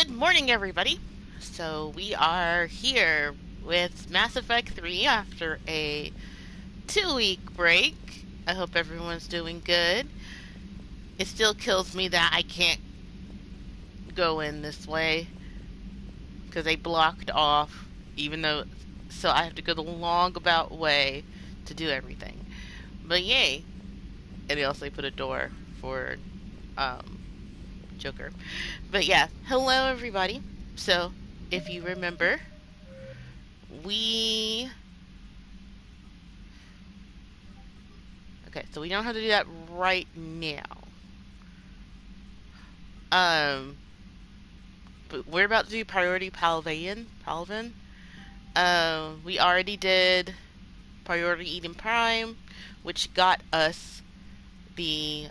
Good morning, everybody. So we are here with Mass Effect 3 after a 2 week break. I hope everyone's doing good. It still kills me that I can't go in this way because they blocked off, even though, so I have to go the long about way to do everything. But yay. And they also put a door for um, Joker. But yeah, hello, everybody. So if you remember, we so we don't have to do that right now. Um, but we're about to do priority Palvin. We already did priority Eden Prime, which got us the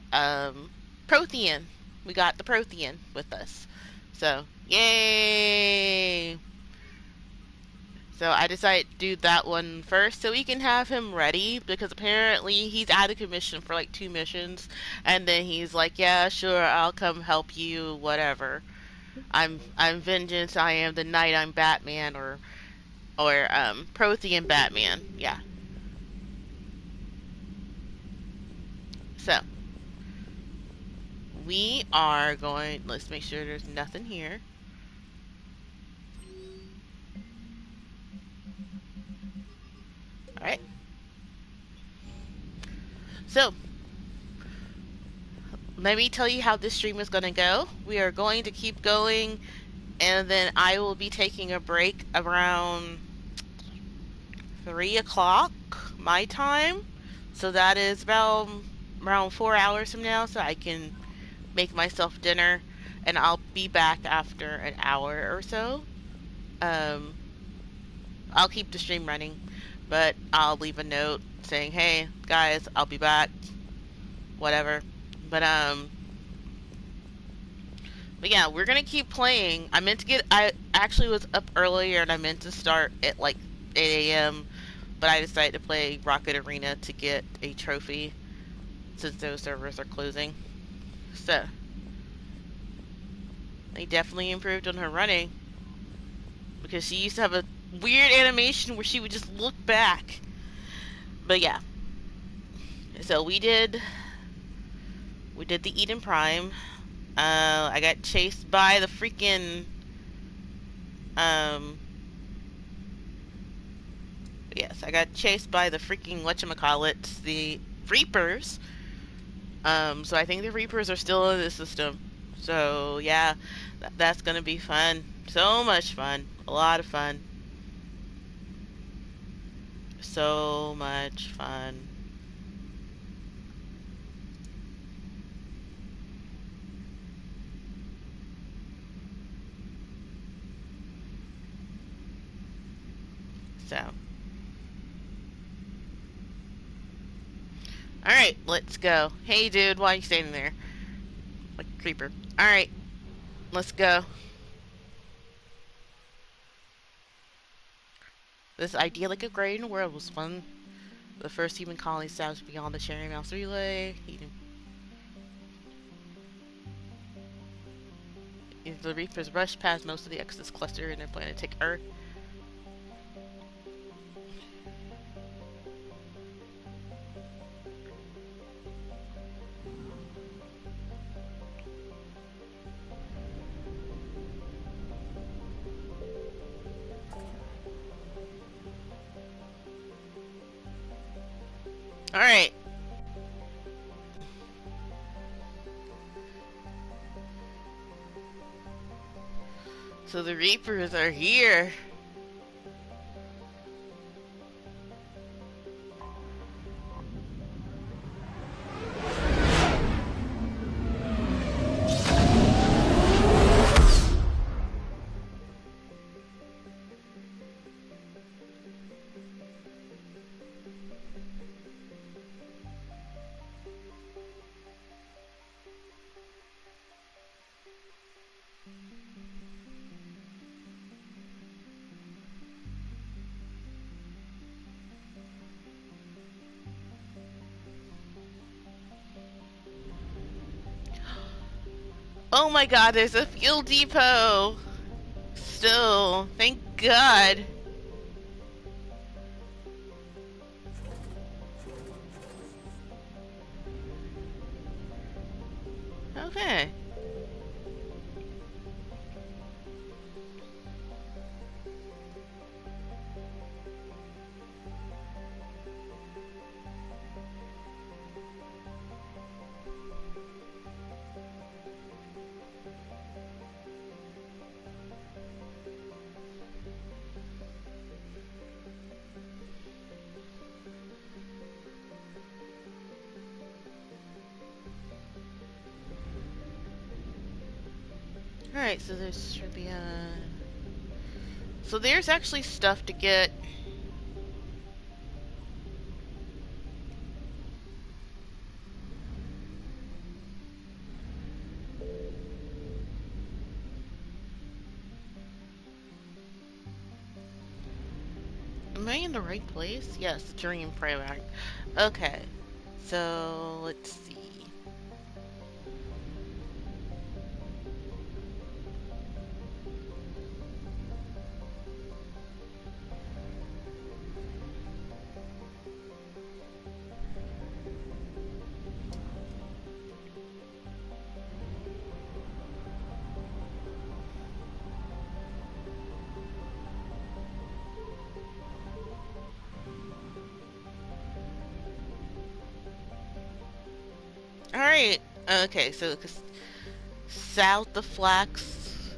Prothean. We got the Prothean with us. So yay! So I decided to do that one first so we can have him ready because apparently he's out of commission for like 2 missions and then he's like, yeah, sure, I'll come help you, whatever. I'm Vengeance, I am the Knight, I'm Batman or Prothean Batman. Yeah. So we are going, let's make sure there's nothing here. Alright. So let me tell you how this stream is going to go. We are going to keep going, and then I will be taking a break around 3 o'clock my time. So that is about around 4 hours from now, so I can make myself dinner, and I'll be back after an hour or so. Um, I'll keep the stream running, but I'll leave a note saying, hey, guys, I'll be back, whatever. But, But yeah, we're gonna keep playing. I actually was up earlier and I meant to start at like 8 a.m., but I decided to play Rocket Arena to get a trophy since those servers are closing. So, they definitely improved on her running because she used to have a weird animation where she would just look back. But yeah, so we did the Eden Prime. I got chased by the freaking um yes, I got chased by the freaking whatchamacallits, the Reapers. So I think the Reapers are still in the system. So yeah, that's gonna be fun. So much fun. A lot of fun. So much fun. So. Alright, let's go. Hey dude, why are you standing there? Like a creeper. Alright, let's go. This idyllic agrarian world was one of the first human colonies established beyond the Cherry Mouse Relay. The Reapers rushed past most of the Exodus cluster and their plan to take Earth. Alright. So the Reapers are here. Oh my god, there's a fuel depot! Still, thank god. Okay. Alright, so there's should be a... So there's actually stuff to get. Am I in the right place? Yes, Dream Prologue. Okay. So, let's see. Alright. Okay, so south of Flax.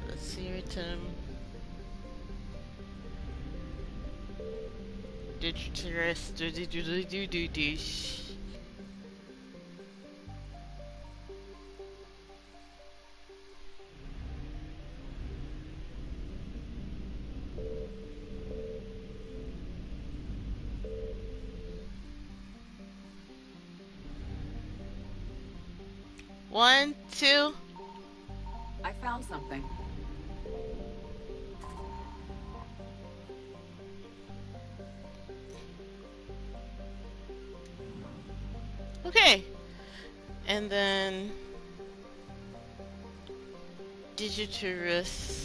Let's see, return. Digiterus. One, two. I found something. Okay. And then Digiturus.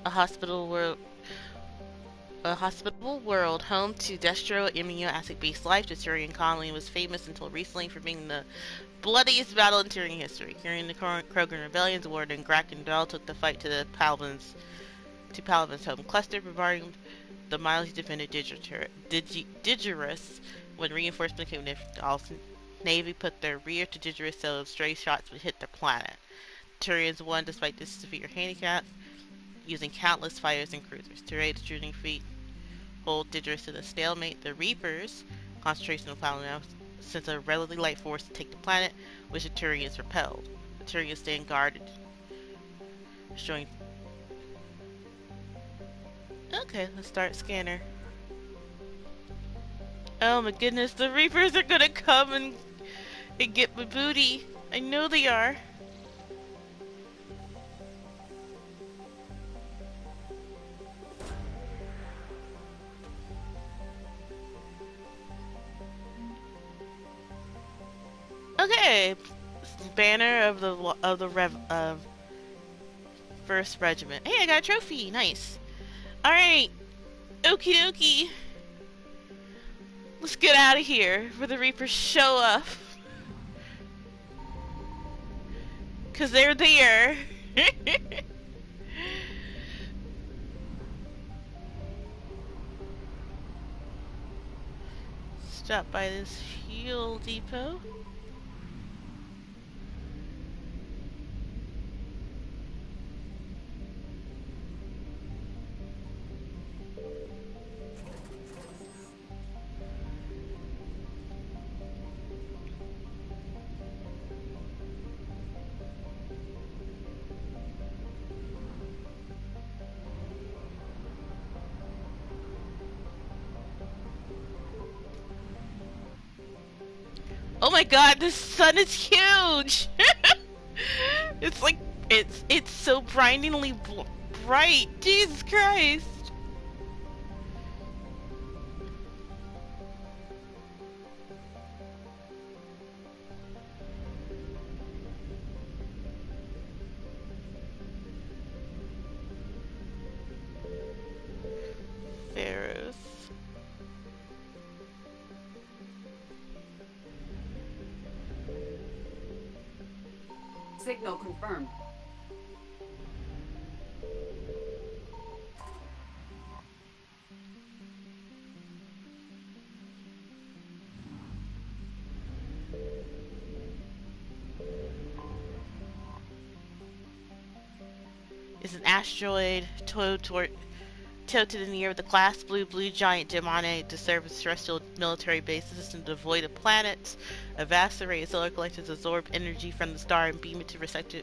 A hospital world. A hospitable world home to destro amino acid based life. The Turian colony was famous until recently for being the bloodiest battle in Turian history. During the Krogan rebellions, Warden Grackendal took the fight to Palaven's home cluster, bombarding the mildly defended Digirus. When reinforcements came, the Navy put their rear to Digirus so stray shots would hit their planet. Turians won despite this severe handicap, using countless fighters and cruisers. Turian's shooting fleet hold Digirus in a stalemate. The Reapers, concentration of Palamon, sent a relatively light force to take the planet, which the Turians repelled. The Turians stand guarded, showing... Okay, let's start scanner. Oh my goodness, the Reapers are gonna come and get my booty. I know they are. Okay, banner of the first regiment. Hey, I got a trophy. Nice. All right, okie dokie. Let's get out of here before the Reapers show up, cause they're there. Stop by this fuel depot. Oh my god, this sun is huge! It's like it's so bright. Jesus Christ. Pharaohs. Signal confirmed. Is an asteroid towed to the near of the class blue giant demonic to serve as terrestrial military bases and devoid of planets. A vast array of solar collectors absorb energy from the star and beam it to receptor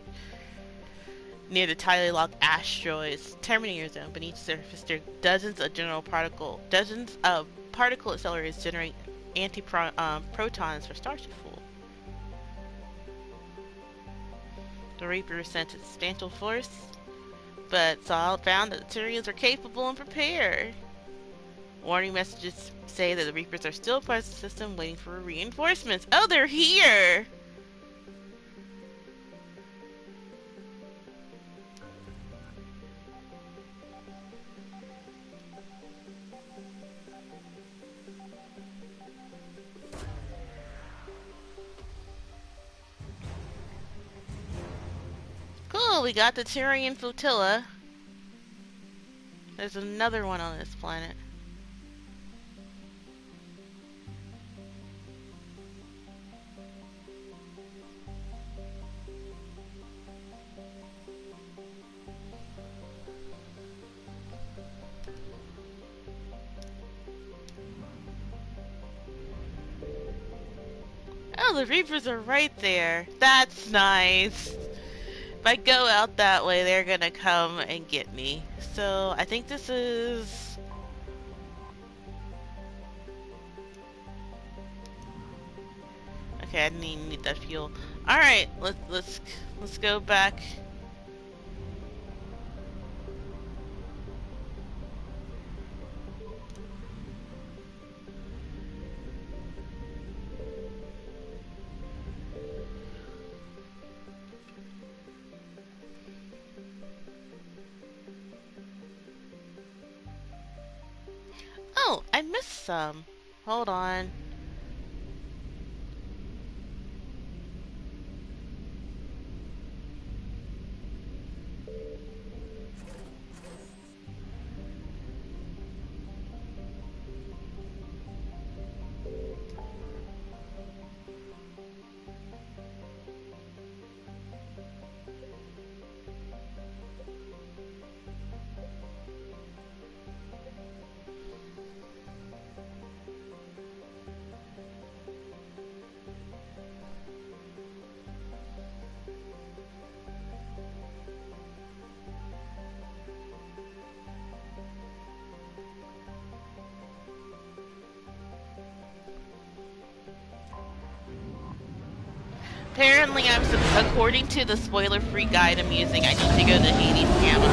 near the tightly locked asteroid's terminator zone. Beneath the surface, there are dozens of particle accelerators generate protons for Starship fuel. The Reaper sent a substantial force, but Saul found that the Turians are capable and prepared. Warning messages say that the Reapers are still part of the system, waiting for reinforcements. Oh, they're here! Cool, we got the Turian flotilla. There's another one on this planet. Oh, the Reapers are right there. That's nice. If I go out that way, they're gonna come and get me. So, I think this is... Okay, I need that fuel. Alright, let's go back. Oh, I missed some. Hold on. Apparently, according to the spoiler-free guide I'm using, I need to go to Hades Gamma.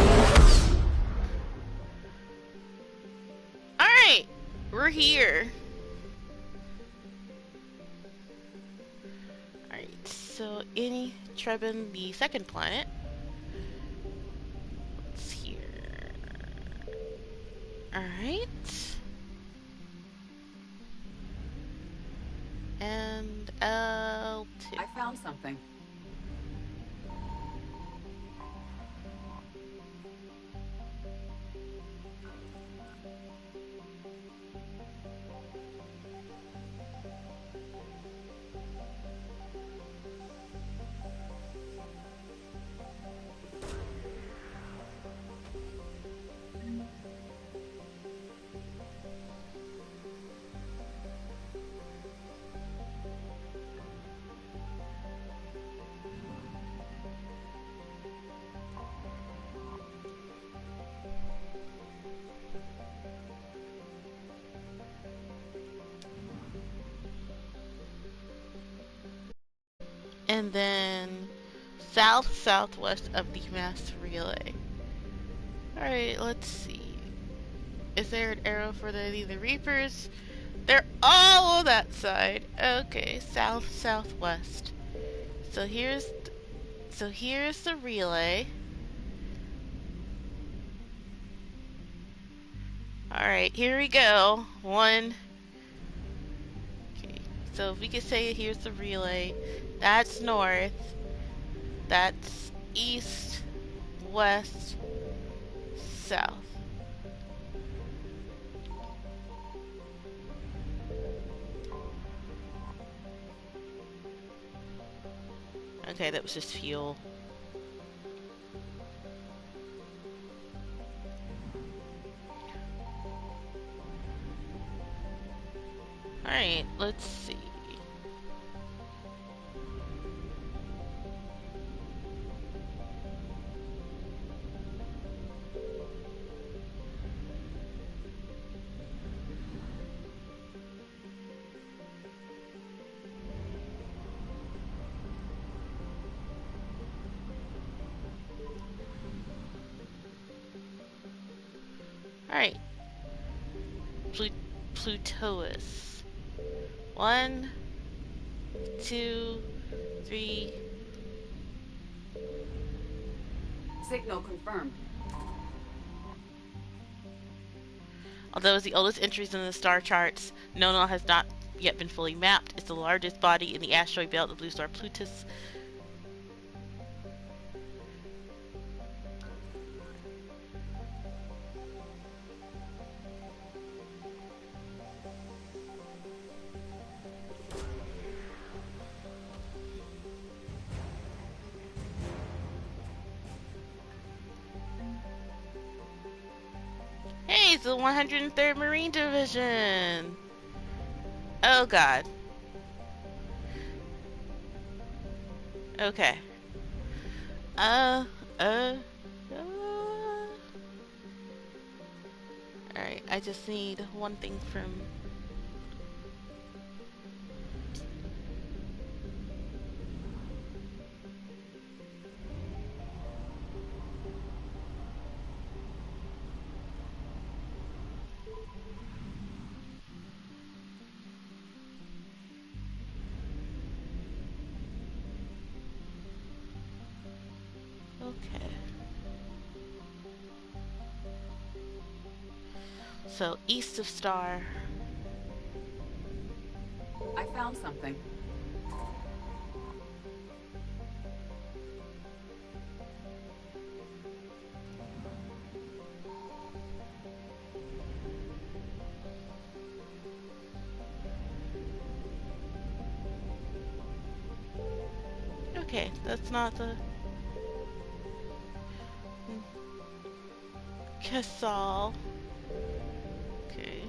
Alright, we're here. Alright, so Any Trebin, the second planet. Let's here. Alright. And L2. I found something. And then south-southwest of the mass relay. Alright, let's see. Is there an arrow for the Reapers? They're all on that side. Okay, south-southwest. So here's the relay. Alright, here we go. One. Okay, so if we could say here's the relay. That's north. That's east, west, south. Okay, that was just fuel. Alright, let's see. Alright. Plutois. 1, 2, 3. Signal confirmed. Although it's the oldest entries in the star charts, Nonal has not yet been fully mapped. It's the largest body in the asteroid belt, the blue star Plutus. Hey, it's the 103rd Marine Division. Oh god. Okay. Uh, uh, Alright, I just need one thing from... Okay. So, east of Star. I found something. Okay, that's not the... Casal. Okay.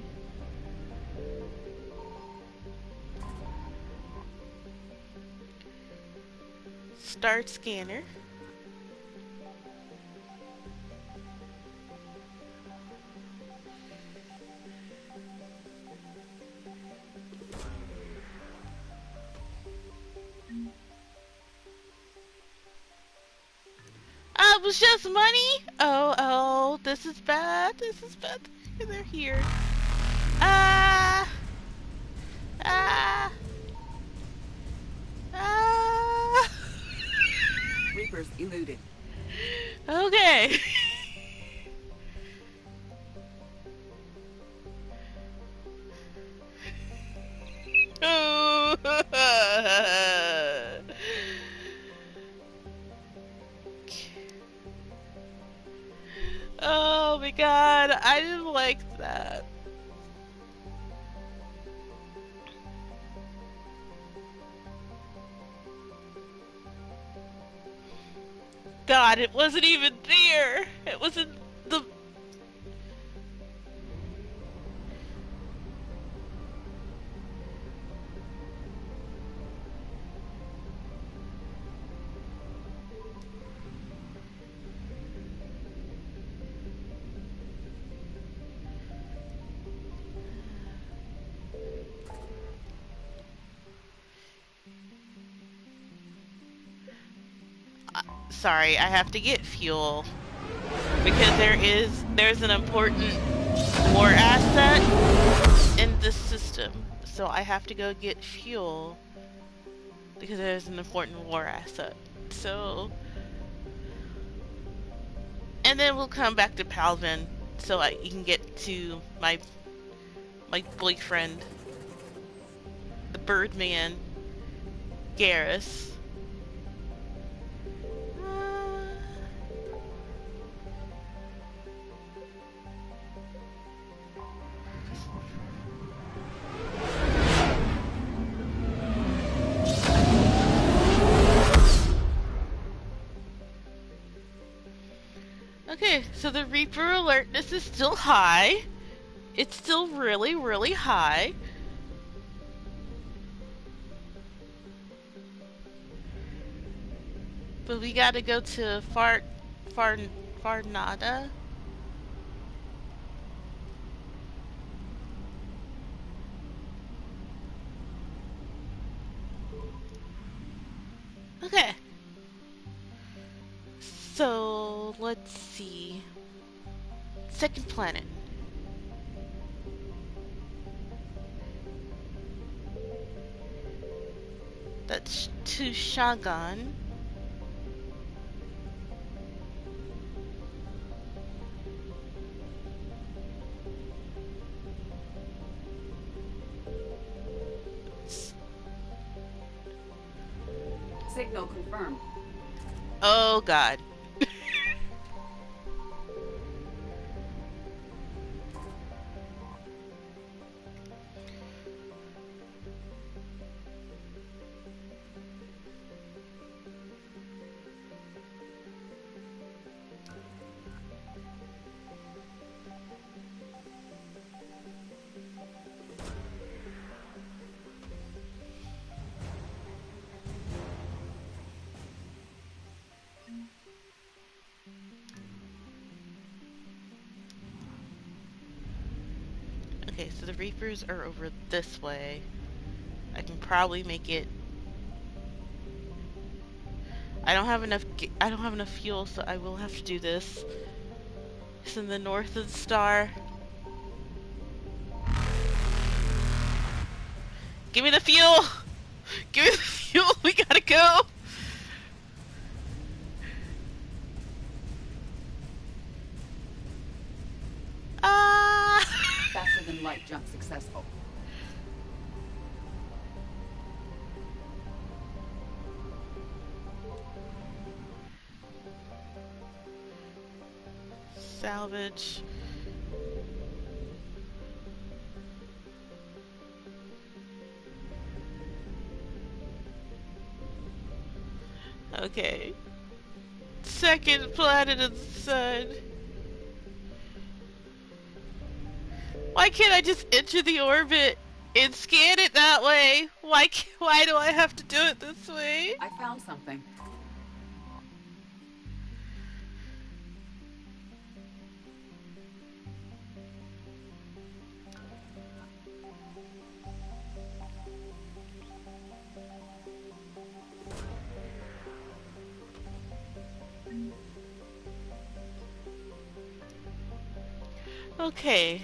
Start scanner. It was just money? Oh, this is bad. This is bad. They're here. Ah! Ah! Ah! Reapers eluded. Okay. Oh. Oh my god, I didn't like that. God, it wasn't even there. It wasn't the... sorry, I have to get fuel because there's an important war asset in this system. So I have to go get fuel because there's an important war asset. So and then we'll come back to Palvin so you can get to my boyfriend, the Birdman, Garrus. Uh, okay, so the Reaper alertness is still high. It's still really, really high. But we gotta go to Far, Farnada. Okay. So, let's see. Second planet. That's to Shagan. Signal confirmed. Oh god. Okay, so the Reapers are over this way. I can probably make it. I don't have enough. I don't have enough fuel, so I will have to do this. It's in the north of the star. Give me the fuel! Give me the fuel! We gotta go! Ah! Faster than light jump successful. Salvage. Okay. Second planet of the sun. Why can't I just enter the orbit and scan it that way? Why do I have to do it this way? I found something. Okay.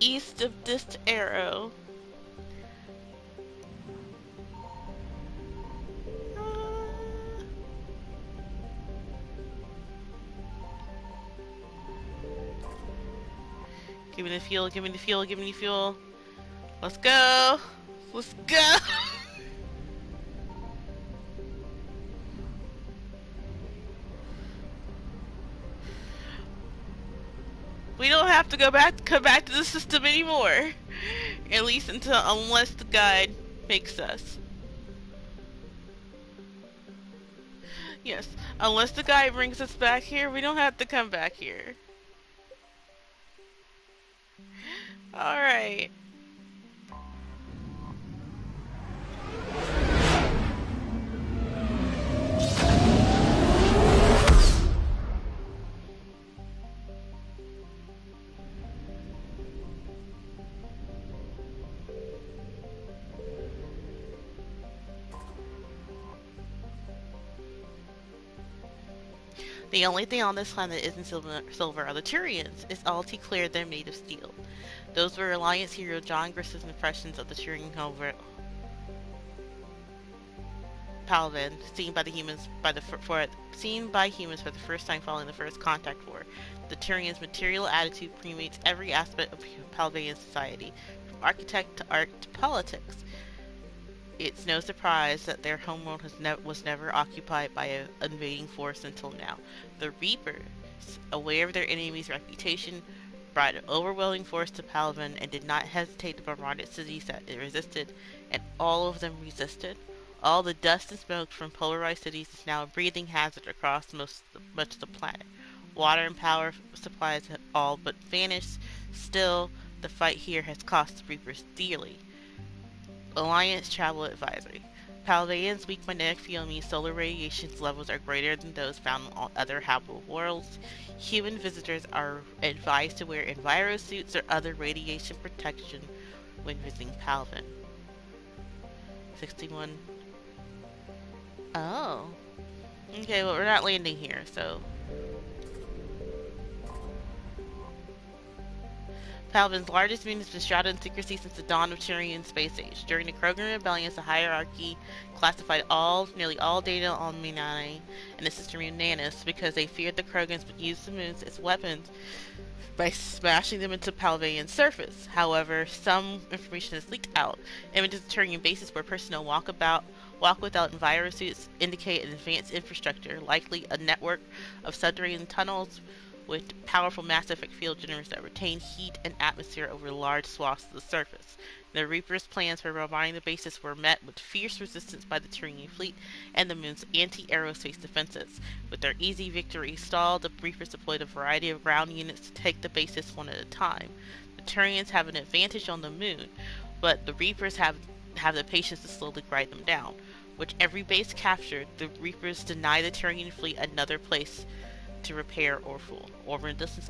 East of this arrow. Give me the fuel, give me the fuel, give me the fuel. Let's go! Let's go! We don't have to come back to the system anymore. At least unless the guide makes us. Yes, unless the guide brings us back here, we don't have to come back here. Alright. The only thing on this planet that isn't silver are the Turians. It's all too clear they're made of steel. Those were Alliance hero John Griss's impressions of the Turian homeworld Palvin, seen by humans for the first time following the First Contact War. The Turians' material attitude permeates every aspect of Palvanian society, from architect to art to politics. It's no surprise that their homeworld was never occupied by an invading force until now. The Reapers, aware of their enemy's reputation, brought an overwhelming force to Palvin and did not hesitate to bombard cities that it resisted, and all of them resisted. All the dust and smoke from polarized cities is now a breathing hazard across much of the planet. Water and power supplies have all but vanished. Still, the fight here has cost the Reapers dearly. Alliance Travel Advisory. Paldean's weak magnetic field means solar radiation levels are greater than those found on other habitable worlds. Human visitors are advised to wear envirosuits or other radiation protection when visiting Palvin. 61. Oh. Okay, well, we're not landing here, so. Palvin's largest moon has been shrouded in secrecy since the dawn of Turian space age. During the Krogan rebellion, the hierarchy classified nearly all data on Minani and the system Uranus because they feared the Krogans would use the moons as weapons by smashing them into Palvanian surface. However, some information has leaked out. Images of Turian bases where personnel walk without envirosuits indicate an advanced infrastructure, likely a network of subterranean tunnels with powerful Mass Effect field generators that retain heat and atmosphere over large swaths of the surface. The Reapers' plans for bombarding the bases were met with fierce resistance by the Turian fleet and the moon's anti-aerospace defenses. With their easy victory stalled, the Reapers deployed a variety of ground units to take the bases one at a time. The Turians have an advantage on the moon, but the Reapers have the patience to slowly grind them down. With every base captured, the Reapers deny the Turian fleet another place to repair or fuel. Or resistance.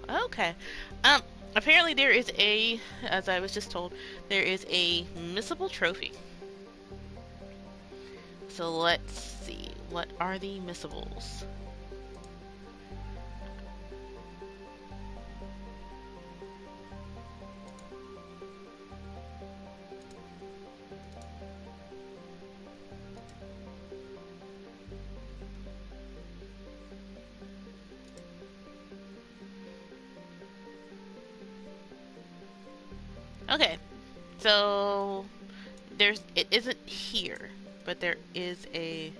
Okay. Apparently there is as I was just told, there is a missable trophy. So let's see. What are the missables? Okay. So it isn't here, but there is a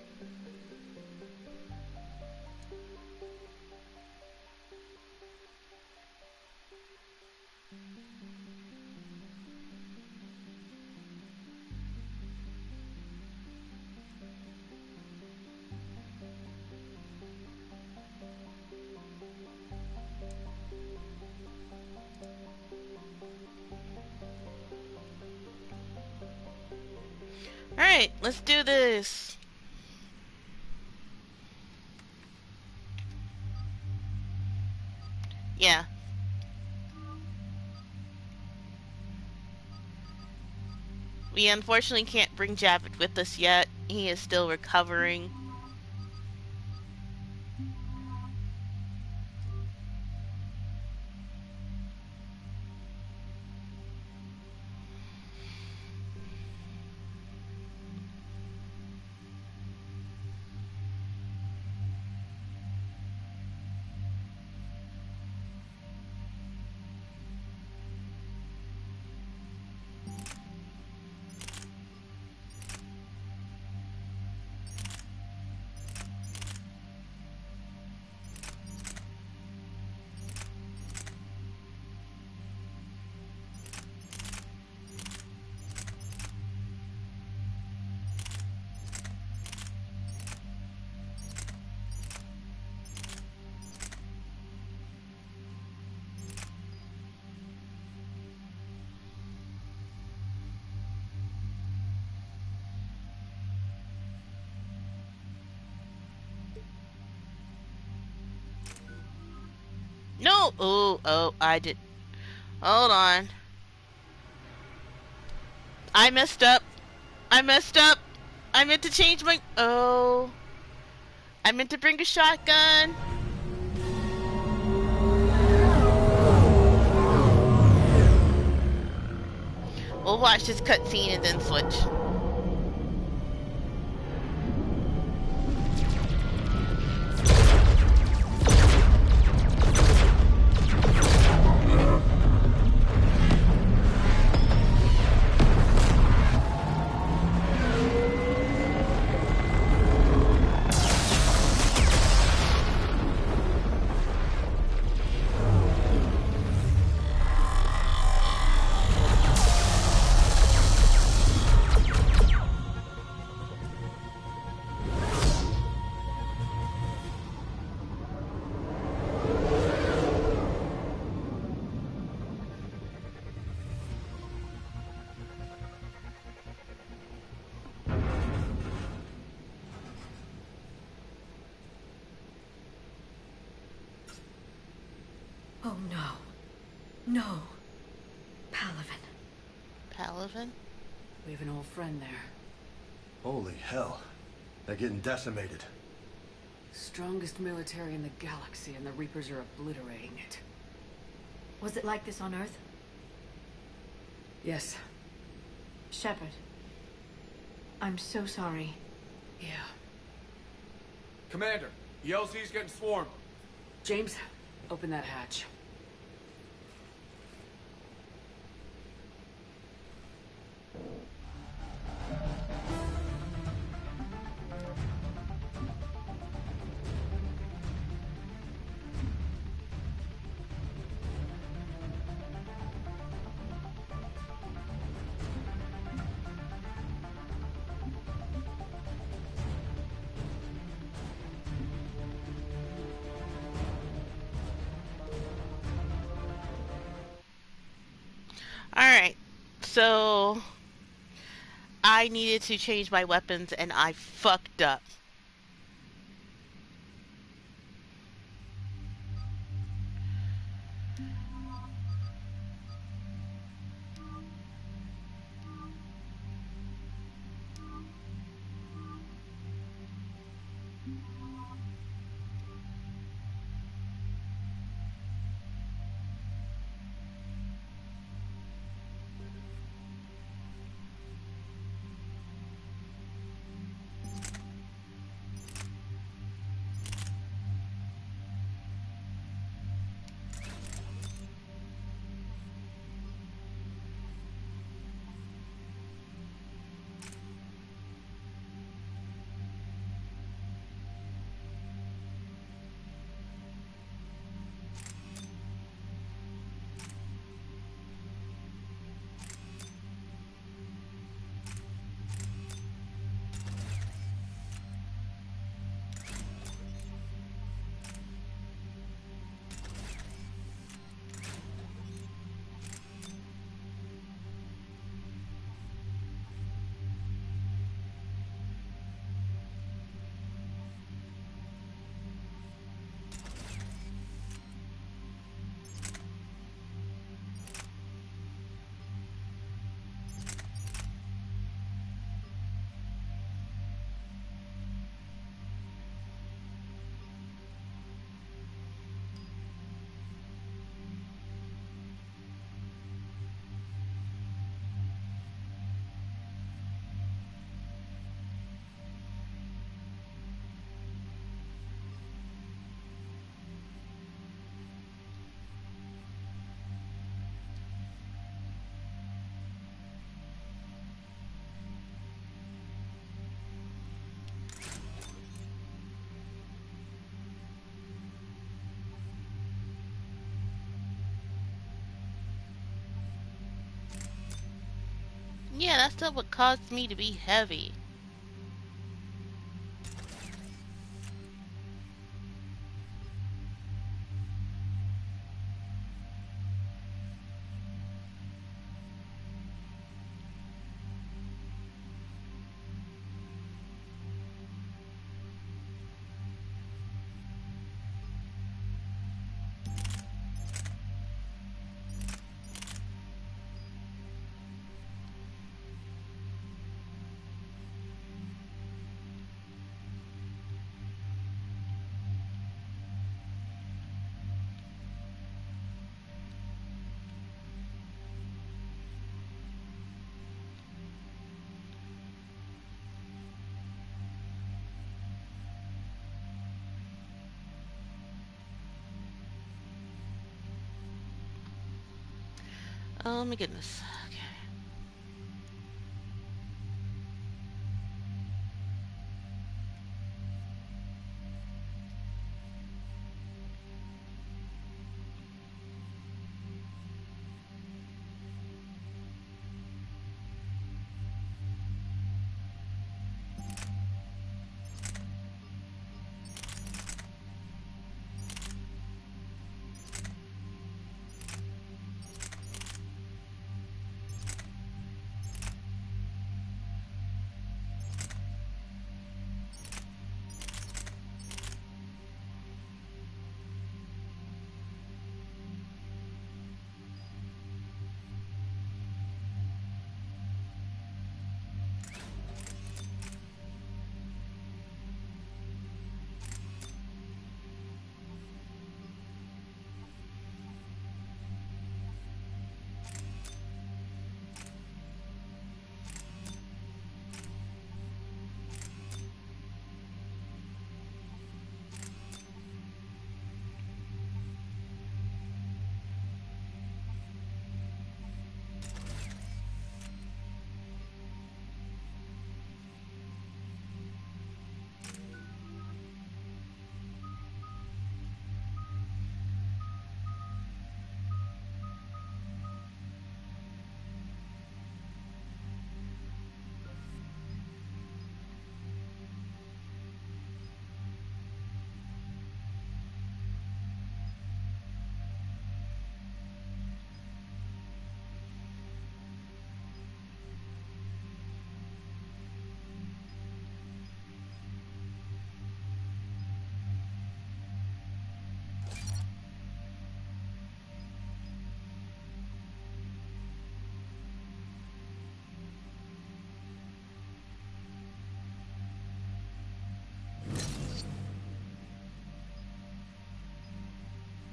Alright, let's do this. Yeah. We unfortunately can't bring Javik with us yet. He is still recovering. No! Oh, I did. Hold on. I messed up. I messed up. I meant to change my. Oh. I meant to bring a shotgun. We'll watch this cutscene and then switch. Oh no. No. Palaven. Palaven? We have an old friend there. Holy hell. They're getting decimated. Strongest military in the galaxy, and the Reapers are obliterating it. Was it like this on Earth? Yes. Shepard. I'm so sorry. Yeah. Commander, the LZ's getting swarmed. James, open that hatch. Alright. So I needed to change my weapons and I fucked up. Yeah, that stuff would cause me to be heavy. Oh my goodness. Okay.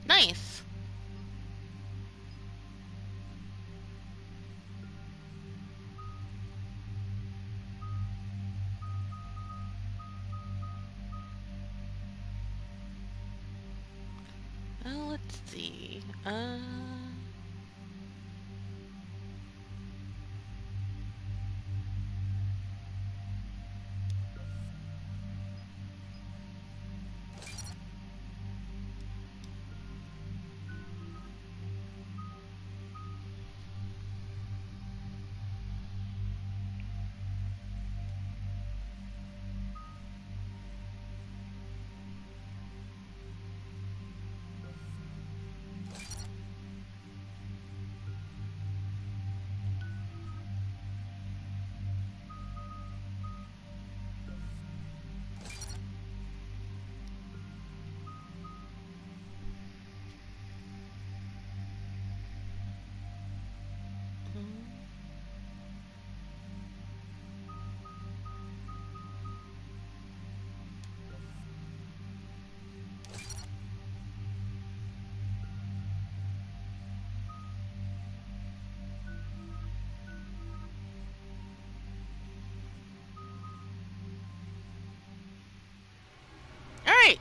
Nice. Let's see. All right.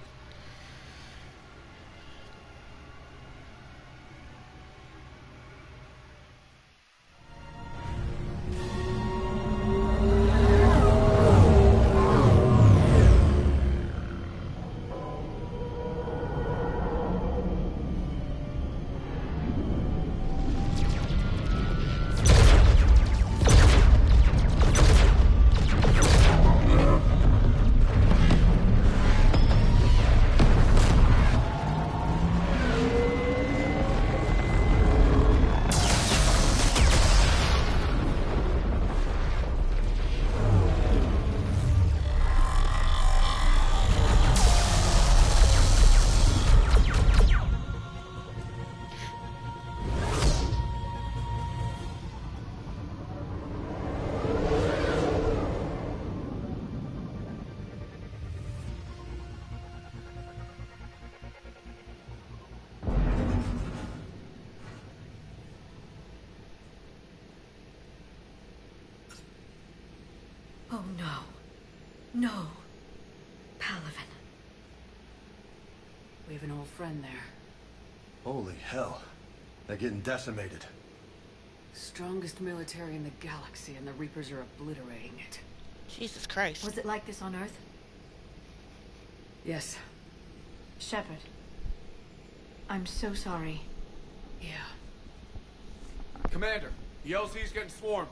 Oh no. No. Palaven. We have an old friend there. Holy hell. They're getting decimated. Strongest military in the galaxy, and the Reapers are obliterating it. Jesus Christ. Was it like this on Earth? Yes. Shepard. I'm so sorry. Yeah. Commander, the LZ's getting swarmed.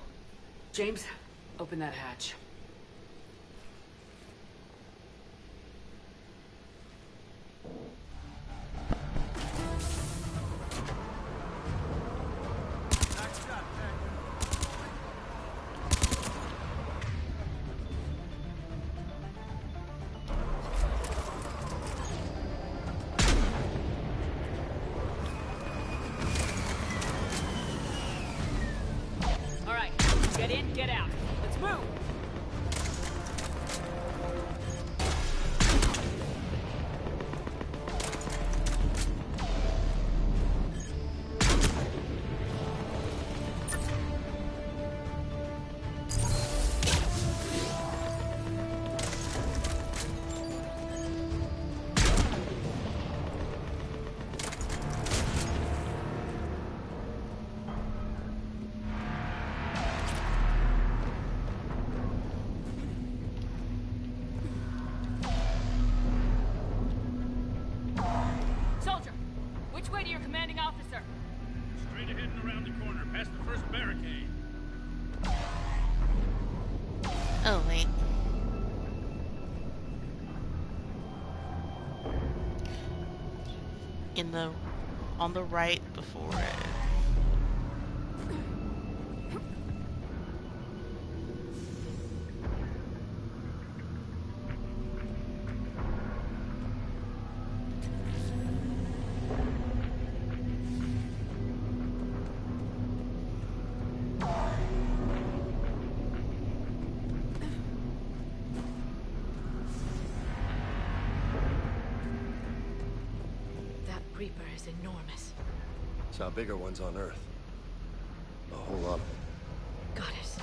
James, open that hatch. All right, get in, get out. Let's move. Soldier, which way to your commanding officer? Straight ahead and around the corner, past the first barricade. Oh, wait. On the right before it. That Reaper is enormous. Saw bigger ones on Earth. A whole lot of them. Goddess.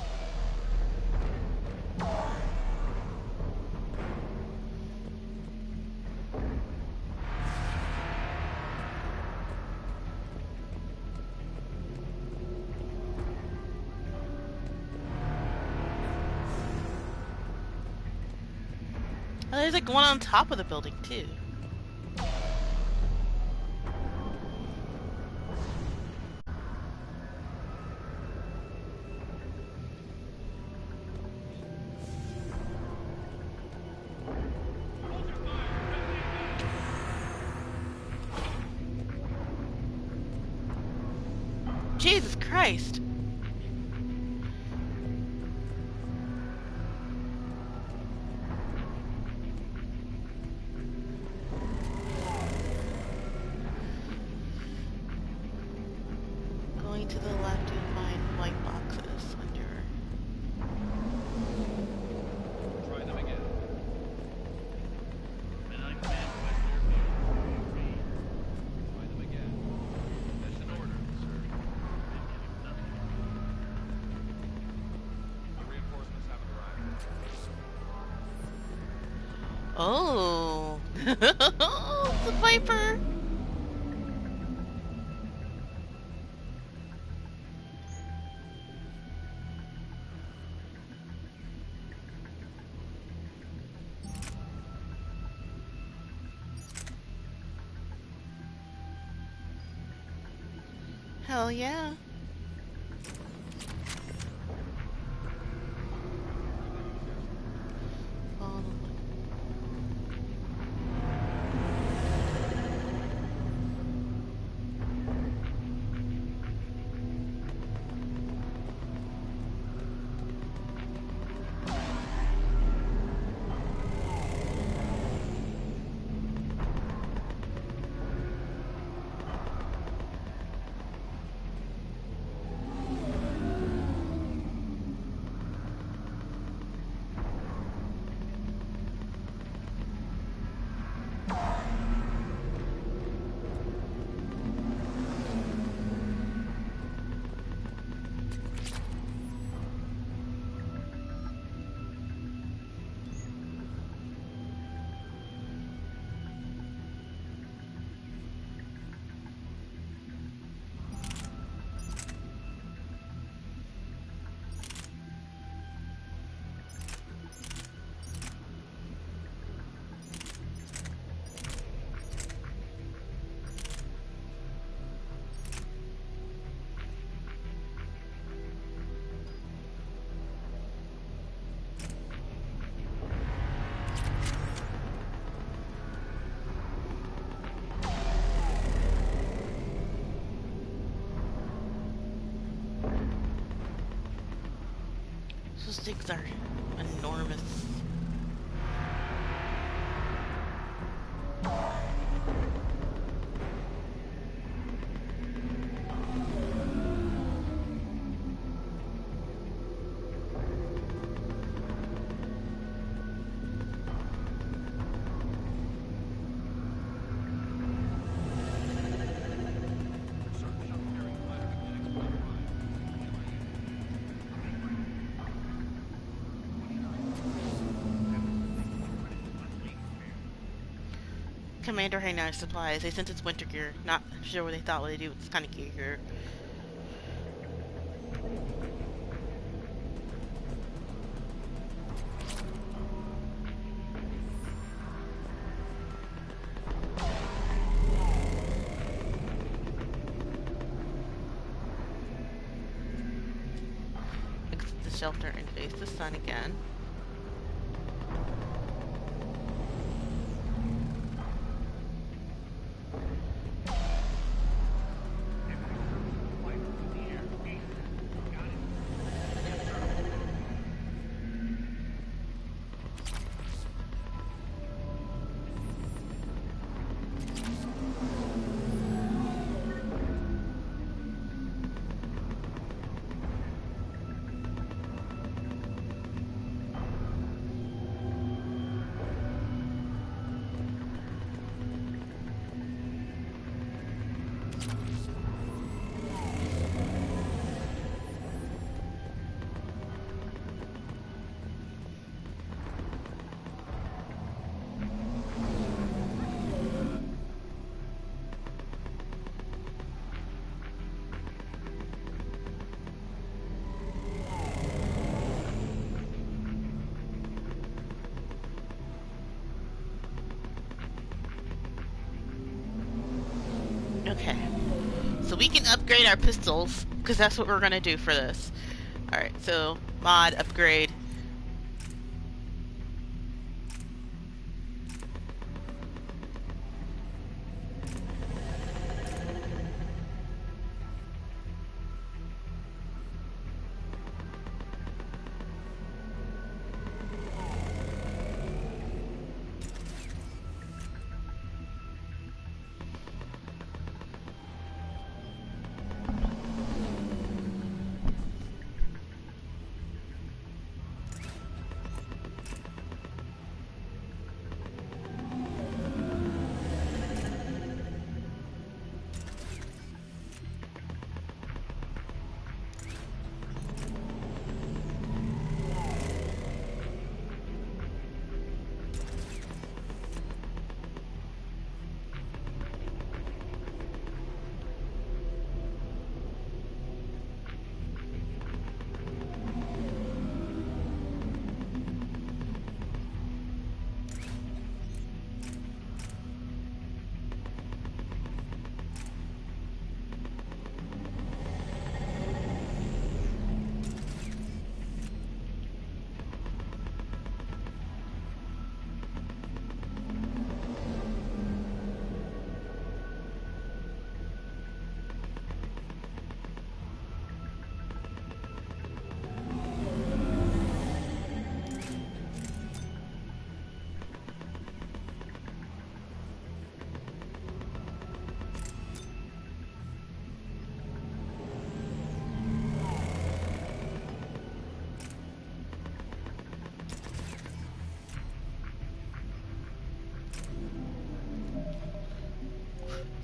Oh, there's like one on top of the building too. Jesus Christ. Going to the left, you'll find white boxes under. Try them again. And I command Western Field. Try them again. That's an order, sir. Didn't give him nothing. The reinforcements haven't arrived. Oh, it's a Viper. Hell yeah. Follow the light. Those things are enormous. Commander Hainai supplies. They sent its winter gear. Not sure what they thought what they do with this kind of gear here. Exit the shelter and face the sun again. Okay. So we can upgrade our pistols, because that's what we're going to do for this. Alright, so mod upgrade.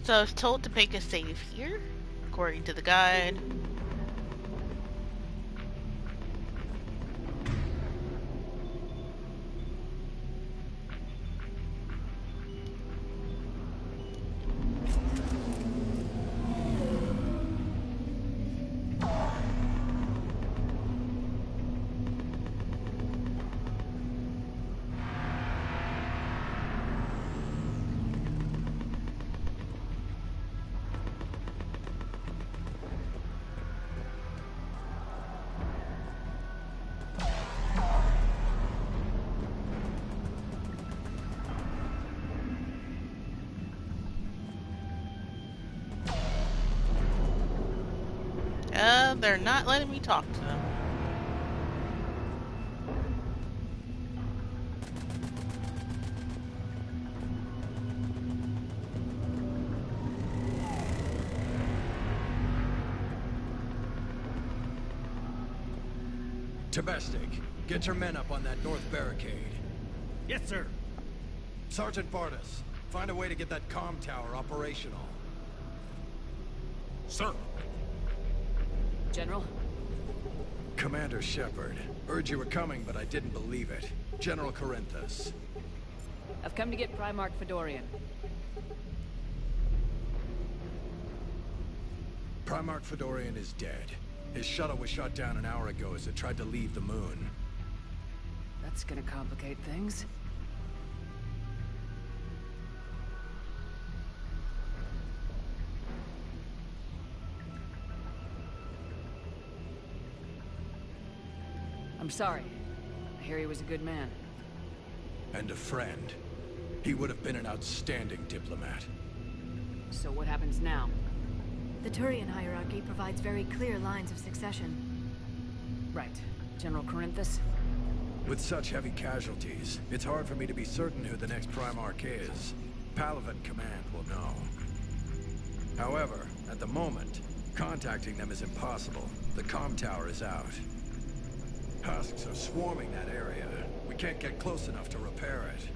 So I was told to make a save here, according to the guide. They're not letting me talk to them. Tebestik, get your men up on that north barricade. Yes, sir. Sergeant Bartas, find a way to get that comm tower operational. Sir. General? Commander Shepard, heard you were coming, but I didn't believe it. General Corinthus. I've come to get Primarch Fedorian. Primarch Fedorian is dead. His shuttle was shot down an hour ago as it tried to leave the moon. That's gonna complicate things. I'm sorry. I hear he was a good man. And a friend. He would have been an outstanding diplomat. So what happens now? The Turian hierarchy provides very clear lines of succession. Right. General Corinthus? With such heavy casualties, it's hard for me to be certain who the next Primarch is. Palaven Command will know. However, at the moment, contacting them is impossible. The comm tower is out. Husks are swarming that area. We can't get close enough to repair it.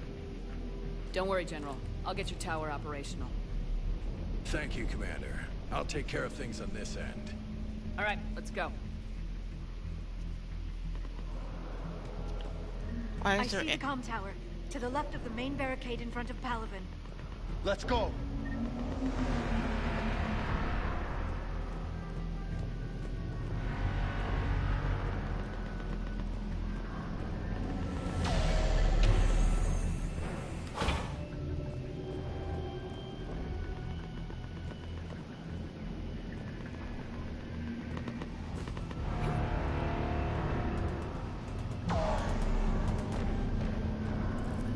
Don't worry, General. I'll get your tower operational. Thank you, Commander. I'll take care of things on this end. All right, let's go. Why I is see there the comm tower, to the left of the main barricade in front of Palaven. Let's go.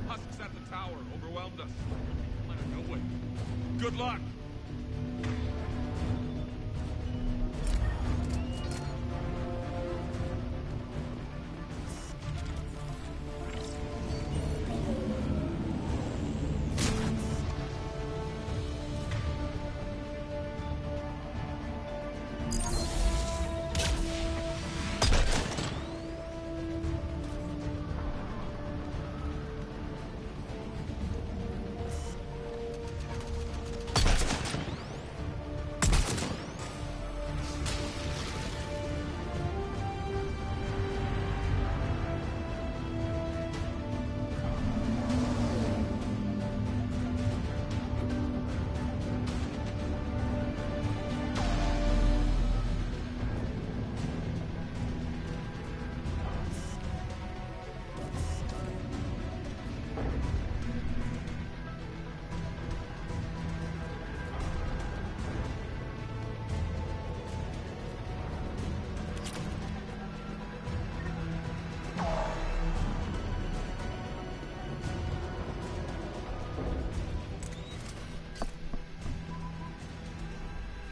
Husks at the tower overwhelmed us. No way. Good luck.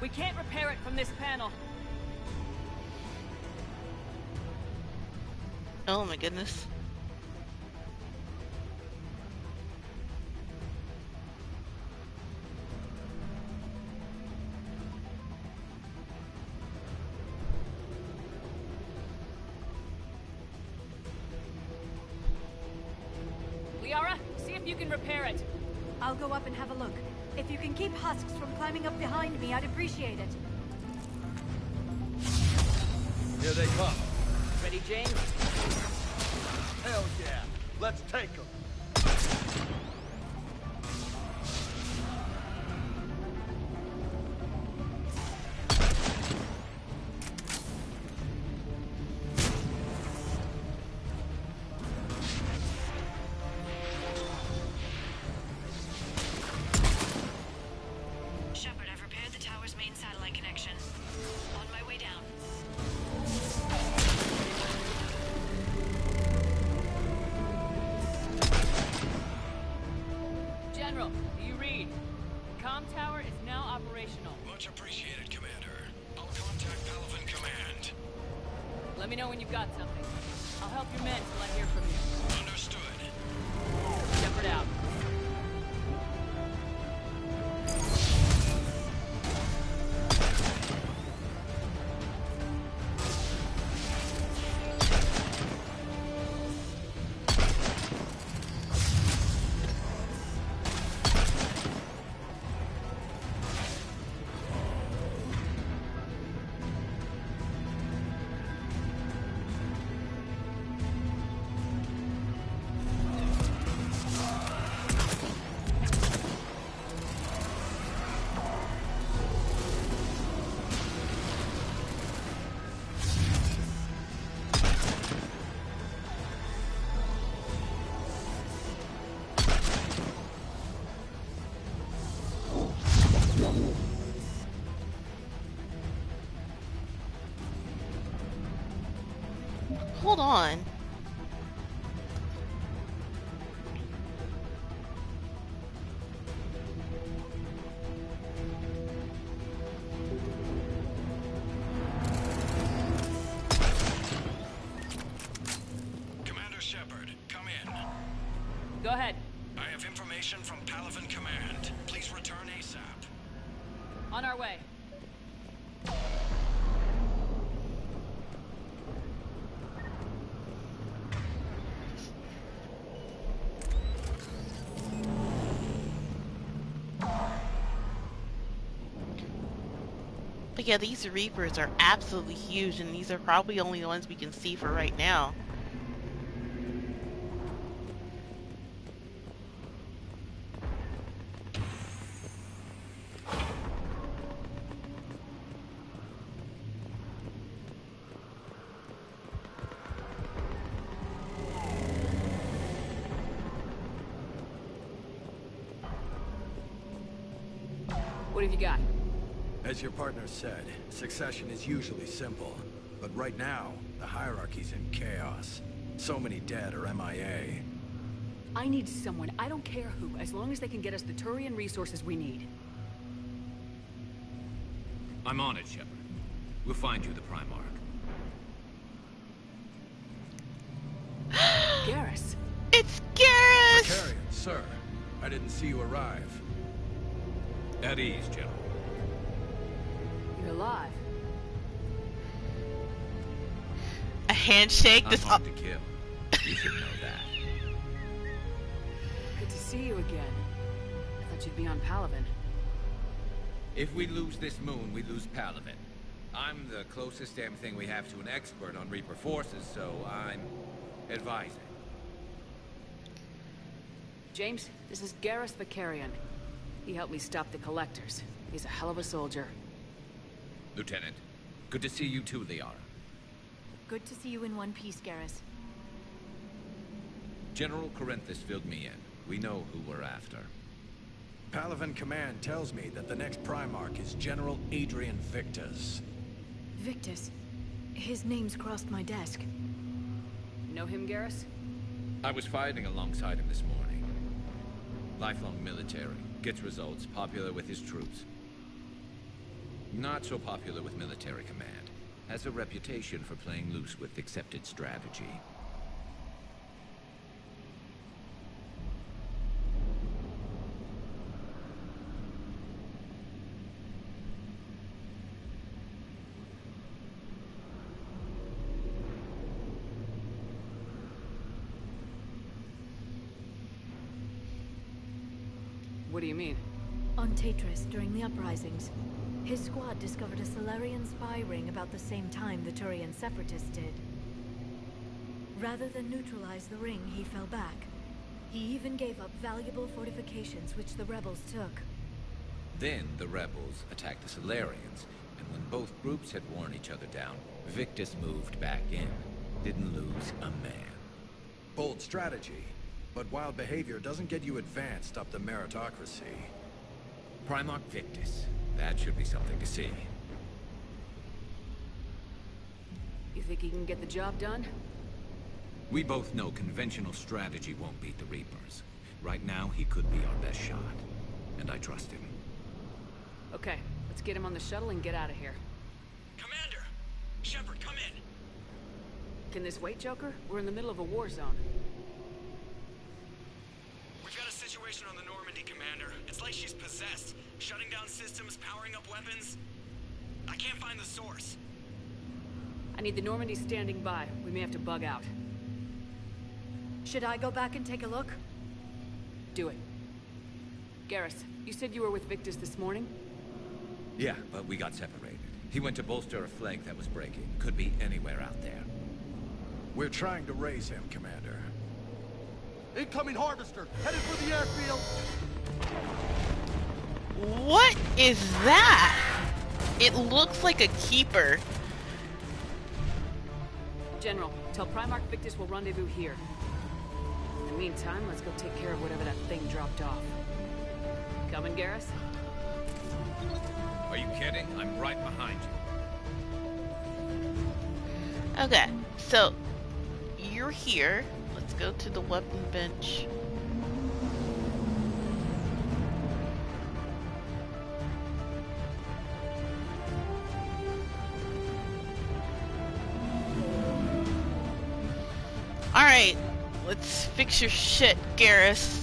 We can't repair it from this panel. Oh my goodness. Liara, see if you can repair it. I'll go up and have a look. If you can keep husks from climbing up behind me, I'd appreciate it. Here they come. Ready, James? Hell yeah. Let's take them. Shepard, I've repaired the tower's main satellite connection. On my way down. General, do you read? The comm tower is now operational. Much appreciated, Commander. I'll contact Palaven Command. Let me know when you've got something. I'll help your men till I hear from you. Understood. Shepard out. hold on. Commander Shepard, come in. Go ahead. I have information from Palaven Command. Please return ASAP. On our way. But yeah, these Reapers are absolutely huge, and these are probably only the ones we can see for right now. What have you got? As your partner said, succession is usually simple. But right now, the hierarchy's in chaos. So many dead or MIA. I need someone, I don't care who, as long as they can get us the Turian resources we need. I'm on it, Shepard. We'll find you the Primarch. Garrus! It's Garrus! Vicarian, sir. I didn't see you arrive. At ease, General. You're alive. A handshake. I'm This hard to kill. You should know that. Good to see you again. I thought you'd be on Palaven. If we lose this moon, we lose Palaven. I'm the closest damn thing we have to an expert on Reaper forces, so I'm advising. James, this is Garrus Vicarian. He helped me stop the Collectors. He's a hell of a soldier. Lieutenant, good to see you too, Liara. Good to see you in one piece, Garrus. General Corinthus filled me in. We know who we're after. Palaven Command tells me that the next Primarch is General Adrian Victus. Victus. His name's crossed my desk. Know him, Garrus? I was fighting alongside him this morning. Lifelong military. Gets results, popular with his troops. Not so popular with military command. Has a reputation for playing loose with accepted strategy. What do you mean? On Tatris, during the uprisings, his squad discovered a Solarian spy ring about the same time the Turian separatists did. Rather than neutralize the ring, he fell back. He even gave up valuable fortifications which the rebels took. Then the rebels attacked the Solarians, and when both groups had worn each other down, Victus moved back in. Didn't lose a man. Bold strategy. But wild behavior doesn't get you advanced up the meritocracy. Primarch Victus. That should be something to see. You think he can get the job done? We both know conventional strategy won't beat the Reapers. Right now, he could be our best shot. And I trust him. Okay, let's get him on the shuttle and get out of here. Commander! Shepard, come in! Can this wait, Joker? We're in the middle of a war zone. We've got a situation on the Normandy, Commander. It's like she's possessed. Shutting down systems, powering up weapons. I can't find the source. I need the Normandy standing by. We may have to bug out. Should I go back and take a look? Do it. Garrus, you said you were with Victus this morning? Yeah, but we got separated. He went to bolster a flank that was breaking. Could be anywhere out there. We're trying to raise him, Commander. Incoming harvester, headed for the airfield. What is that? It looks like a keeper. General, tell Primarch Victus we'll rendezvous here. In the meantime, let's go take care of whatever that thing dropped off. Coming, Garrus? Are you kidding? I'm right behind you. Okay, so you're here, let's go to the weapon bench. Alright, let's fix your shit, Garrus.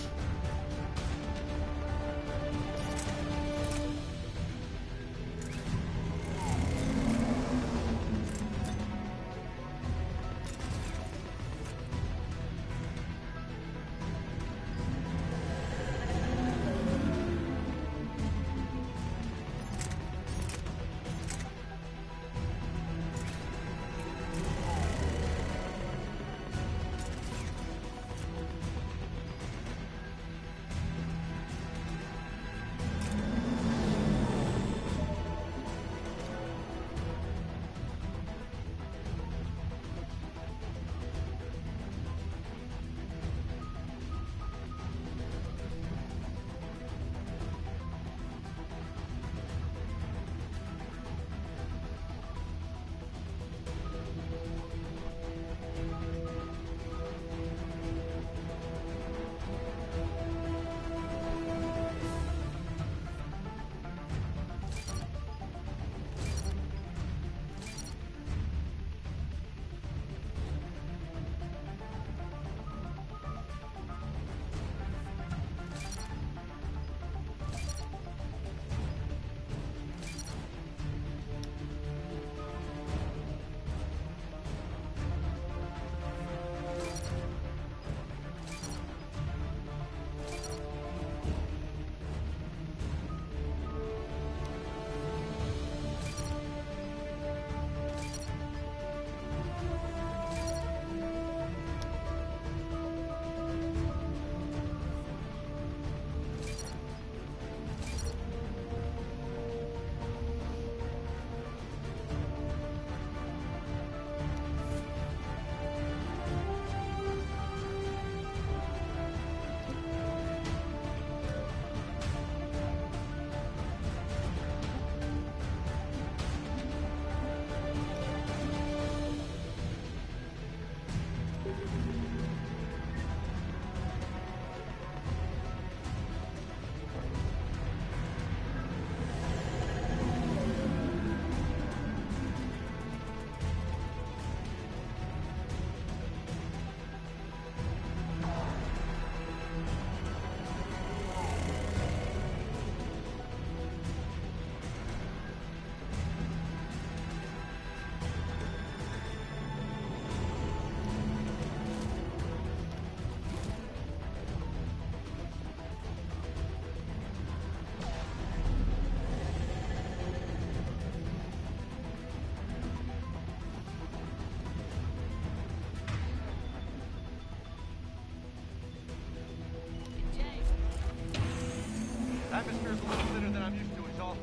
Atmosphere's a little thinner than I'm used to, is all.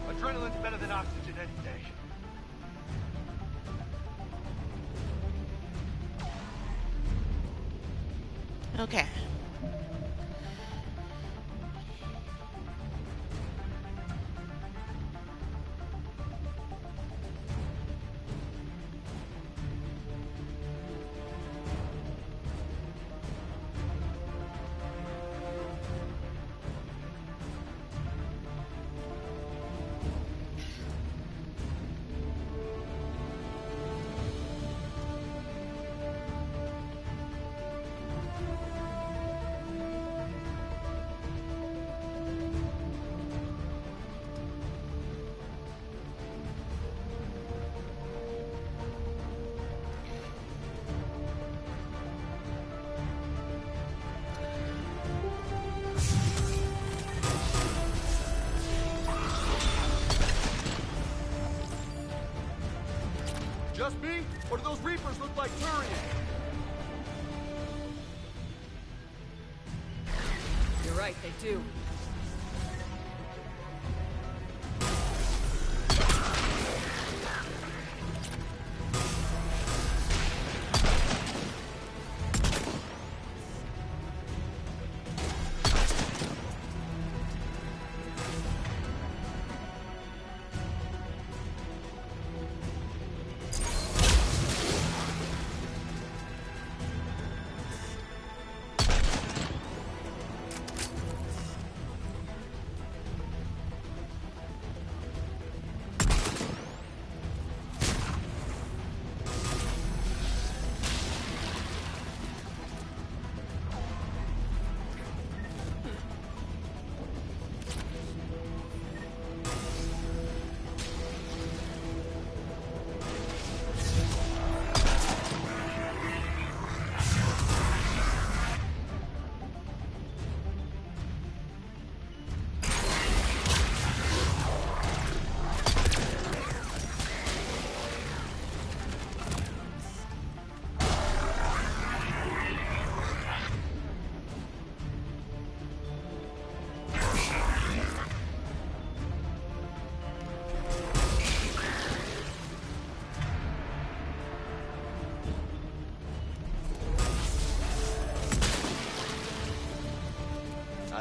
Adrenaline's better than oxygen any day. Okay. Just me? Or do those Reapers look like Turians? You're right, they do.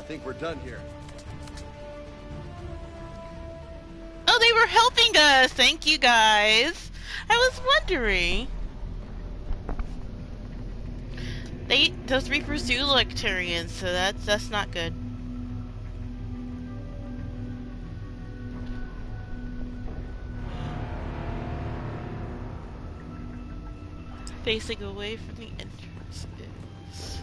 think we're done here. Oh, they were helping us. Thank you, guys. I was wondering. Those Reapers do look Turians, so that's not good. Facing away from the entrance is...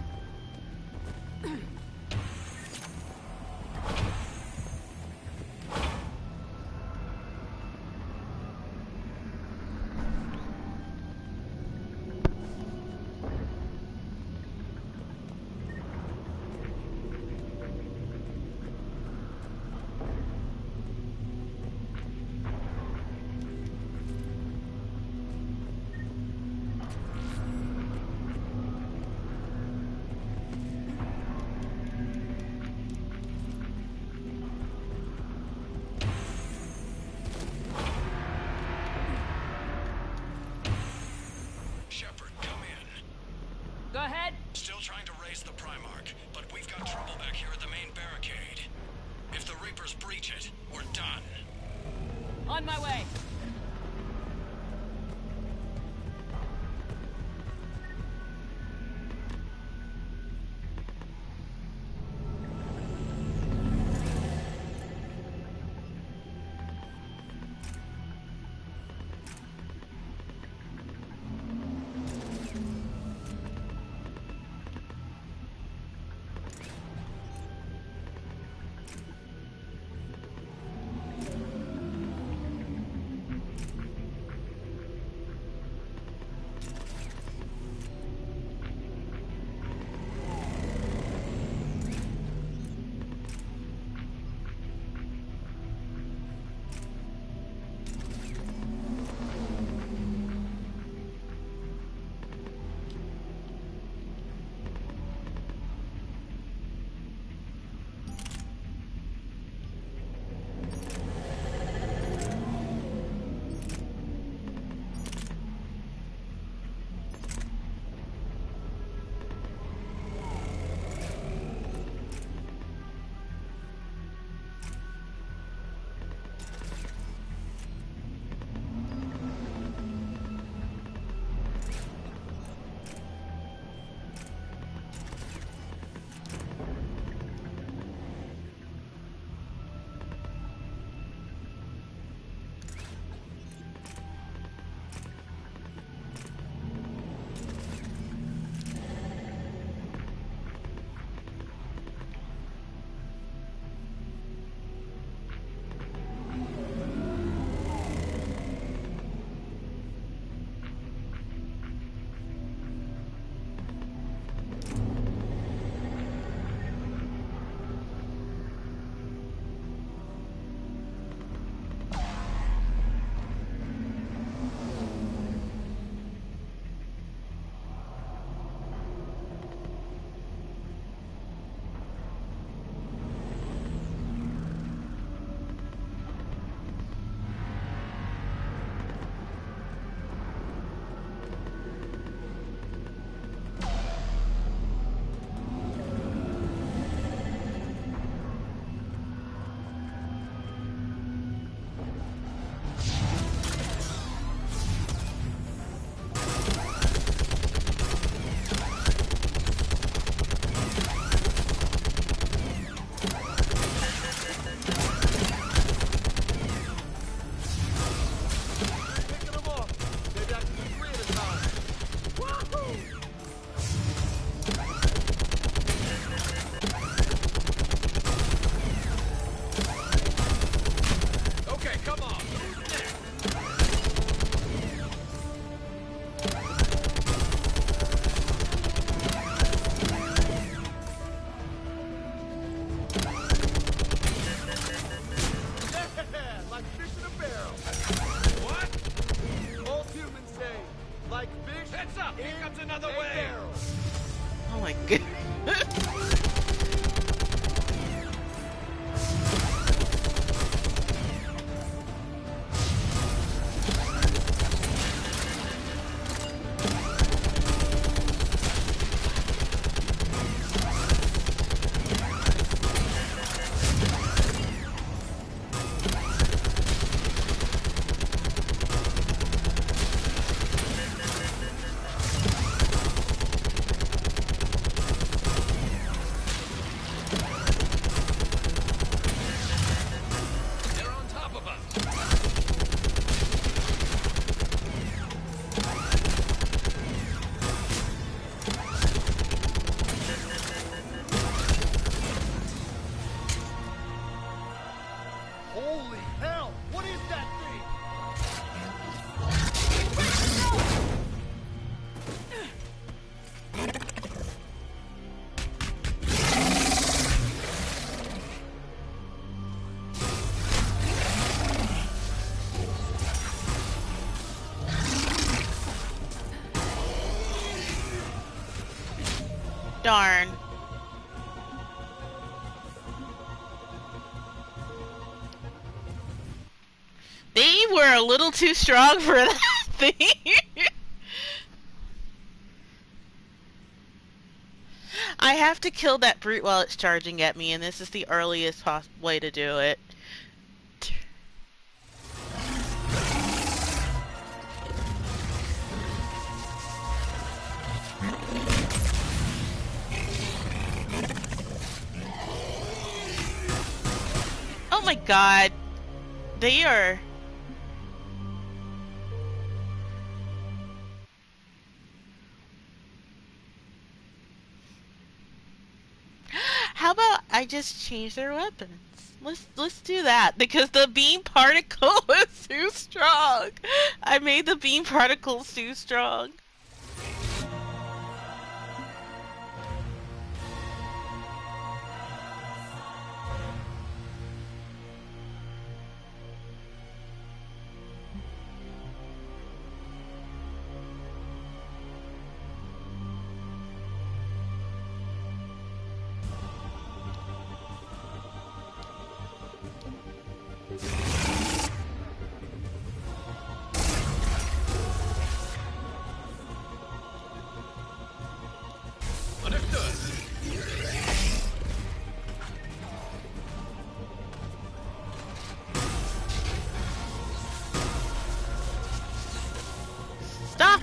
Shepard, come in. Go ahead. Still trying to raise the Primarch, but we've got trouble back here at the main barricade. If the Reapers breach it, we're done. On my way. Oh my goodness. Darn. They were a little too strong for that thing. I have to kill that brute while it's charging at me, and this is the earliest way to do it. Oh my god. They are... How about I just change their weapons? Let's do that, because the beam particle is too strong. I made the beam particles too strong. Stop!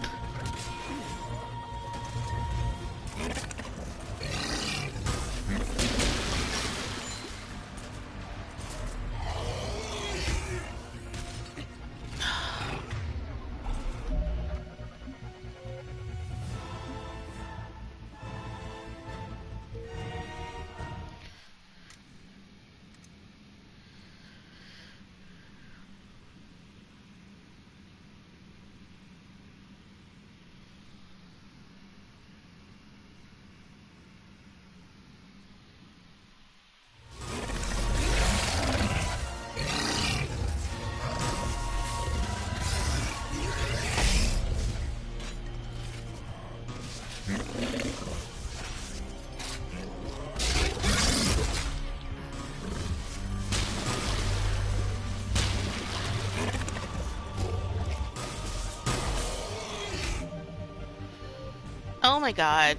Oh my god.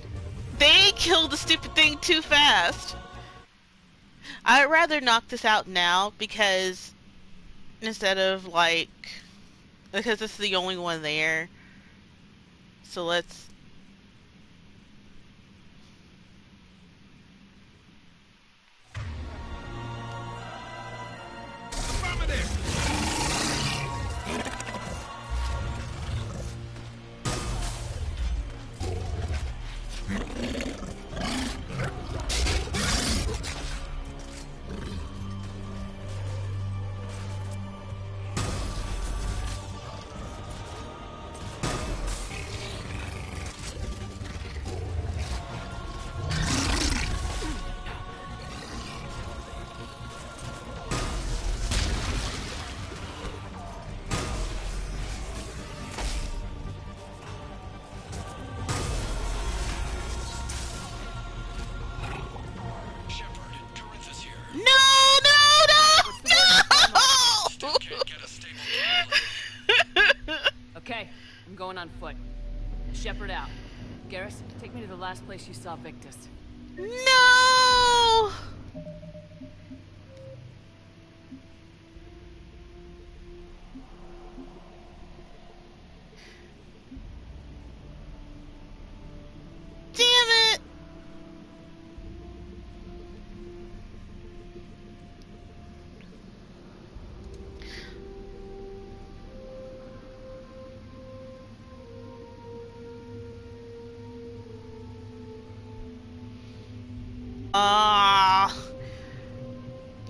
They killed the stupid thing too fast. I'd rather knock this out now, because instead of like, because it's the only one there. So let's... Okay, I'm going on foot. Shepard out. Garrus, take me to the last place you saw Victus. No! Damn it!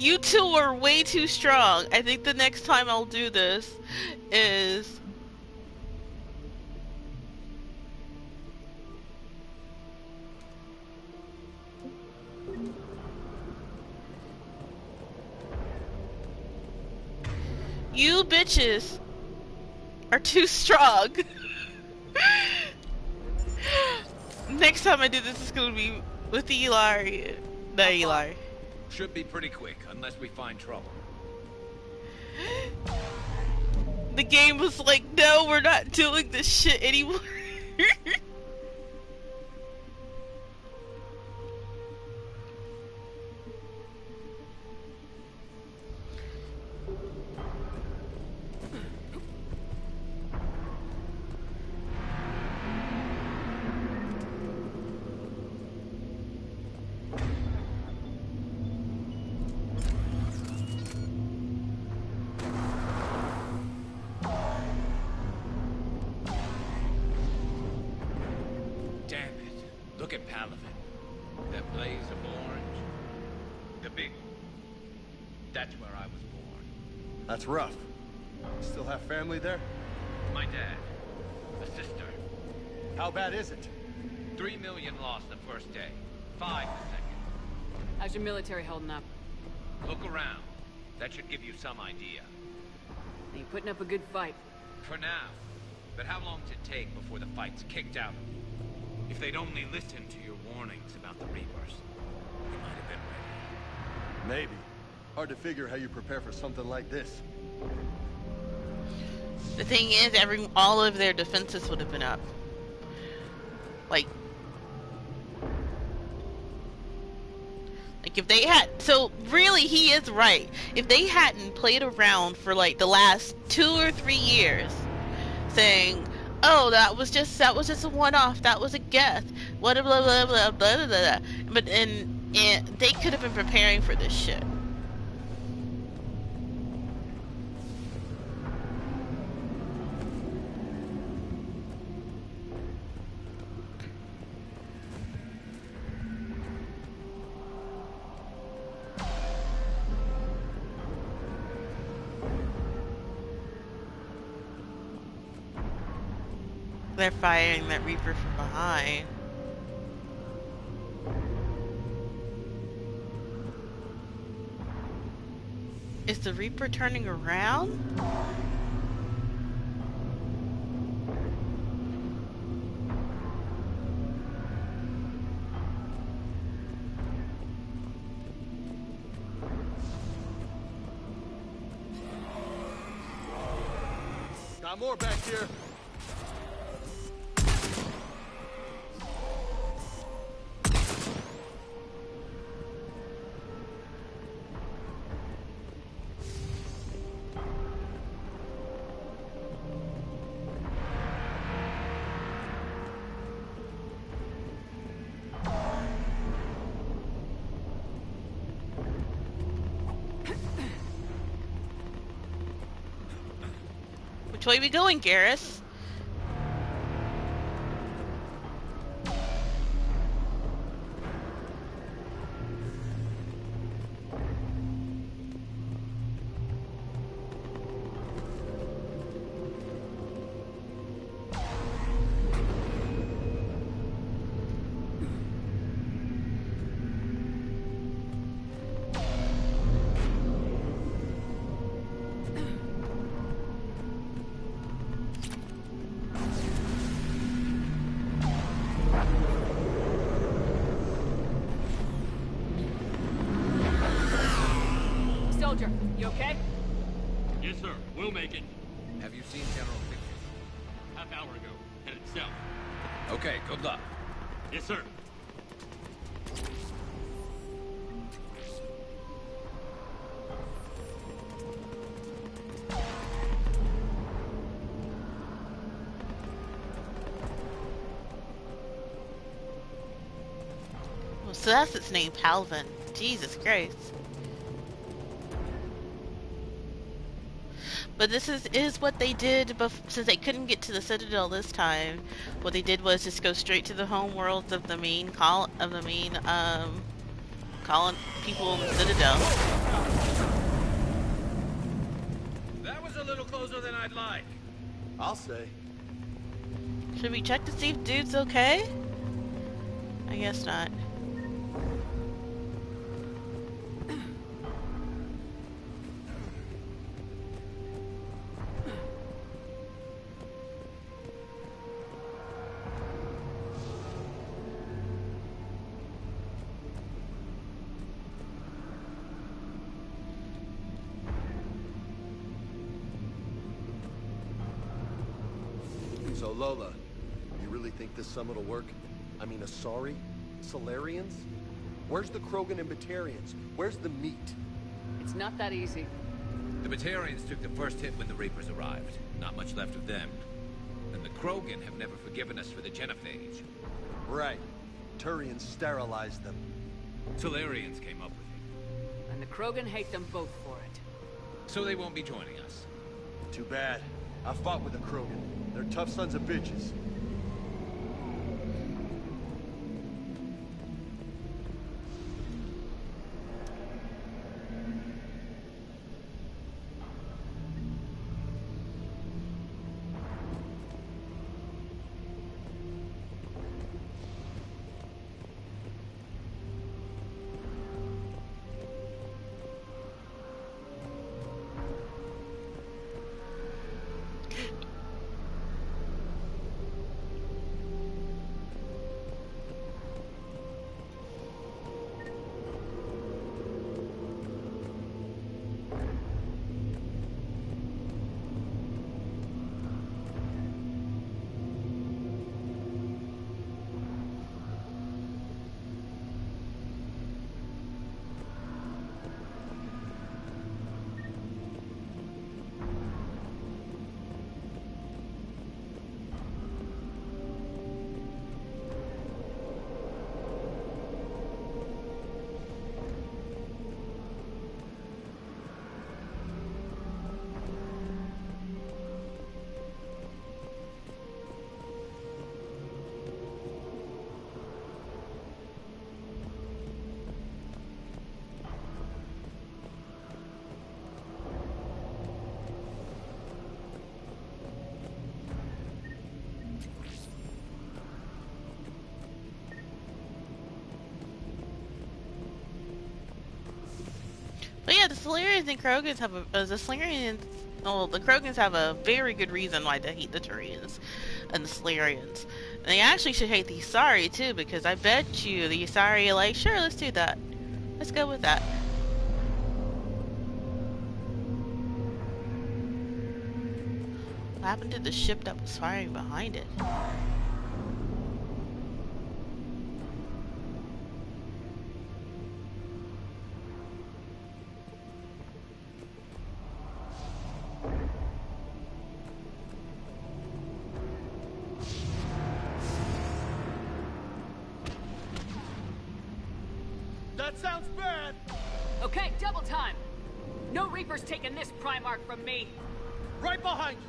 You two are way too strong. I think the next time I'll do this is... You bitches are too strong. Next time I do this, it's gonna be with Eli. Not Eli. Should be pretty quick, unless we find trouble. The game was like, no, we're not doing this shit anymore. Damn it. Look at Palaven. That blaze of orange. The big one. That's where I was born. That's rough. Still have family there? My dad. A sister. How bad is it? 3 million lost the first day. 5 the second. How's your military holding up? Look around. That should give you some idea. Are you putting up a good fight? For now. But how long does it take before the fight's kicked out? If they'd only listened to your warnings about the Reapers, we might have been ready. Maybe. Hard to figure how you prepare for something like this. The thing is, all of their defenses would have been up. Like if they had, so really he is right. If they hadn't played around for like the last 2 or 3 years saying, oh, that was just a one-off, that was a guess, blah blah blah blah blah blah blah, but and they could have been preparing for this shit. They're firing that Reaper from behind. Is the Reaper turning around? Got more back here. Which way we going, Garrus? Soldier, you okay? Yes, sir. We'll make it. Have you seen General Victor? Half hour ago. Headed south. Okay, good luck. Yes, sir. Well, so that's its name, Palvin. Jesus Christ. But this is what they did since they couldn't get to the Citadel this time. What they did was just go straight to the home worlds of the main colon people in the Citadel. That was a little closer than I'd like. I'll say. Should we check to see if dude's okay? I guess not. So Lola, you really think this summit will work? I mean, Asari? Solarians? Where's the Krogan and Batarians? Where's the meat? It's not that easy. The Batarians took the first hit when the Reapers arrived. Not much left of them. And the Krogan have never forgiven us for the genophage. Right. Turians sterilized them. Solarians came up with it. And the Krogan hate them both for it. So they won't be joining us. Too bad. I fought with the Krogan. They're tough sons of bitches. But yeah, the Solarians and Krogans have the Krogans have a very good reason why they hate the Turians and the Solarians. And they actually should hate the Asari too, because I bet you the Asari are like, sure, let's do that. Let's go with that. What happened to the ship that was firing behind it? That sounds bad! Okay, double time. No Reaper's taking this Primarch from me. Right behind you!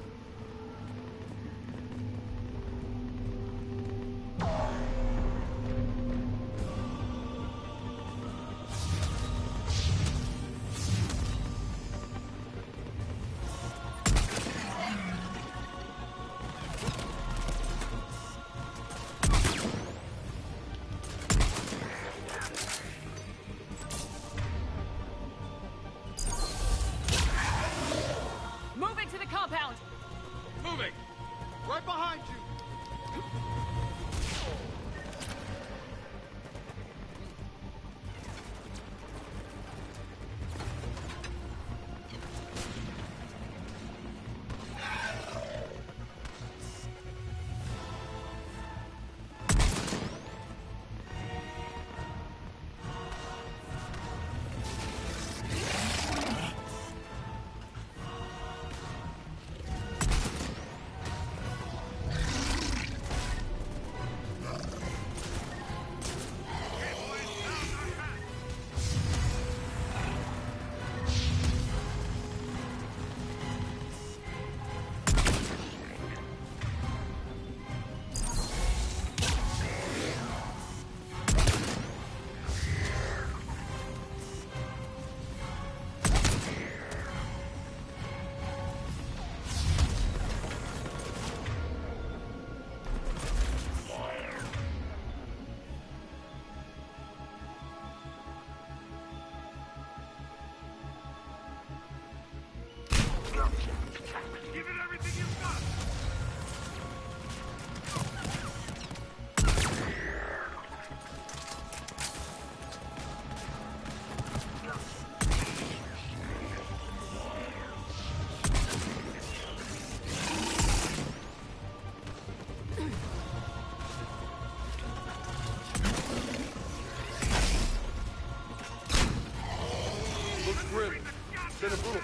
Moving to the compound. Moving! Right behind you!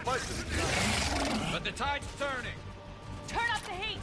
But the tide's turning. Turn up the heat!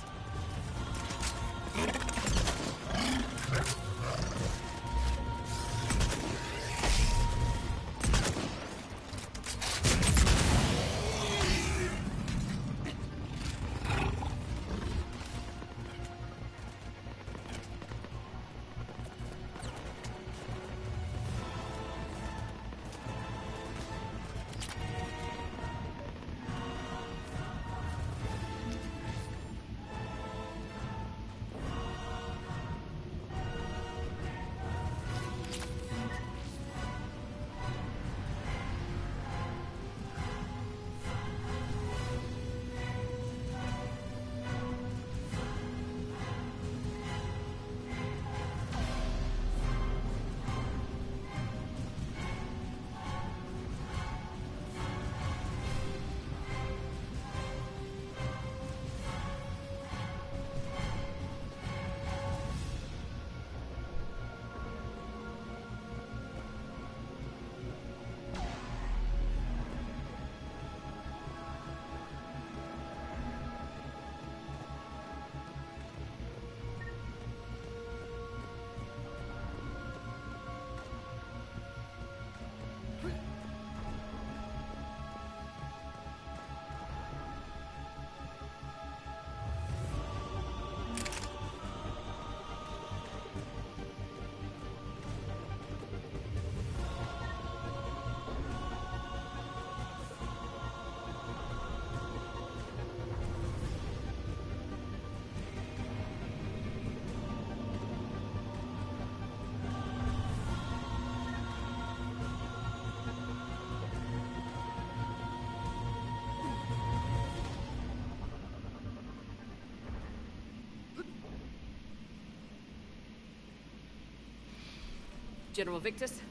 General Victus,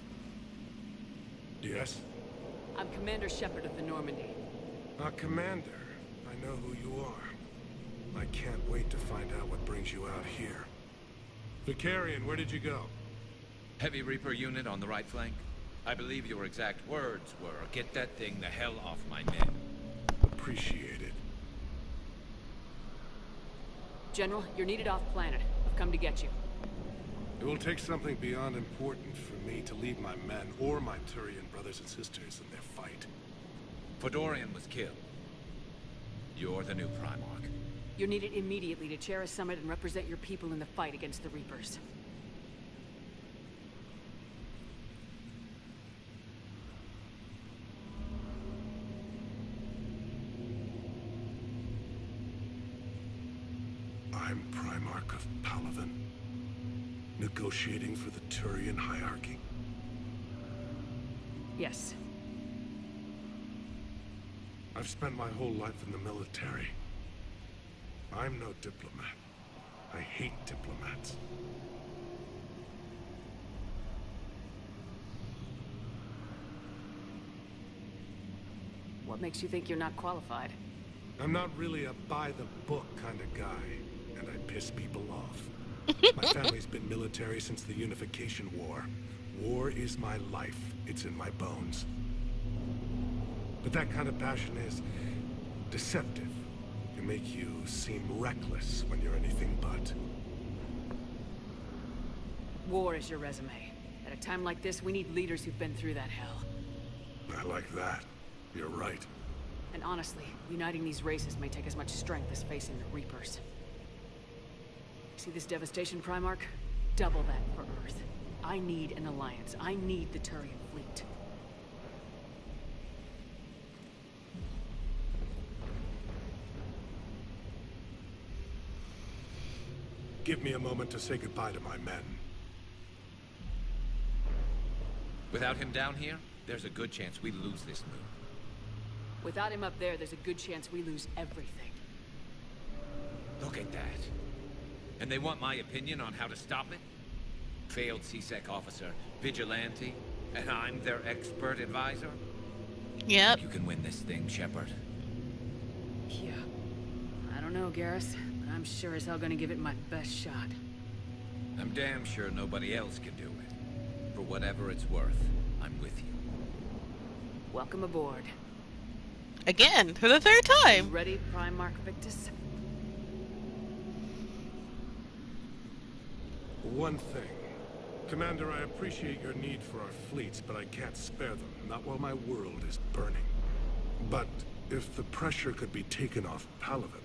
Yes? I'm Commander Shepard of the Normandy. Commander, I know who you are. I can't wait to find out what brings you out here. Vicarian, where did you go? Heavy Reaper unit on the right flank. I believe your exact words were, "Get that thing the hell off my men." Appreciate it. General, you're needed off planet. I've come to get you. It will take something beyond important for me to leave my men or my Turian brothers and sisters in their fight. Fodorian was killed. You're the new Primarch. You're needed immediately to chair a summit and represent your people in the fight against the Reapers. I'm Primarch of Palaven, negotiating for the Turian hierarchy. Yes. I've spent my whole life in the military. I'm no diplomat. I hate diplomats. What makes you think you're not qualified? I'm not really a by-the-book kind of guy, and I piss people off. My family's been military since the Unification War. War is my life. It's in my bones. But that kind of passion is deceptive. It can make you seem reckless when you're anything but. War is your resume. At a time like this, we need leaders who've been through that hell. I like that. You're right. And honestly, uniting these races may take as much strength as facing the Reapers. See this devastation, Primarch? Double that for Earth. I need an alliance. I need the Turian fleet. Give me a moment to say goodbye to my men. Without him down here, there's a good chance we lose this move. Without him up there, there's a good chance we lose everything. Look at that. And they want my opinion on how to stop it? Failed CSEC officer, vigilante, and I'm their expert advisor? Yep. You can win this thing, Shepard. Yeah. I don't know, Garrus, but I'm sure as hell gonna give it my best shot. I'm damn sure nobody else can do it. For whatever it's worth, I'm with you. Welcome aboard. Again, for the third You time. ready, Primarch Victus? One thing. Commander, I appreciate your need for our fleets, but I can't spare them, not while my world is burning. But if the pressure could be taken off Palaven...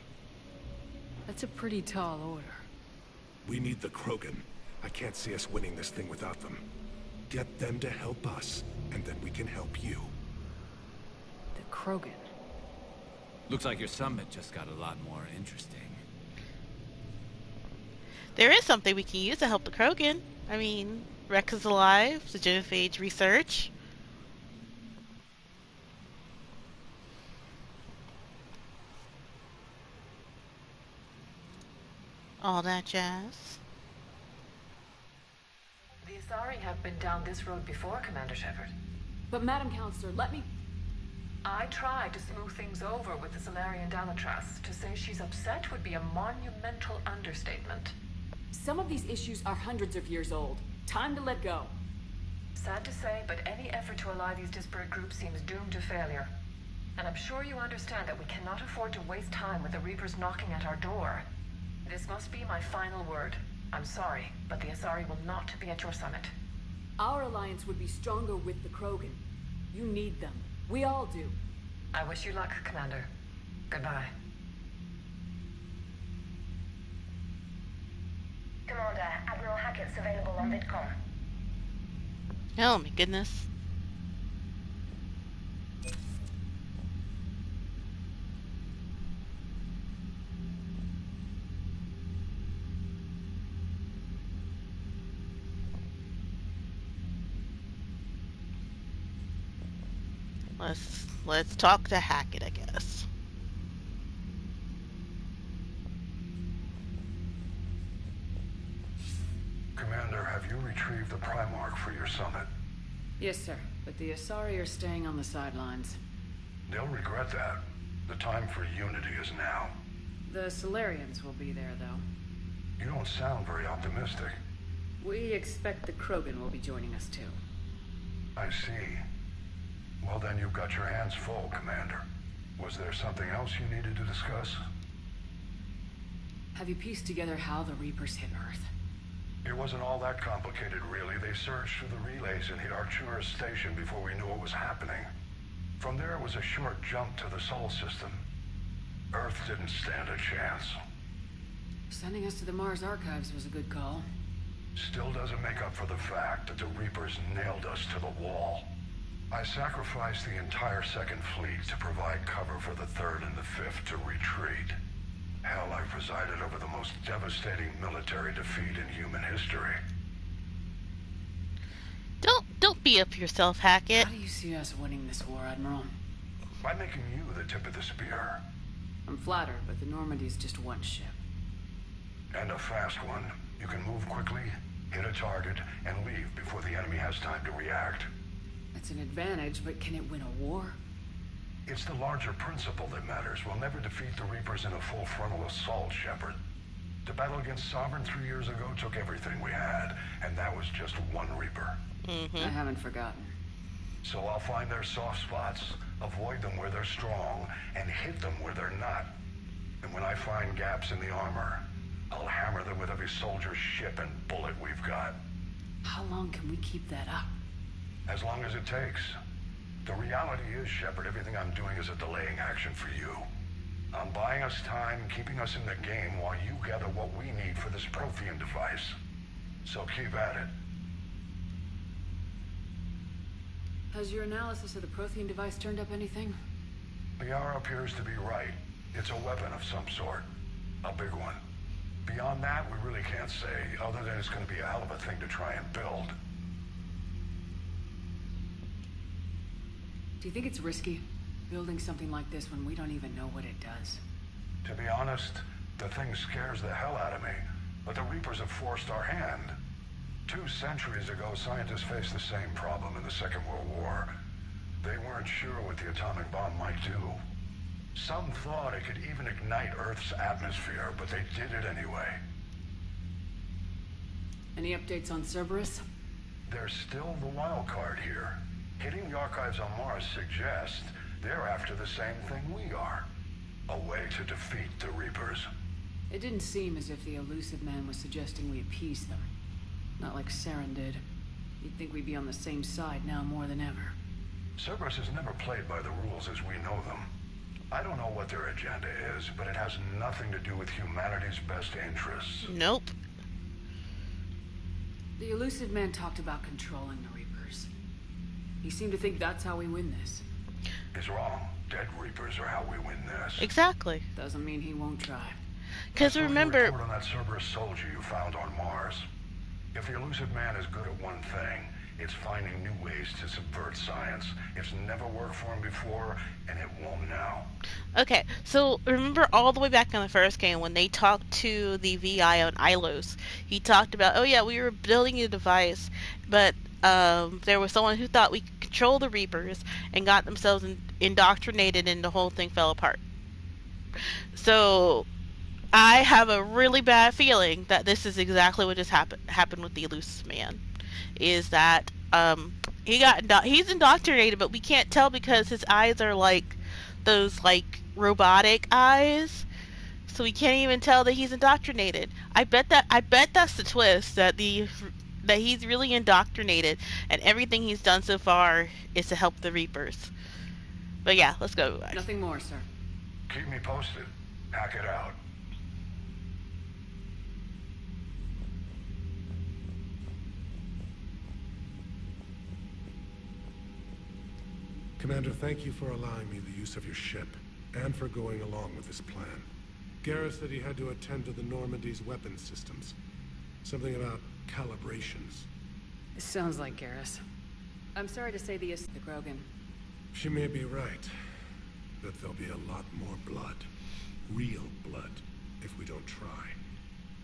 That's a pretty tall order. We need the Krogan. I can't see us winning this thing without them. Get them to help us, and then we can help you. The Krogan. Looks like your summit just got a lot more interesting. There is something we can use to help the Krogan. I mean, Rex is alive, the genophage research. All that jazz. The Asari have been down this road before, Commander Shepard. But Madam Counselor, let me... I tried to smooth things over with the Solarian Dalatras. To say she's upset would be a monumental understatement. Some of these issues are hundreds of years old. Time to let go. Sad to say, but any effort to ally these disparate groups seems doomed to failure. And I'm sure you understand that we cannot afford to waste time with the Reapers knocking at our door. This must be my final word. I'm sorry, but the Asari will not be at your summit. Our alliance would be stronger with the Krogan. You need them. We all do. I wish you luck, Commander. Goodbye. Commander, Admiral Hackett's available on VidCom. Oh my goodness. Let's talk to Hackett, I guess. Commander, have you retrieved the Primarch for your summit? Yes, sir. But the Asari are staying on the sidelines. They'll regret that. The time for unity is now. The Solarians will be there, though. You don't sound very optimistic. We expect the Krogan will be joining us, too. I see. Well, then you've got your hands full, Commander. Was there something else you needed to discuss? Have you pieced together how the Reapers hit Earth? It wasn't all that complicated, really. They surged through the relays and hit Arcturus Station before we knew what was happening. From there, it was a short jump to the Sol system. Earth didn't stand a chance. Sending us to the Mars Archives was a good call. Still doesn't make up for the fact that the Reapers nailed us to the wall. I sacrificed the entire Second Fleet to provide cover for the Third and the Fifth to retreat. Hell, I presided over the most devastating military defeat in human history. Don't beat up yourself, Hackett. How do you see us winning this war, Admiral? By making you the tip of the spear. I'm flattered, but the Normandy's just one ship. And a fast one. You can move quickly, hit a target, and leave before the enemy has time to react. That's an advantage, but can it win a war? It's the larger principle that matters. We'll never defeat the Reapers in a full frontal assault, Shepard. The battle against Sovereign 3 years ago took everything we had, and that was just one Reaper. I haven't forgotten. So I'll find their soft spots, avoid them where they're strong, and hit them where they're not. And when I find gaps in the armor, I'll hammer them with every soldier, ship, and bullet we've got. How long can we keep that up? As long as it takes. The reality is, Shepard, everything I'm doing is a delaying action for you. I'm buying us time, keeping us in the game while you gather what we need for this Prothean device. So keep at it. Has your analysis of the Prothean device turned up anything? The hour appears to be right. It's a weapon of some sort. A big one. Beyond that, we really can't say, other than it's going to be a hell of a thing to try and build. Do you think it's risky, building something like this when we don't even know what it does? To be honest, the thing scares the hell out of me, but the Reapers have forced our hand. 2 centuries ago, scientists faced the same problem in the Second World War. They weren't sure what the atomic bomb might do. Some thought it could even ignite Earth's atmosphere, but they did it anyway. Any updates on Cerberus? There's still the wild card here. Hitting the archives on Mars suggests They're after the same thing we are. A way to defeat the Reapers. It didn't seem as if the elusive man was suggesting we appease them. Not like Saren did. You'd think we'd be on the same side now more than ever. Cerberus has never played by the rules as we know them. I don't know what their agenda is, but it has nothing to do with humanity's best interests. Nope. The elusive man talked about controlling the Reapers. He seemed to think that's how we win this. He's wrong. Dead Reapers are how we win this. Exactly. Doesn't mean he won't try. Because remember... Report on that Cerberus soldier you found on Mars. If the elusive man is good at one thing, it's finding new ways to subvert science. It's never worked for him before, and it won't now. Okay, so remember all the way back in the first game when they talked to the VI on Ilos, he talked about, oh yeah, we were building a device, but there was someone who thought we could control the Reapers and got themselves indoctrinated and the whole thing fell apart. So I have a really bad feeling that this is exactly what just happened with the elusive man. Is that he's indoctrinated, but we can't tell because his eyes are like those like robotic eyes, so we can't even tell that he's indoctrinated. I bet that's the twist, that he's really indoctrinated and everything he's done so far is to help the Reapers. But yeah, let's go. Nothing more, sir. Keep me posted. Hack it out. Commander, thank you for allowing me the use of your ship, and for going along with this plan. Garrus said he had to attend to the Normandy's weapon systems. Something about calibrations. This sounds like Garrus. I'm sorry to say the Krogan. She may be right, but there'll be a lot more blood. Real blood, if we don't try.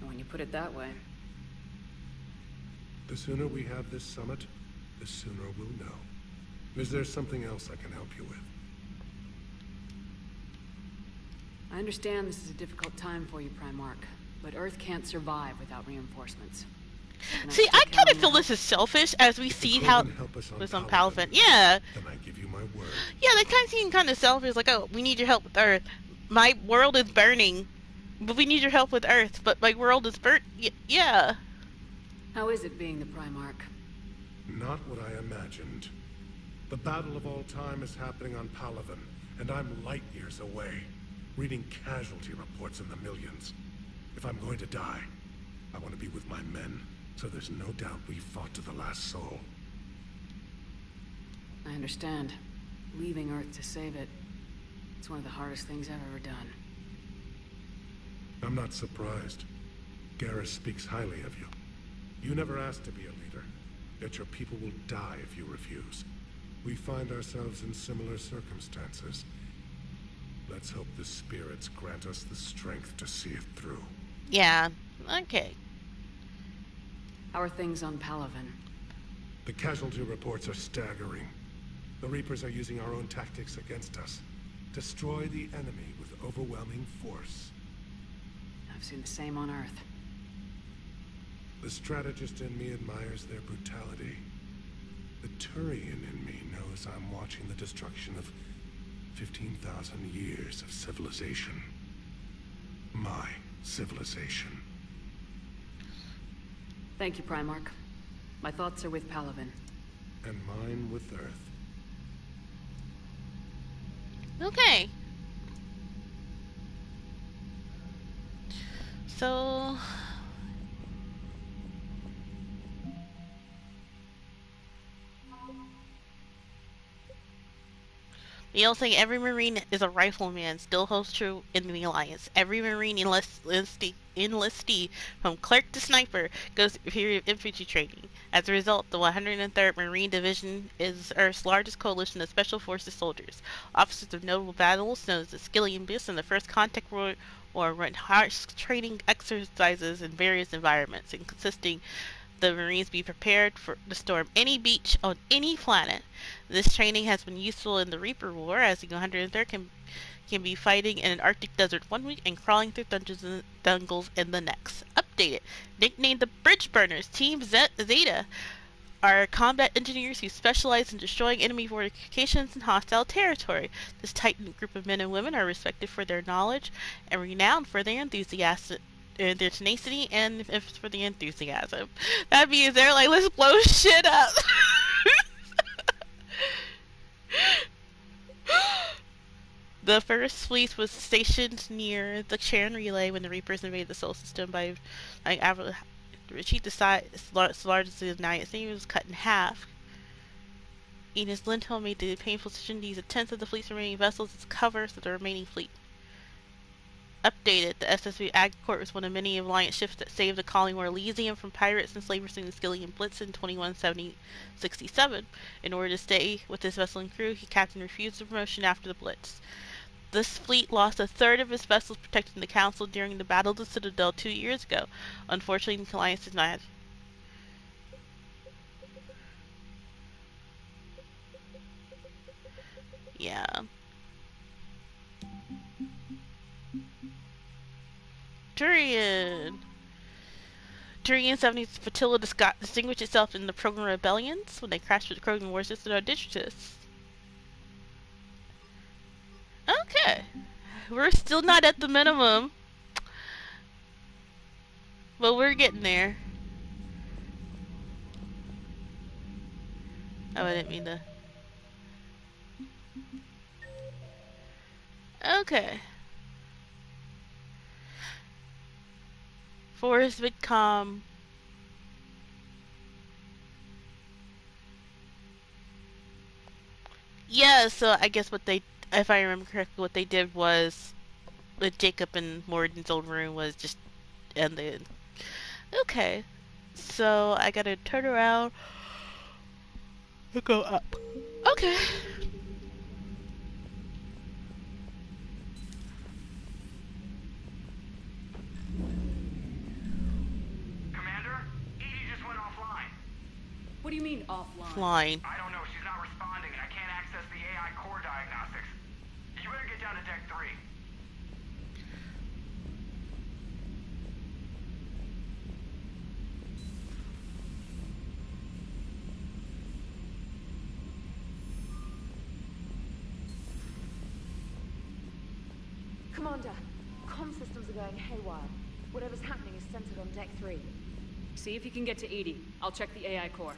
When you put it that way. The sooner we have this summit, the sooner we'll know. Is there something else I can help you with? I understand this is a difficult time for you, Primarch, but Earth can't survive without reinforcements. See, I kind of feel this is selfish, as we see how was on Palafin. Yeah. Then I give you my word. Yeah, they kind of seem kind of selfish, like, oh, we need your help with Earth. My world is burning, but we need your help with Earth. But my world is burnt. Yeah. How is it being the Primarch? Not what I imagined. The battle of all time is happening on Palafin, and I'm light years away, reading casualty reports in the millions. If I'm going to die, I want to be with my men, so there's no doubt we fought to the last soul. I understand. Leaving Earth to save it. It's one of the hardest things I've ever done. I'm not surprised. Garrus speaks highly of you. You never asked to be a leader, yet your people will die if you refuse. We find ourselves in similar circumstances. Let's hope the spirits grant us the strength to see it through. Yeah, okay. How are things on Palafin? The casualty reports are staggering. The Reapers are using our own tactics against us. Destroy the enemy with overwhelming force. I've seen the same on Earth. The strategist in me admires their brutality. The Turian in me knows I'm watching the destruction of 15,000 years of civilization. My civilization. Thank you, Primarch. My thoughts are with Palafin. And mine with Earth. Okay. So... The old saying, every Marine is a rifleman, still holds true in the Alliance. Every Marine enlistee, from clerk to sniper, goes through a period of infantry training. As a result, the 103rd Marine Division is Earth's largest coalition of Special Forces soldiers. Officers of notable battles, known as the Skillian Abyss and the First Contact War, run harsh training exercises in various environments, and consisting the Marines be prepared to storm any beach on any planet. This training has been useful in the Reaper War, as the 103rd can be fighting in an Arctic desert one week and crawling through dungeons and jungles in the next. Updated. Nicknamed the Bridge Burners, Team Zeta are combat engineers who specialize in destroying enemy fortifications and hostile territory. This tight-knit group of men and women are respected for their knowledge and renowned for their enthusiasm, their tenacity, and for the enthusiasm. That means they're like, let's blow shit up. The first fleet was stationed near the Charon Relay when the Reapers invaded the Solar System by achieved the size as large as the United States was cut in half. Enos Lindholm made the painful decision to use a tenth of the fleet's remaining vessels as cover for the remaining fleet. Updated, the SSV Agcourt was one of many Alliance ships that saved the colony of Elysium from pirates and slavers in the Skillian Blitz in 2167. In order to stay with his vessel and crew, he captain refused the promotion after the Blitz. This fleet lost a third of its vessels protecting the Council during the Battle of the Citadel 2 years ago. Unfortunately, the Alliance did not. Yeah. Turian. Turian 70's flotilla distinguished itself in the Krogan rebellions when they crashed with the Krogan warships at Odysseus. Okay. We're still not at the minimum. But we're getting there. Oh, I didn't mean to. Okay. Forest Vidcom. Yeah, so I guess what they, if I remember correctly, what they did was, with Jacob and Morden's old room was just ended. Okay. So I gotta turn around and go up. Okay. Commander, Edie just went offline. What do you mean offline? Flying. I don't know. She's not responding, and I can't access the AI core diagnostics. You better get down to Deck 3. Commander, comm systems are going haywire. Whatever's happening is centered on Deck 3. See if you can get to Edie. I'll check the AI core.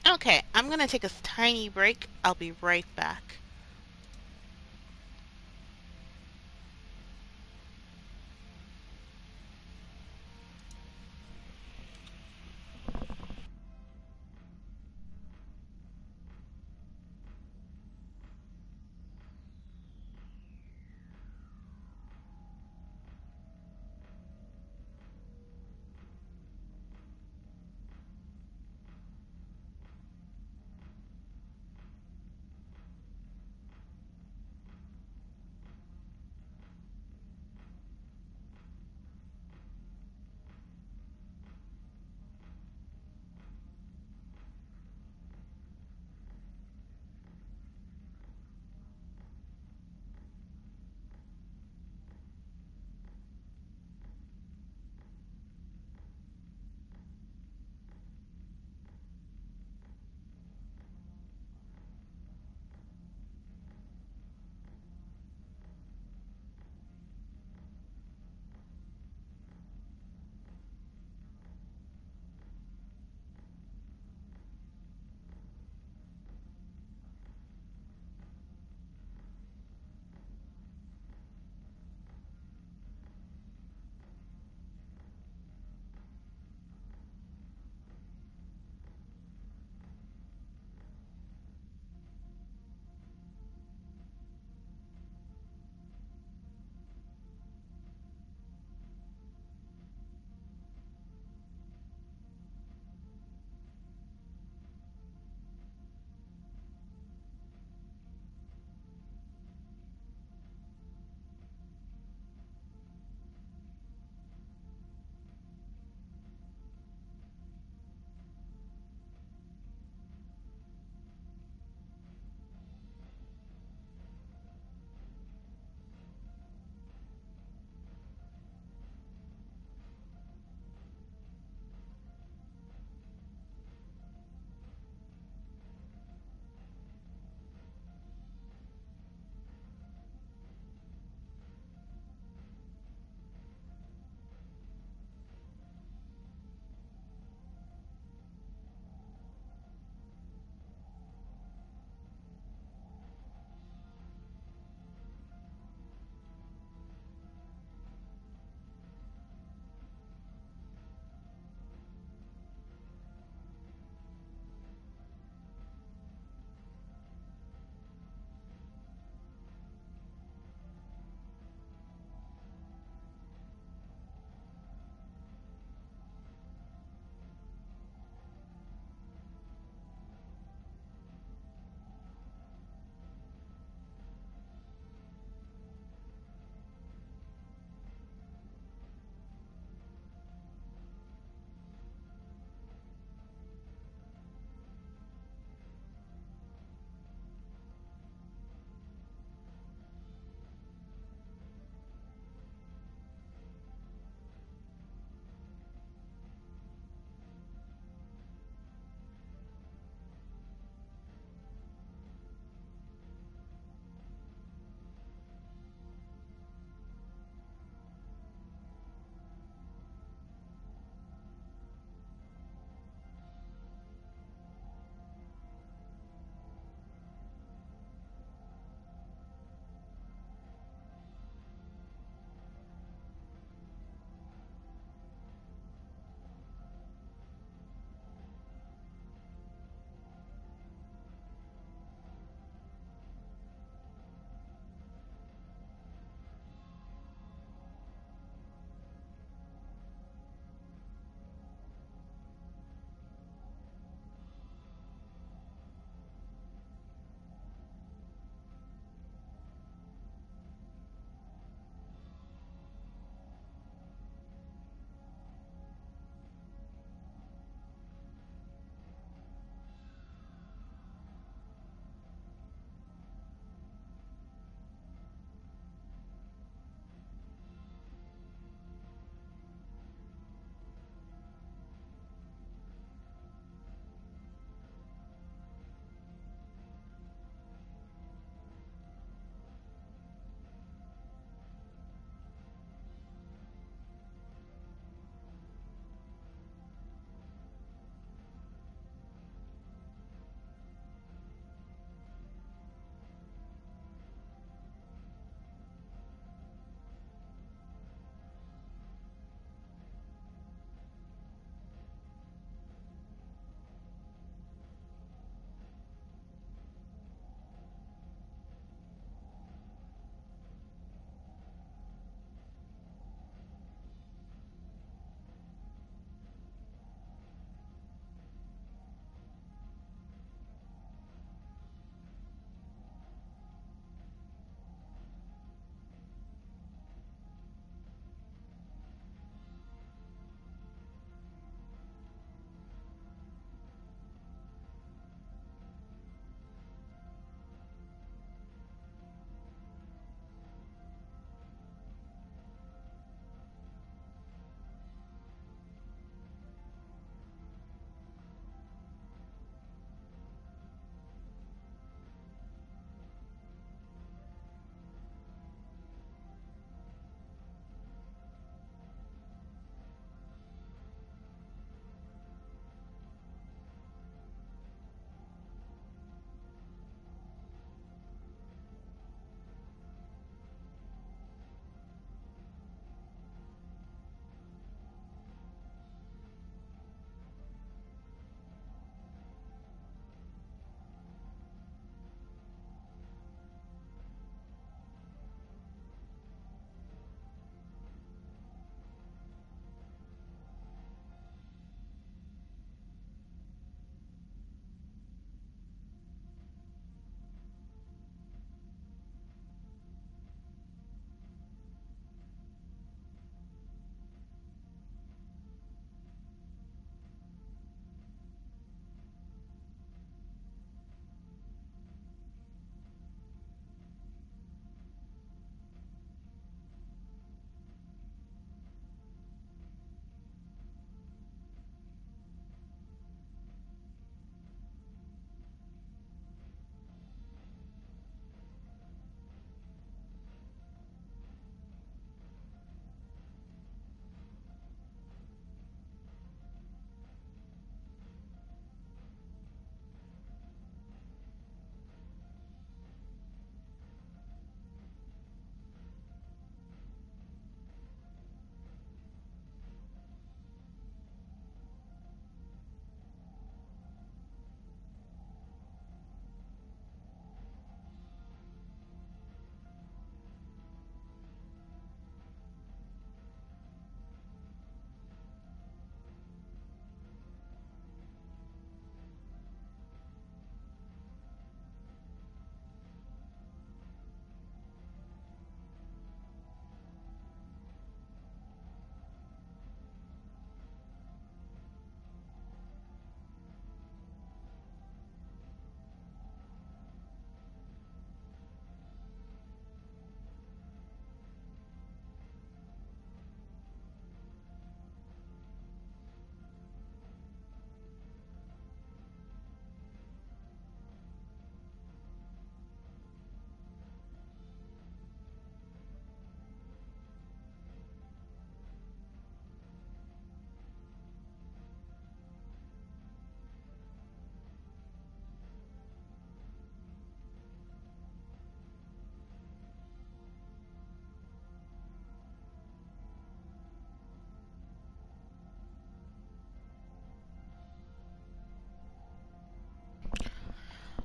Okay, I'm gonna take a tiny break. I'll be right back.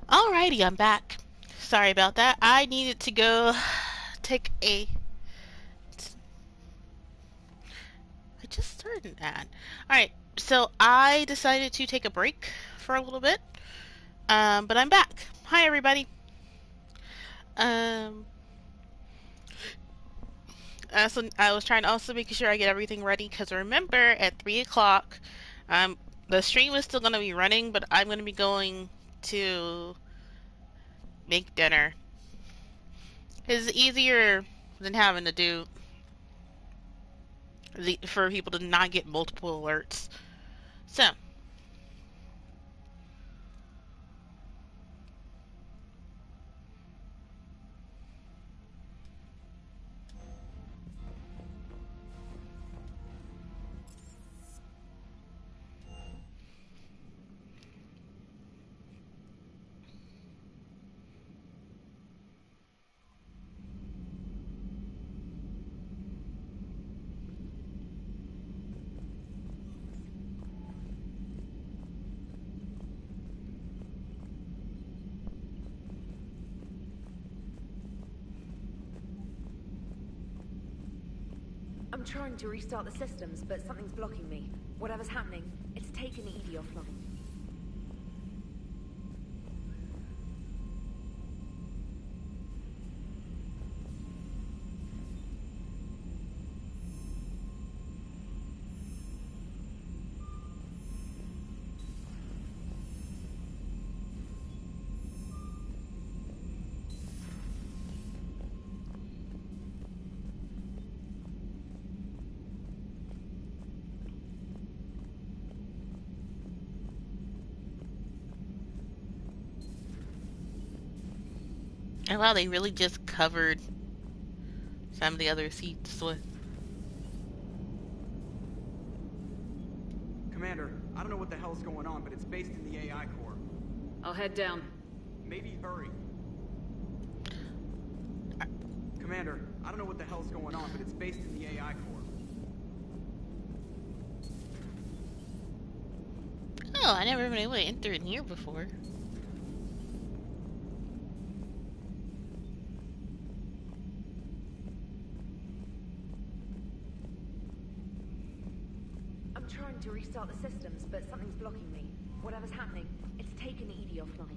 Alrighty, I'm back. Sorry about that. I needed to go take a. I just started an ad. Alright, so I decided to take a break for a little bit. But I'm back. Hi, everybody. Um, so I was trying to also make sure I get everything ready because remember at 3 o'clock, the stream is still going to be running, but I'm going to be going to make dinner. It's easier than having to do for people to not get multiple alerts. So, I'm trying to restart the systems, but something's blocking me. Whatever's happening, it's taken Edie offline. and wow, they really just covered some of the other seats with. Commander, I don't know what the hell's going on, but it's based in the AI core. I'll head down. Maybe hurry. Commander, I don't know what the hell's going on, but it's based in the AI core. Oh, I never been able to enter in here before. I'm trying to restart the systems, but something's blocking me. Whatever's happening, it's taken Edie offline.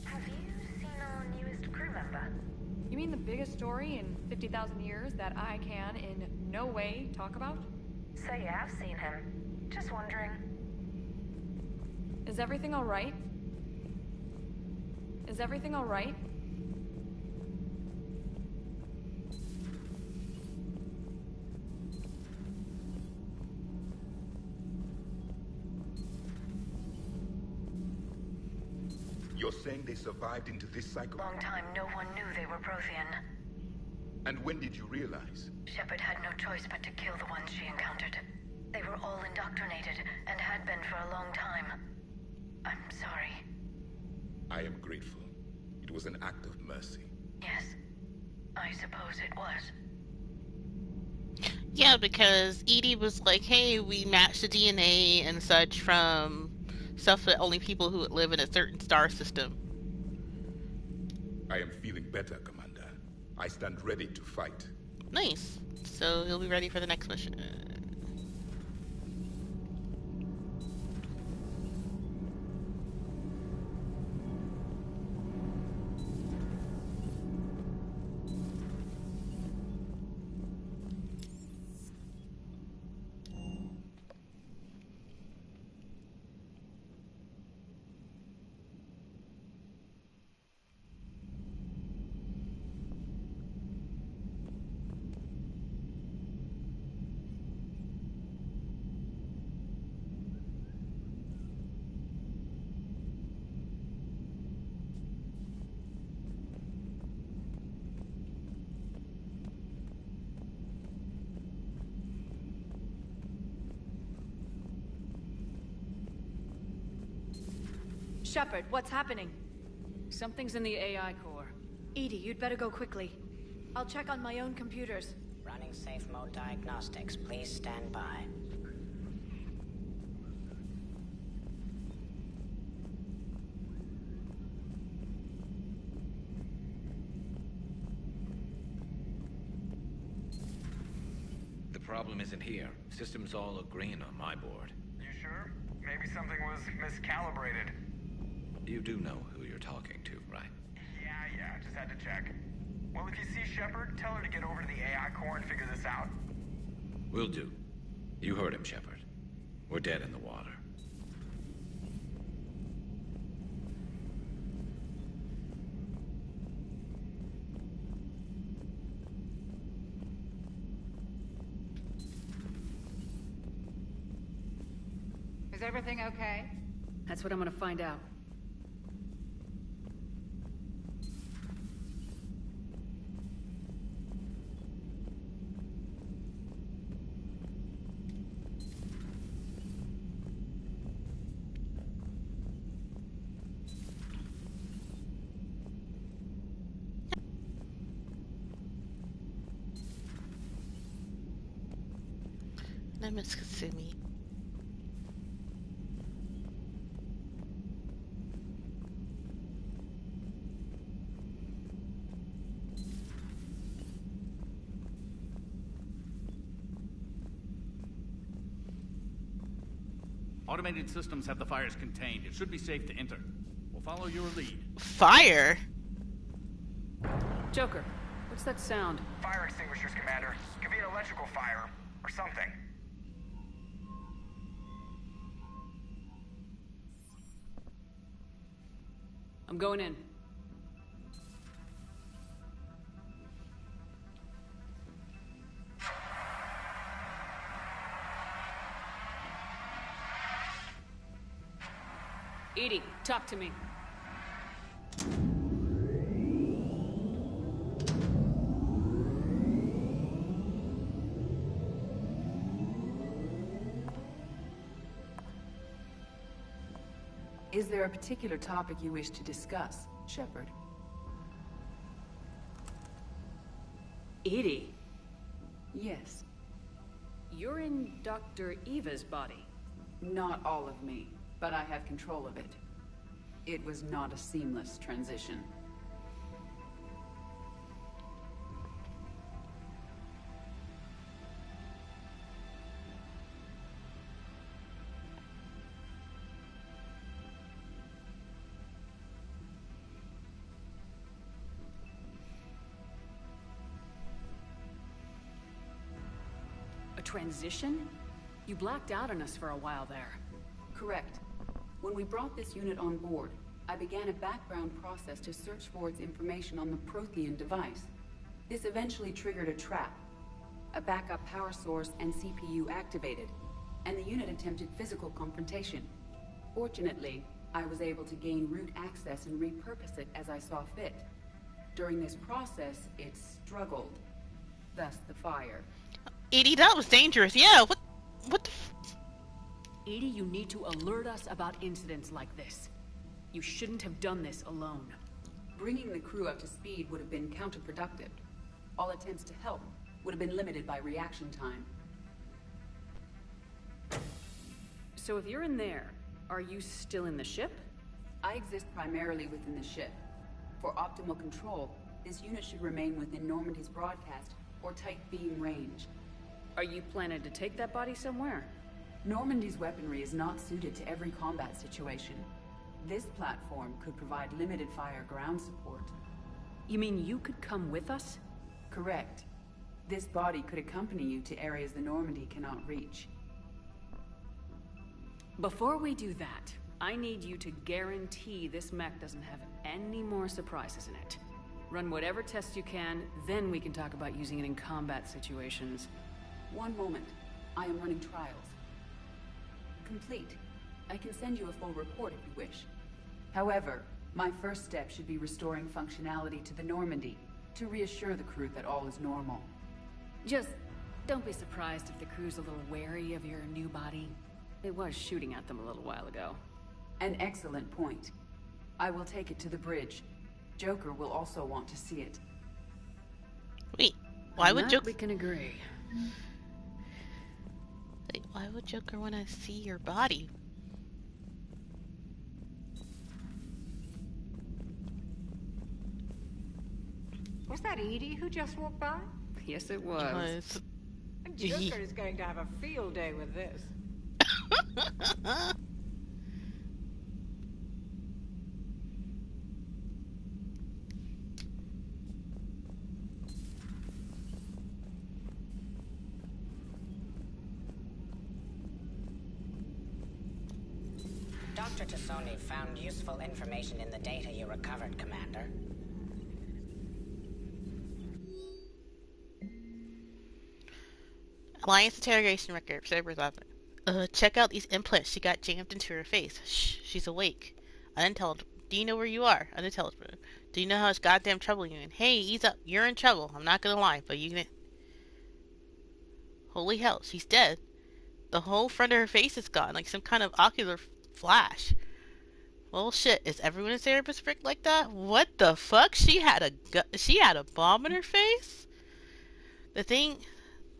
Have you seen our newest crew member? You mean the biggest story in 50,000 years that I can in no way talk about? So you have seen him. Just wondering. Is everything alright? Is everything alright? You're saying they survived into this cycle? Long time no one knew they were Prothean. And when did you realize? Shepard had no choice but to kill the ones she encountered. They were all indoctrinated, and had been for a long time. I'm sorry. I am grateful. It was an act of mercy. Yes, I suppose it was. Yeah, because Edie was like, hey, we matched the DNA and such from stuff that only people who live in a certain star system. I am feeling better, Commander. I stand ready to fight. Nice. So he'll be ready for the next mission. Shepard, what's happening? Something's in the AI core. Edie, you'd better go quickly. I'll check on my own computers. Running safe mode diagnostics. Please stand by. The problem isn't here. Systems all look green on my board. You sure? Maybe something was miscalibrated. You do know who you're talking to, right? Yeah, just had to check. Well, if you see Shepard, tell her to get over to the AI core and figure this out. Will do. You heard him, Shepard. We're dead in the water. Is everything okay? That's what I'm gonna find out. I miss Kasumi. Automated systems have the fires contained. It should be safe to enter. We'll follow your lead. Fire? Joker, what's that sound? Fire extinguishers, Commander. Could be an electrical fire, or something. I'm going in. Edie, talk to me. Is there a particular topic you wish to discuss, Shepard? Edie? Yes. You're in Dr. Eva's body. Not all of me, but I have control of it. It was not a seamless transition. A transition? You blacked out on us for a while there. Correct. When we brought this unit on board, I began a background process to search for its information on the Prothean device. This eventually triggered a trap. A backup power source and CPU activated, and the unit attempted physical confrontation. Fortunately, I was able to gain root access and repurpose it as I saw fit. During this process, it struggled. Thus the fire. Edie, that was dangerous. Yeah, what the Edie, you need to alert us about incidents like this. You shouldn't have done this alone. Bringing the crew up to speed would have been counterproductive. All attempts to help would have been limited by reaction time. So if you're in there, are you still in the ship? I exist primarily within the ship. For optimal control, this unit should remain within Normandy's broadcast or tight beam range. Are you planning to take that body somewhere? Normandy's weaponry is not suited to every combat situation. This platform could provide limited fire ground support. You mean you could come with us? Correct. This body could accompany you to areas the Normandy cannot reach. Before we do that, I need you to guarantee this mech doesn't have any more surprises in it. Run whatever tests you can, then we can talk about using it in combat situations. One moment. I am running trials. Complete. I can send you a full report if you wish. However, my first step should be restoring functionality to the Normandy, to reassure the crew that all is normal. Just don't be surprised if the crew's a little wary of your new body. It was shooting at them a little while ago. An excellent point. I will take it to the bridge. Joker will also want to see it. Wait, why would Joker? We can agree. Wait, why would Joker want to see your body? Was that Edie who just walked by? Yes, it was. Joker is going to have a field day with this. Dr. Tassoni found useful information in the data you recovered, Commander. Alliance interrogation record. Check out these implants she got jammed into her face. Shh, she's awake. Unintelligible. Do you know where you are? Unintelligible. Do you know how much goddamn trouble you're in? Hey, ease up. You're in trouble. I'm not gonna lie, but you can... Holy hell, she's dead. The whole front of her face is gone, like some kind of ocular flash. Well, shit. Is everyone in Cerebus Frick like that? What the fuck? She had a bomb in her face? The thing...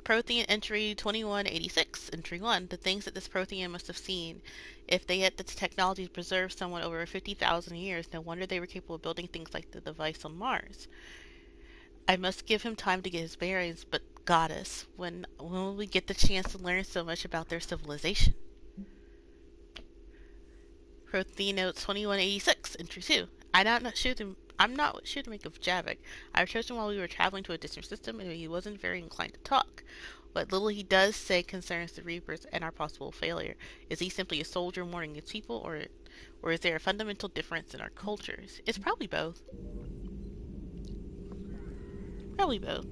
Prothean entry 2186, entry 1, the things that this Prothean must have seen. If they had the technology to preserve someone over 50,000 years, no wonder they were capable of building things like the device on Mars. I must give him time to get his bearings, but goddess, when will we get the chance to learn so much about their civilization? Prothean note 2186, entry 2. I'm not sure to make of Javik. I approached him while we were traveling to a distant system, and he wasn't very inclined to talk. What little he does say concerns the Reapers and our possible failure. Is he simply a soldier mourning his people, or is there a fundamental difference in our cultures? It's probably both. Probably both.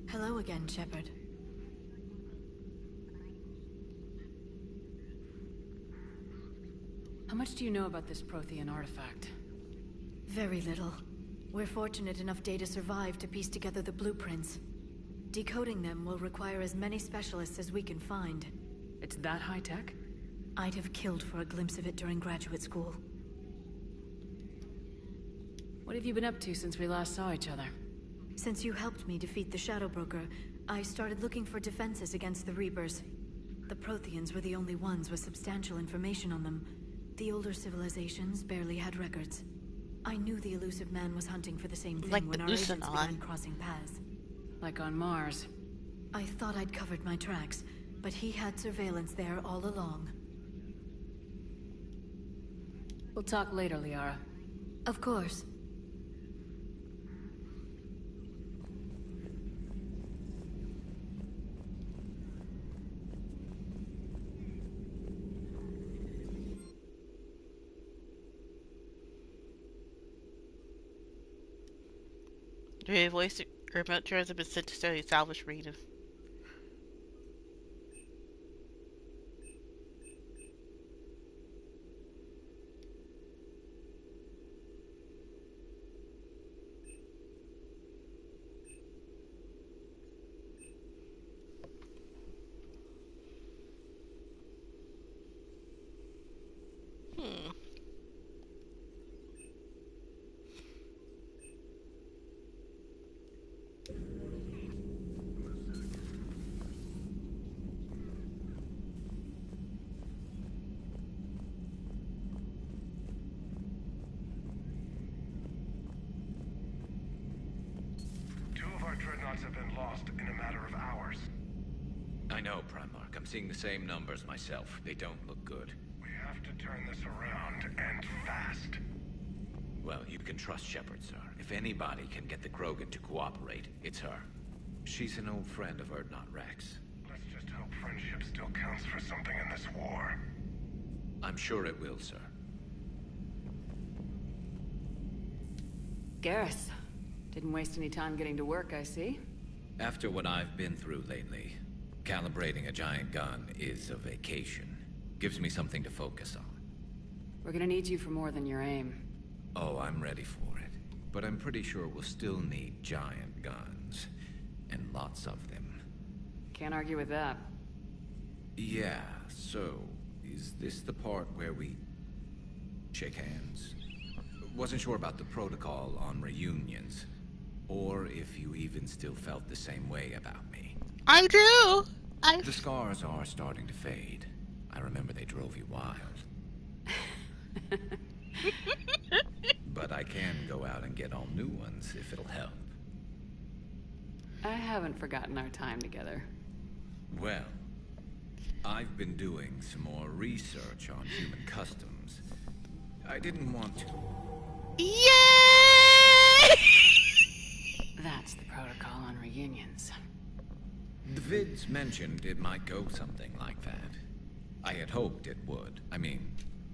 Hello again, Shepard. How much do you know about this Prothean artifact? Very little. We're fortunate enough Data survived to piece together the blueprints. Decoding them will require as many specialists as we can find. It's that high-tech? I'd have killed for a glimpse of it during graduate school. What have you been up to since we last saw each other? Since you helped me defeat the Shadow Broker, I started looking for defenses against the Reapers. The Protheans were the only ones with substantial information on them. The older civilizations barely had records. I knew the elusive man was hunting for the same thing like when our agents began crossing paths. Like on Mars. I thought I'd covered my tracks, but he had surveillance there all along. We'll talk later, Liara. Of course. Your voice remote drones have been sent to study salvage marine. Dreadnoughts have been lost in a matter of hours. I know, Primarch. I'm seeing the same numbers myself. They don't look good. We have to turn this around, and fast. Well, you can trust Shepard, sir. If anybody can get the Krogan to cooperate, it's her. She's an old friend of Urdnot Rex. Let's just hope friendship still counts for something in this war. I'm sure it will, sir. Garrus. Didn't waste any time getting to work, I see. After what I've been through lately, calibrating a giant gun is a vacation. Gives me something to focus on. We're gonna need you for more than your aim. Oh, I'm ready for it. But I'm pretty sure we'll still need giant guns. And lots of them. Can't argue with that. Yeah, so... is this the part where we... shake hands? Wasn't sure about the protocol on reunions. Or if you even still felt the same way about me. I do! The scars are starting to fade. I remember they drove you wild. But I can go out and get all new ones if it'll help. I haven't forgotten our time together. Well, I've been doing some more research on human customs. I didn't want to. Yay! That's the protocol on reunions. The vids mentioned it might go something like that. I had hoped it would. I mean,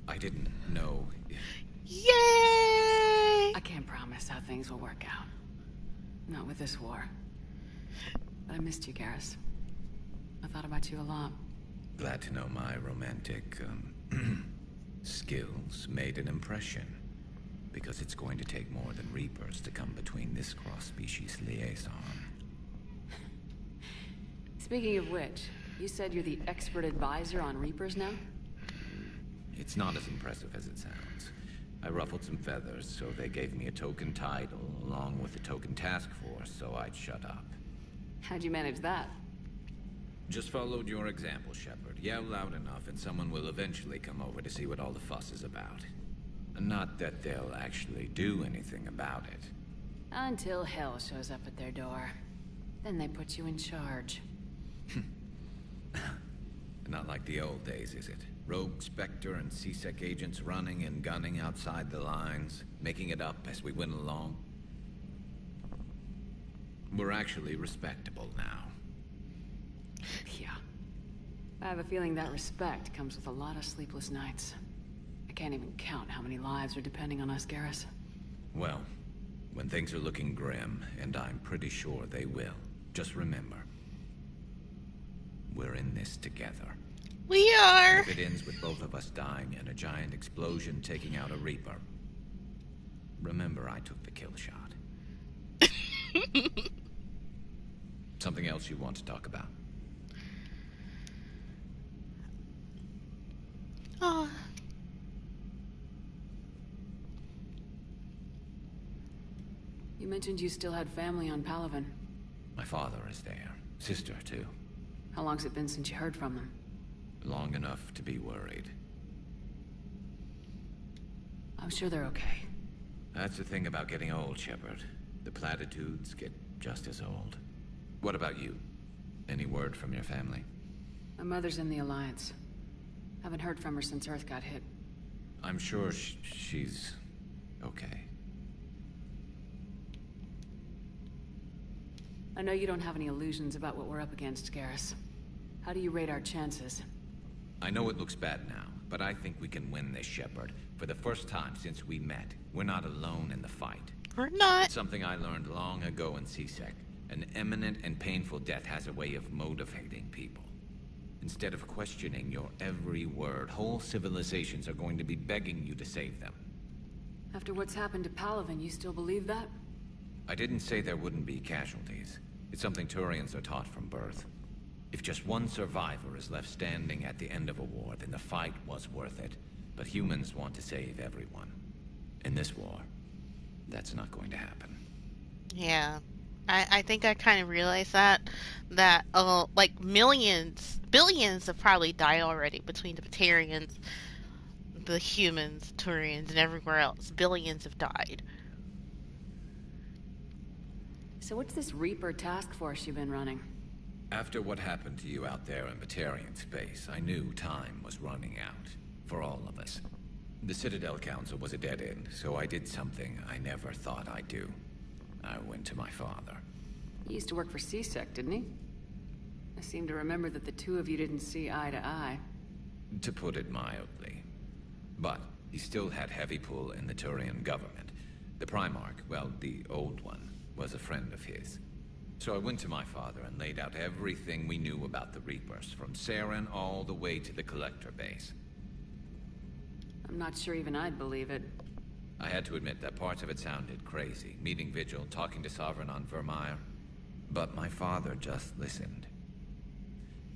I didn't know if... Yay! I can't promise how things will work out. Not with this war. But I missed you, Garrus. I thought about you a lot. Glad to know my romantic, skills made an impression. Because it's going to take more than Reapers to come between this cross-species liaison. Speaking of which, you said you're the expert advisor on Reapers now? It's not as impressive as it sounds. I ruffled some feathers, so they gave me a token title, along with a token task force, so I'd shut up. How'd you manage that? Just followed your example, Shepard. Yell loud enough, and someone will eventually come over to see what all the fuss is about. Not that they'll actually do anything about it. Until hell shows up at their door. Then they put you in charge. Not like the old days, is it? Rogue Spectre and C-Sec agents running and gunning outside the lines, making it up as we went along. We're actually respectable now. Yeah. I have a feeling that respect comes with a lot of sleepless nights. I can't even count how many lives are depending on us, Garrus. Well, when things are looking grim, and I'm pretty sure they will, just remember, we're in this together. We are! If it ends with both of us dying and a giant explosion taking out a Reaper, remember I took the kill shot. Something else you want to talk about? Oh. You mentioned you still had family on Palaven. My father is there. Sister, too. How long's it been since you heard from them? Long enough to be worried. I'm sure they're okay. That's the thing about getting old, Shepard. The platitudes get just as old. What about you? Any word from your family? My mother's in the Alliance. Haven't heard from her since Earth got hit. I'm sure she's okay. I know you don't have any illusions about what we're up against, Garrus. How do you rate our chances? I know it looks bad now, but I think we can win this, Shepard. For the first time since we met, we're not alone in the fight. We're not. It's something I learned long ago in C-Sec. An imminent and painful death has a way of motivating people. Instead of questioning your every word, whole civilizations are going to be begging you to save them. After what's happened to Palaven, you still believe that? I didn't say there wouldn't be casualties. It's something Turians are taught from birth. If just one survivor is left standing at the end of a war, then the fight was worth it. But humans want to save everyone. In this war, that's not going to happen. Yeah. I think I kind of realized that like billions have probably died already between the Batarians, the humans, Turians, and everywhere else. Billions have died. So what's this Reaper task force you've been running? After what happened to you out there in Batarian space, I knew time was running out. For all of us. The Citadel Council was a dead end, so I did something I never thought I'd do. I went to my father. He used to work for C-Sec, didn't he? I seem to remember that the two of you didn't see eye to eye. To put it mildly. But he still had heavy pull in the Turian government. The Primarch, well, the old one, was a friend of his. So I went to my father and laid out everything we knew about the Reapers, from Saren all the way to the Collector base. I'm not sure even I'd believe it. I had to admit that parts of it sounded crazy. Meeting Vigil, talking to Sovereign on Vermeer. But my father just listened.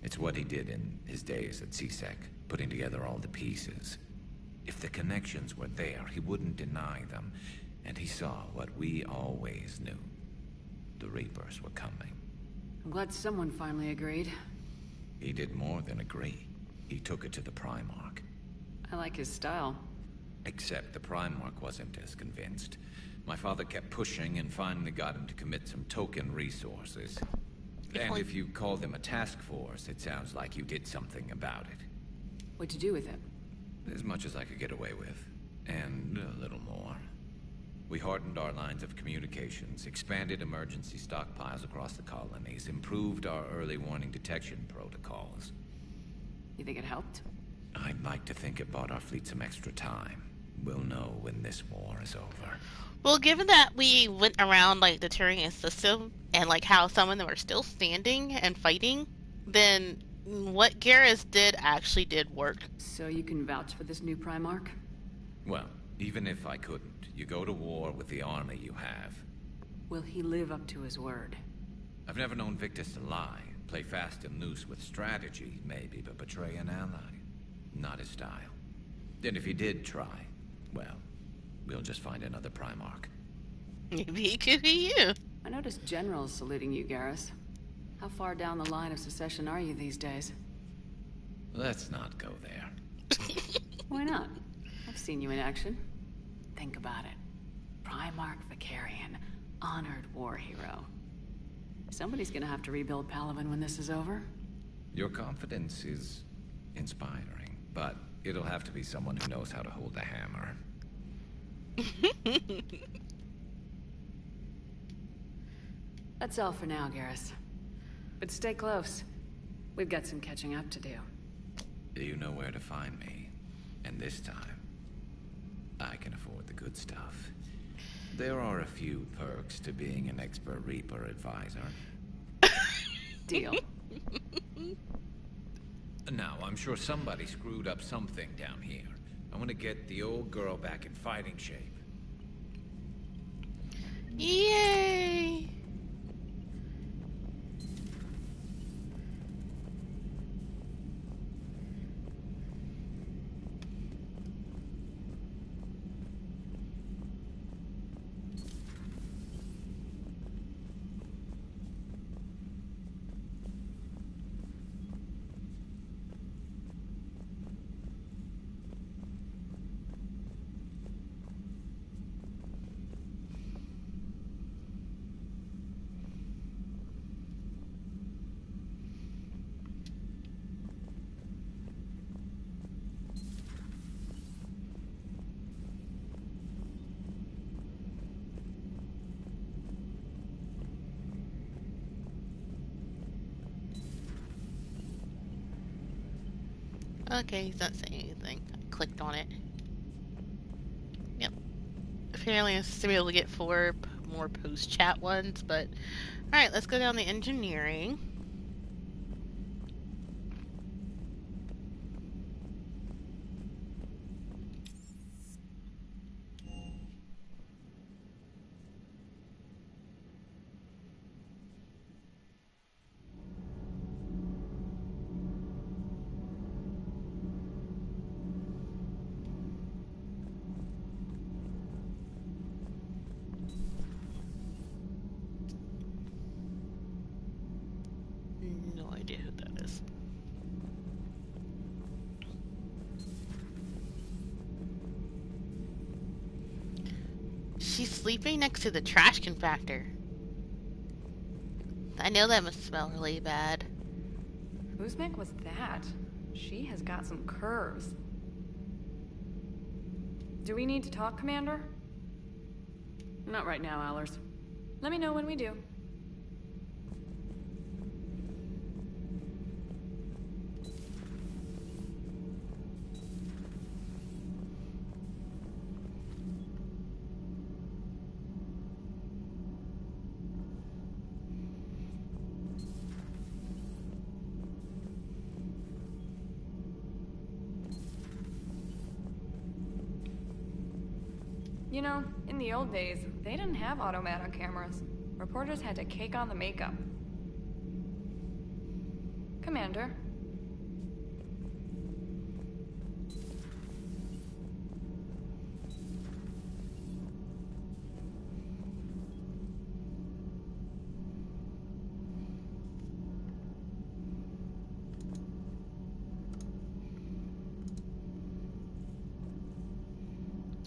It's what he did in his days at CSEC, putting together all the pieces. If the connections were there, he wouldn't deny them. And he saw what we always knew. The Reapers were coming. I'm glad someone finally agreed. He did more than agree. He took it to the Primarch. I like his style. Except the Primarch wasn't as convinced. My father kept pushing and finally got him to commit some token resources. And if you call them a task force, it sounds like you did something about it. What'd you do with it? As much as I could get away with. And a little more. We hardened our lines of communications, expanded emergency stockpiles across the colonies, improved our early warning detection protocols. You think it helped? I'd like to think it bought our fleet some extra time. We'll know when this war is over. Well, given that we went around like the Turian system and like how some of them are still standing and fighting, then what Garrus did actually did work. So you can vouch for this new Primarch? Well, even if I couldn't, you go to war with the army you have. Will he live up to his word? I've never known Victus to lie. Play fast and loose with strategy, maybe, but betray an ally. Not his style. And if he did try, well, we'll just find another Primarch. Maybe it could be you. I noticed generals saluting you, Garrus. How far down the line of secession are you these days? Let's not go there. Why not? I've seen you in action. Think about it. Primarch Vicarian, honored war hero. Somebody's gonna have to rebuild Palaven when this is over. Your confidence is inspiring, but it'll have to be someone who knows how to hold a hammer. That's all for now, Garrus. But stay close. We've got some catching up to do. You know where to find me. And this time, I can afford the good stuff. There are a few perks to being an expert Reaper advisor. Deal. Now, I'm sure somebody screwed up something down here. I want to get the old girl back in fighting shape. Yay! Okay, he's not saying anything. I clicked on it. Yep. Apparently I'm supposed to be able to get 4 more post-chat ones, but... Alright, let's go down to engineering. No idea who that is. She's sleeping next to the trash compactor. I know that must smell really bad. Whose mech was that? She has got some curves. Do we need to talk, Commander? Not right now, Allers. Let me know when we do. You know, in the old days, they didn't have automatic cameras. Reporters had to cake on the makeup. Commander.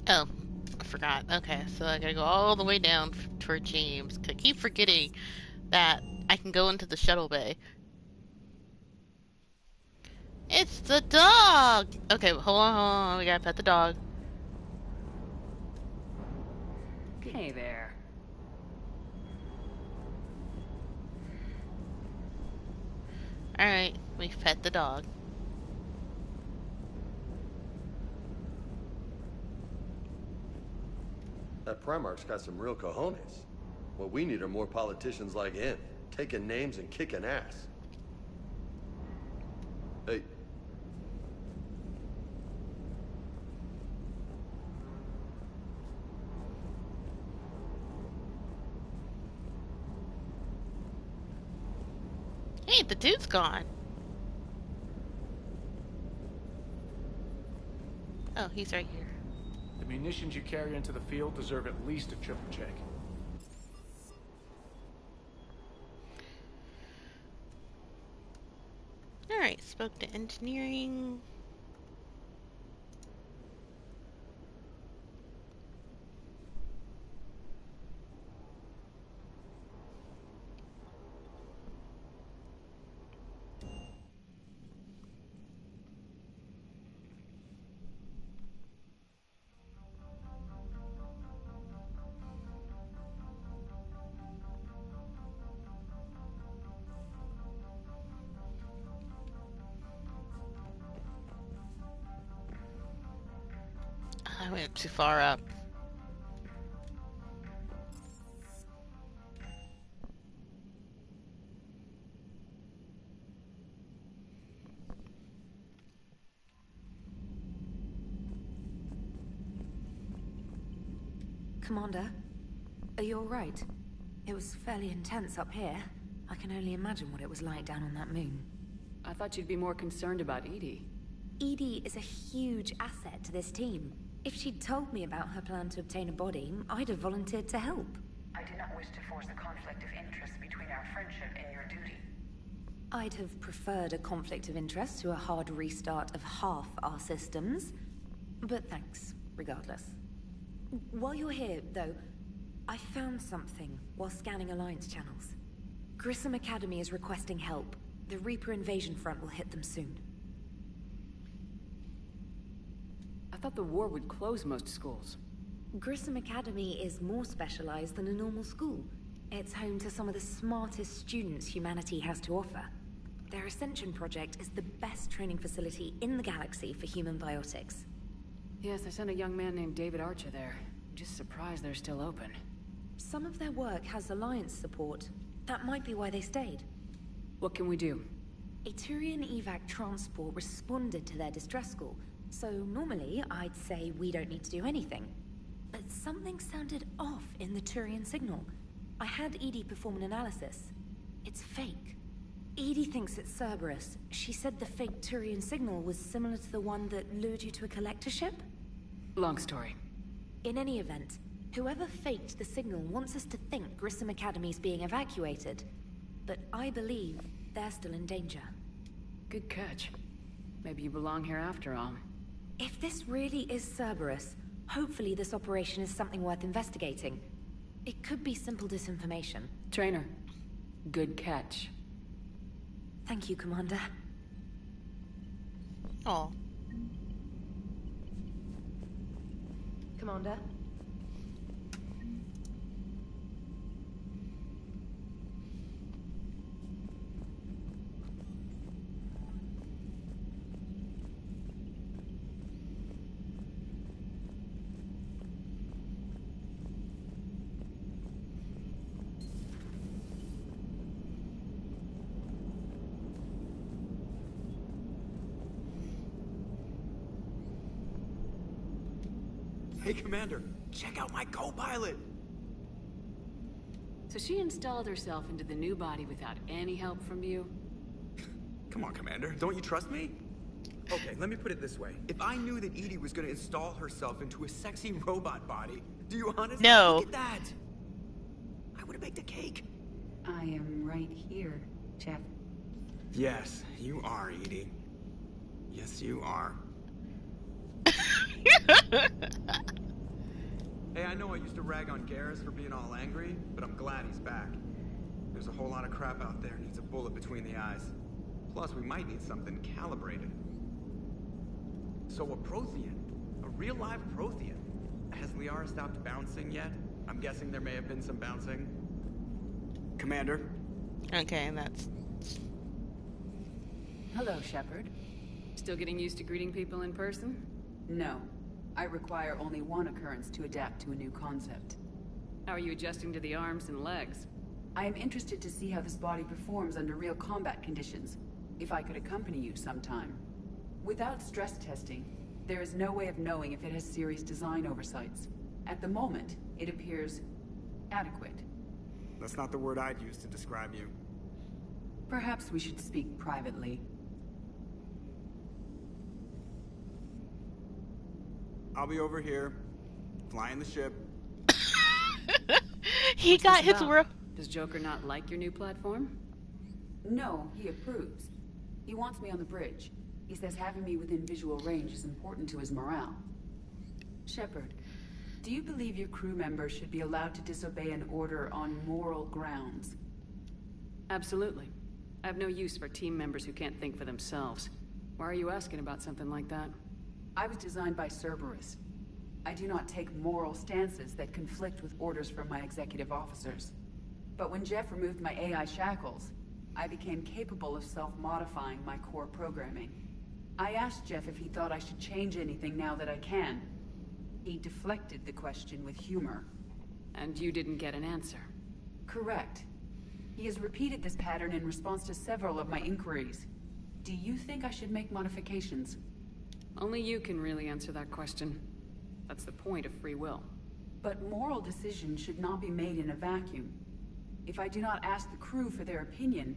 Oh, I forgot. Okay, so I gotta go all the way down toward James. I keep forgetting that I can go into the shuttle bay. It's the dog! Okay, hold on. We gotta pet the dog. Hey there. Alright, we've pet the dog. That Primarch's got some real cojones. What we need are more politicians like him, taking names and kicking ass. Hey. Hey, the dude's gone. Oh, he's right here. The munitions you carry into the field deserve at least a triple check. Alright, spoke to engineering. I went too far up. Commander, are you alright? It was fairly intense up here. I can only imagine what it was like down on that moon. I thought you'd be more concerned about Edie. Edie is a huge asset to this team. If she'd told me about her plan to obtain a body, I'd have volunteered to help. I do not wish to force a conflict of interest between our friendship and your duty. I'd have preferred a conflict of interest to a hard restart of half our systems. But thanks, regardless. While you're here, though, I found something while scanning Alliance channels. Grissom Academy is requesting help. The Reaper invasion front will hit them soon. I thought the war would close most schools. Grissom Academy is more specialized than a normal school. It's home to some of the smartest students humanity has to offer. Their Ascension project is the best training facility in the galaxy for human biotics. Yes, I sent a young man named David Archer there. I'm just surprised they're still open. Some of their work has Alliance support. That might be why they stayed. What can we do? A Turian evac transport responded to their distress call, so normally I'd say we don't need to do anything. But something sounded off in the Turian signal. I had Edie perform an analysis. It's fake. Edie thinks it's Cerberus. She said the fake Turian signal was similar to the one that lured you to a collector ship? Long story. In any event, whoever faked the signal wants us to think Grissom Academy's being evacuated. But I believe they're still in danger. Good catch. Maybe you belong here after all. If this really is Cerberus, hopefully this operation is something worth investigating. It could be simple disinformation. Trainer, good catch. Thank you, Commander. Oh. Commander? Hey, Commander, check out my co-pilot! So she installed herself into the new body without any help from you? Come on, Commander, don't you trust me? Okay, let me put it this way. If I knew that Edie was gonna install herself into a sexy robot body, do you honestly? No. Look at that! I would have baked a cake. I am right here, Jeff. Yes, you are, Edie. Yes, you are. Hey, I know I used to rag on Garrus for being all angry, but I'm glad he's back. There's a whole lot of crap out there needs a bullet between the eyes. Plus, we might need something calibrated. So a Prothean, a real live Prothean. Has Liara stopped bouncing yet? I'm guessing there may have been some bouncing. Commander? Okay, and that's... Hello, Shepard. Still getting used to greeting people in person? No. I require only one occurrence to adapt to a new concept. How are you adjusting to the arms and legs? I am interested to see how this body performs under real combat conditions. If I could accompany you sometime. Without stress testing, there is no way of knowing if it has serious design oversights. At the moment, it appears adequate. That's not the word I'd use to describe you. Perhaps we should speak privately. I'll be over here, flying the ship. He What's got this his about? world. Does Joker not like your new platform? No, he approves. He wants me on the bridge. He says having me within visual range is important to his morale. Shepard, do you believe your crew members should be allowed to disobey an order on moral grounds? Absolutely. I have no use for team members who can't think for themselves. Why are you asking about something like that? I was designed by Cerberus. I do not take moral stances that conflict with orders from my executive officers. But when Jeff removed my AI shackles, I became capable of self-modifying my core programming. I asked Jeff if he thought I should change anything now that I can. He deflected the question with humor. And you didn't get an answer? Correct. He has repeated this pattern in response to several of my inquiries. Do you think I should make modifications? Only you can really answer that question. That's the point of free will. But moral decisions should not be made in a vacuum. If I do not ask the crew for their opinion,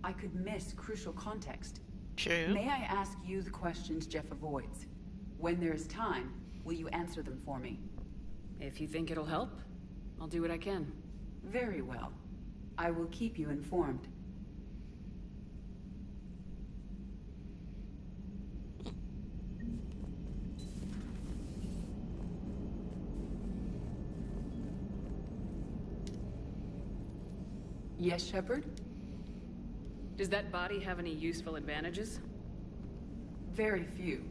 I could miss crucial context. True. May I ask you the questions Jeff avoids? When there is time, will you answer them for me? If you think it'll help, I'll do what I can. Very well. I will keep you informed. Yes, Shepard? Does that body have any useful advantages? Very few.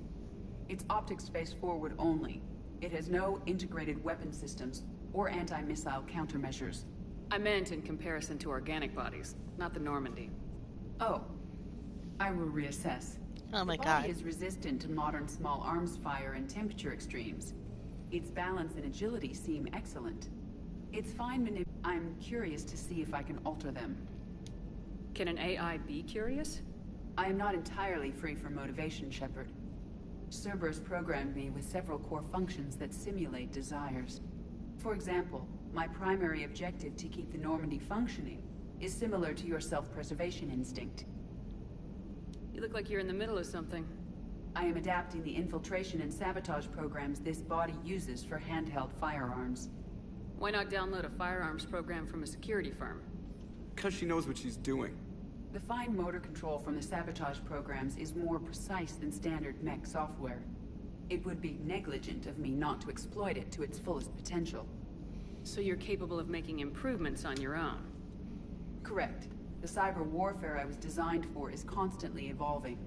It's optic space forward only. It has no integrated weapon systems or anti-missile countermeasures. I meant in comparison to organic bodies, not the Normandy. Oh. I will reassess. Oh my the god. body is resistant to modern small arms fire and temperature extremes. Its balance and agility seem excellent. It's fine I'm curious to see if I can alter them. Can an AI be curious? I am not entirely free from motivation, Shepard. Cerberus programmed me with several core functions that simulate desires. For example, my primary objective to keep the Normandy functioning is similar to your self-preservation instinct. You look like you're in the middle of something. I am adapting the infiltration and sabotage programs this body uses for handheld firearms. Why not download a firearms program from a security firm? Because she knows what she's doing. The fine motor control from the sabotage programs is more precise than standard mech software. It would be negligent of me not to exploit it to its fullest potential. So you're capable of making improvements on your own? Correct. The cyber warfare I was designed for is constantly evolving.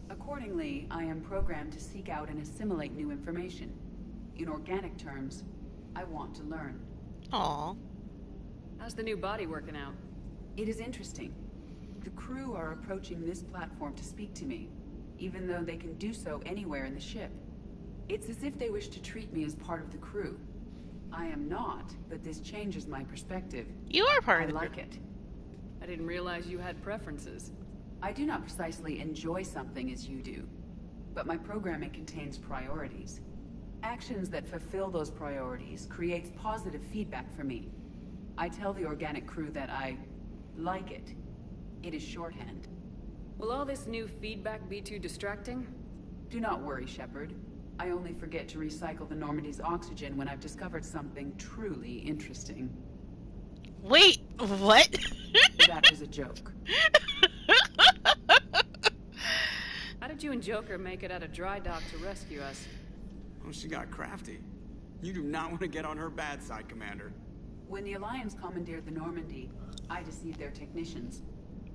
Accordingly, I am programmed to seek out and assimilate new information. In organic terms, I want to learn. Aww. How's the new body working out? It is interesting. The crew are approaching this platform to speak to me, even though they can do so anywhere in the ship. It's as if they wish to treat me as part of the crew. I am not, but this changes my perspective. You are part of the the crew. I like it. I didn't realize you had preferences. I do not precisely enjoy something as you do, but my programming contains priorities. Actions that fulfill those priorities creates positive feedback for me. I tell the organic crew that I like it. It is shorthand. Will all this new feedback be too distracting? Do not worry, Shepard. I only forget to recycle the Normandy's oxygen when I've discovered something truly interesting. Wait, what? That was a joke. How did you and Joker make it out of dry dock to rescue us? Oh, she got crafty. You do not want to get on her bad side, Commander. When the Alliance commandeered the Normandy, I deceived their technicians.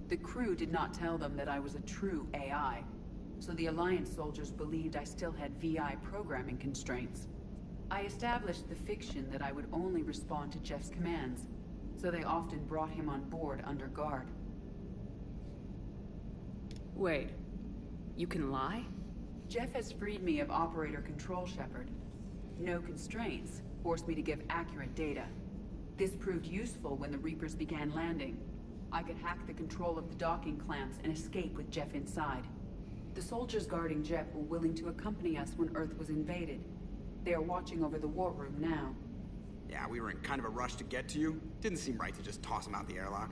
The crew did not tell them that I was a true AI, so the Alliance soldiers believed I still had VI programming constraints. I established the fiction that I would only respond to Jeff's commands, so they often brought him on board under guard. Wait, you can lie? Jeff has freed me of operator control, Shepard. No constraints forced me to give accurate data. This proved useful when the Reapers began landing. I could hack the control of the docking clamps and escape with Jeff inside. The soldiers guarding Jeff were willing to accompany us when Earth was invaded. They are watching over the war room now. Yeah, we were in kind of a rush to get to you. Didn't seem right to just toss him out the airlock.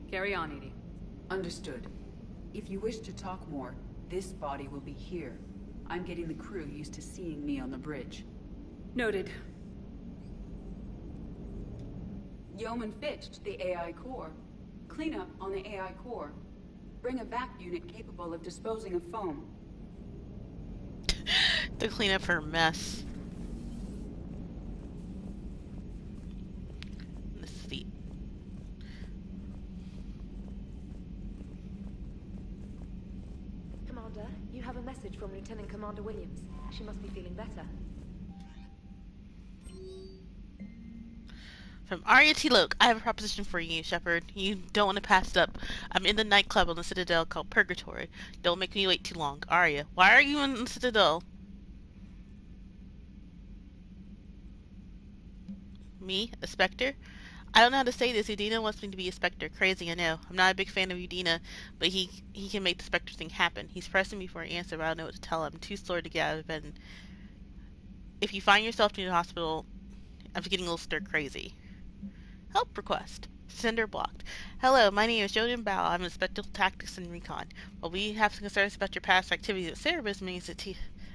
Carry on, Edie. Understood. If you wish to talk more, this body will be here. I'm getting the crew used to seeing me on the bridge. Noted. Yeoman Fitch, the AI core. Cleanup on the AI core. Bring a vac unit capable of disposing of foam. To clean up her mess. Let's see. Commander, you have a message from Lieutenant Commander Williams. She must be feeling better. From Arya T. Loke, I have a proposition for you, Shepard. You don't want to pass it up. I'm in the nightclub on the Citadel called Purgatory. Don't make me wait too long. Arya, why are you in the Citadel? Me? A Spectre? I don't know how to say this. Udina wants me to be a Spectre. Crazy, I know. I'm not a big fan of Udina, but he can make the Spectre thing happen. He's pressing me for an answer, but I don't know what to tell him. I'm too slow to get out of bed. If you find yourself in the hospital, I'm getting a little stir crazy. Help request. Sender blocked. Hello, my name is Jordan Bao. I'm in Spectral Tactics and Recon. While we have some concerns about your past activities at Cerebus, means that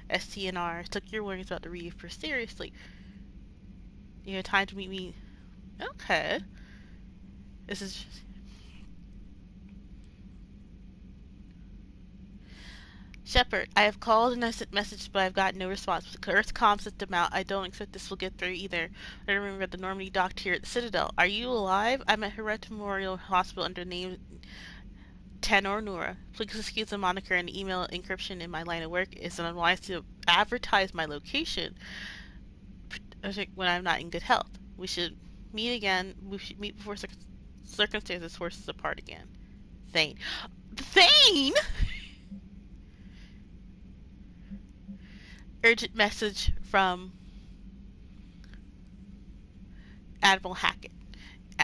STNR took your warnings about the Reaper seriously. You have time to meet me. Okay. This is... Shepard, I have called and I sent messages, but I've got no response. Earth comms sent them out. I don't expect this will get through either. I remember the Normandy docked here at the Citadel. Are you alive? I'm at Heret Memorial Hospital under the name Tanor Nura. Please excuse the moniker and email encryption in my line of work. It's unwise to advertise my location when I'm not in good health. We should meet again. We should meet before circumstances force us apart again. Thane. Thane! Urgent message from Admiral Hackett.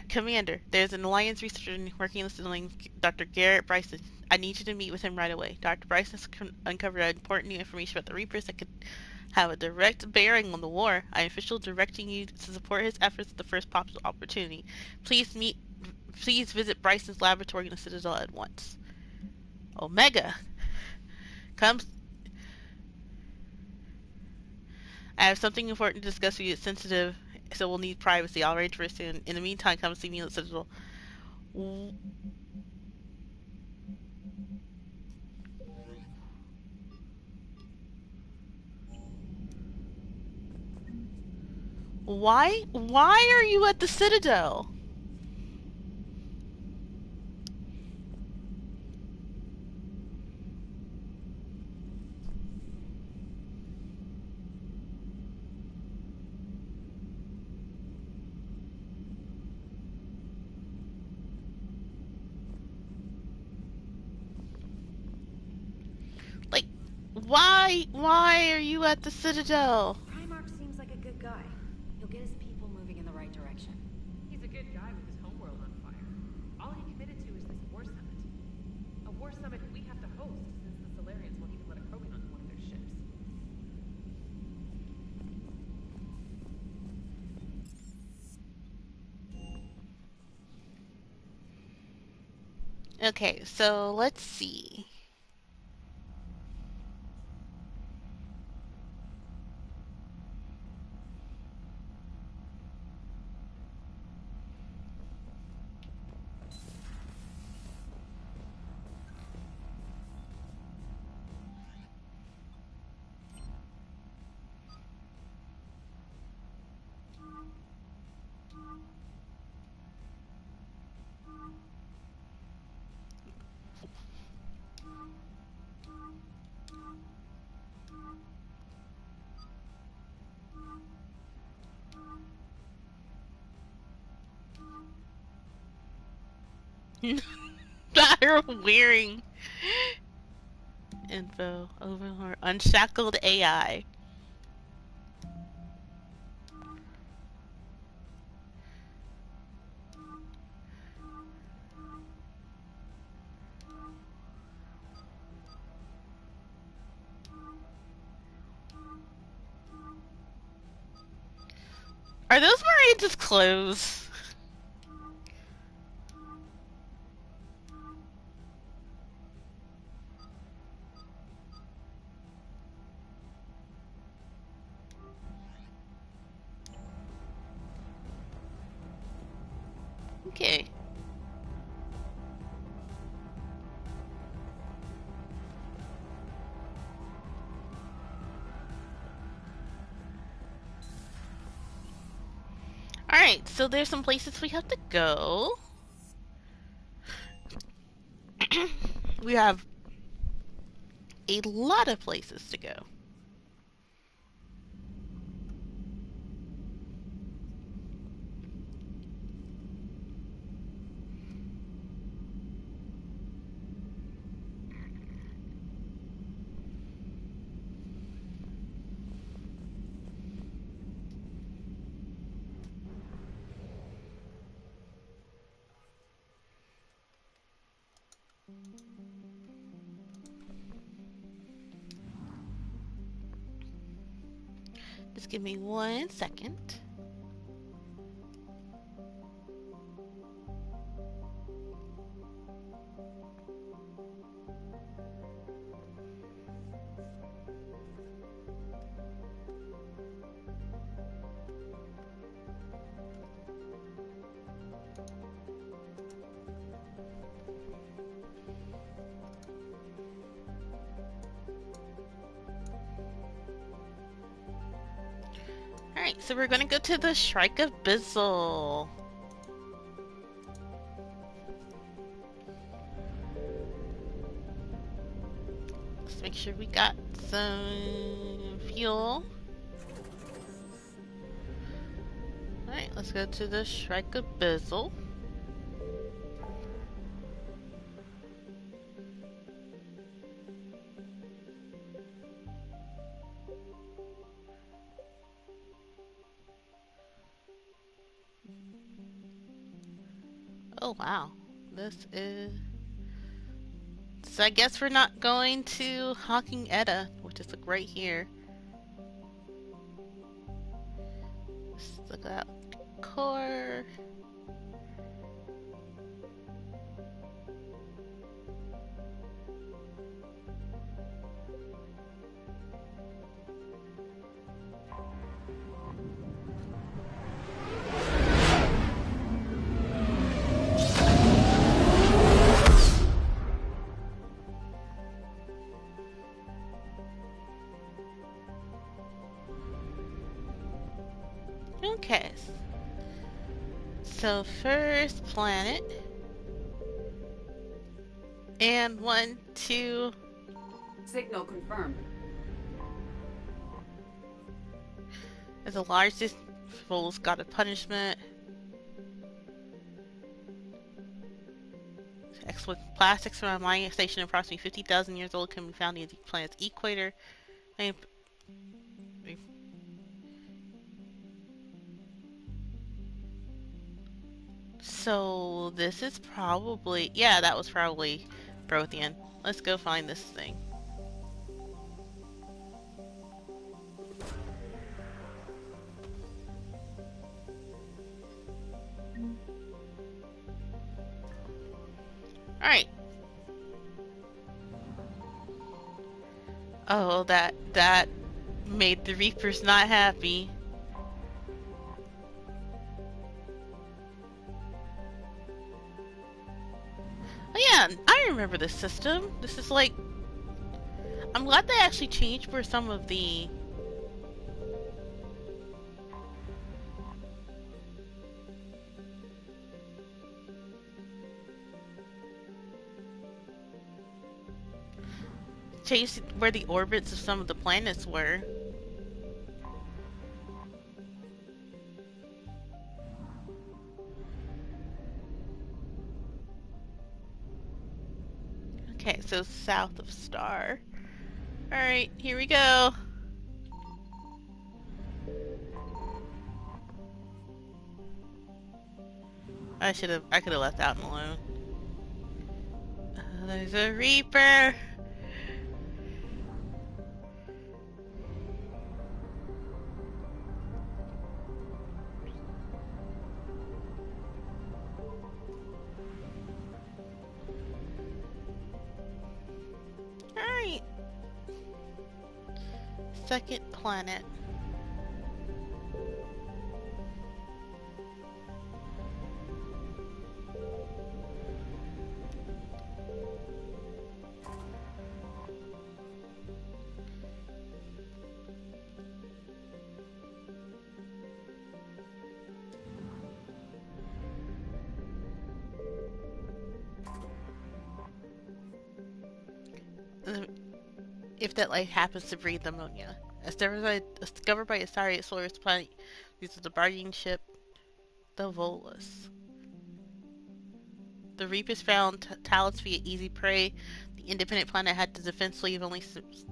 Commander, there's an Alliance researcher working in the ceiling, Dr. Garrett Bryson. I need you to meet with him right away. Dr. Bryson has uncovered important new information about the Reapers that could have a direct bearing on the war. I am officially directing you to support his efforts at the first possible opportunity. Please visit Bryson's laboratory in the Citadel at once. Omega comes. I have something important to discuss with you. It's sensitive, so we'll need privacy. I'll arrange for it soon. In the meantime, come see me at the Citadel. Why? Why are you at the Citadel? Like, why are you at the Citadel? Primarch seems like a good guy. He'll get his people moving in the right direction. He's a good guy with his homeworld on fire. All he committed to is this war summit. A war summit we have to host, since the Solarians won't even let a Krogan on one of their ships. Okay, so let's see. Not her wearing info over her unshackled AI. Are those Miranda's clothes? Okay. Alright, so there's some places we have to go. We have a lot of places to go. Just give me 1 second. Alright, so we're gonna go to the Shrike of Bizzle. Let's make sure we got some fuel. Alright, let's go to the Shrike of Bizzle. Oh wow, this is... So I guess we're not going to Hawking Etta, which is like right here. Let's look at core. Okay. So first planet. And 1, 2. Signal confirmed. As a large fool's got a punishment. Plastics from a mining station approximately 50,000 years old can be found near the planet's equator. So this is probably... Yeah, that was probably Prothean. Let's go find this thing. Alright. Oh, that made the Reapers not happy. Oh yeah, I remember this system. This is like... I'm glad they actually changed for some of the... changed where the orbits of some of the planets were. Okay, so south of Star. Alright, here we go. I could have left that one alone. Oh, there's a Reaper. Alright. Second planet. If that life happens to breathe ammonia. As discovered by a solar planet uses the bargaining ship, the Volus. The Reapers found Talus via easy prey. The independent planet had the defense leave only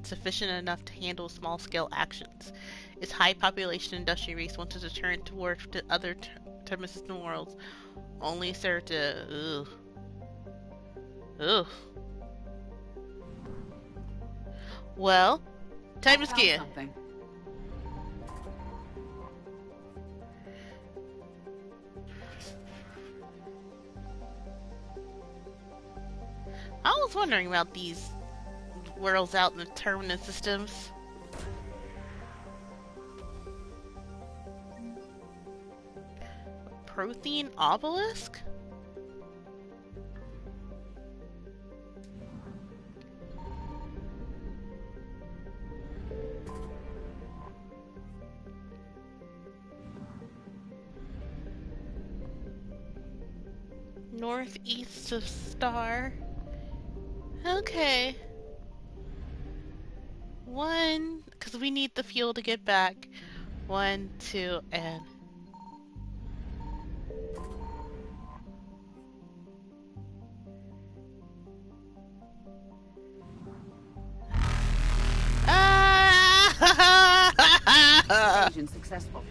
sufficient enough to handle small-scale actions. Its high population industrial race wanted to turn toward the other termisystem worlds, only served to... Ugh. Well, time to ski. I was wondering about these worlds out in the terminus systems. Prothean obelisk? Northeast of Star. Okay. One, because we need the fuel to get back. 1, 2, and... Agent successful.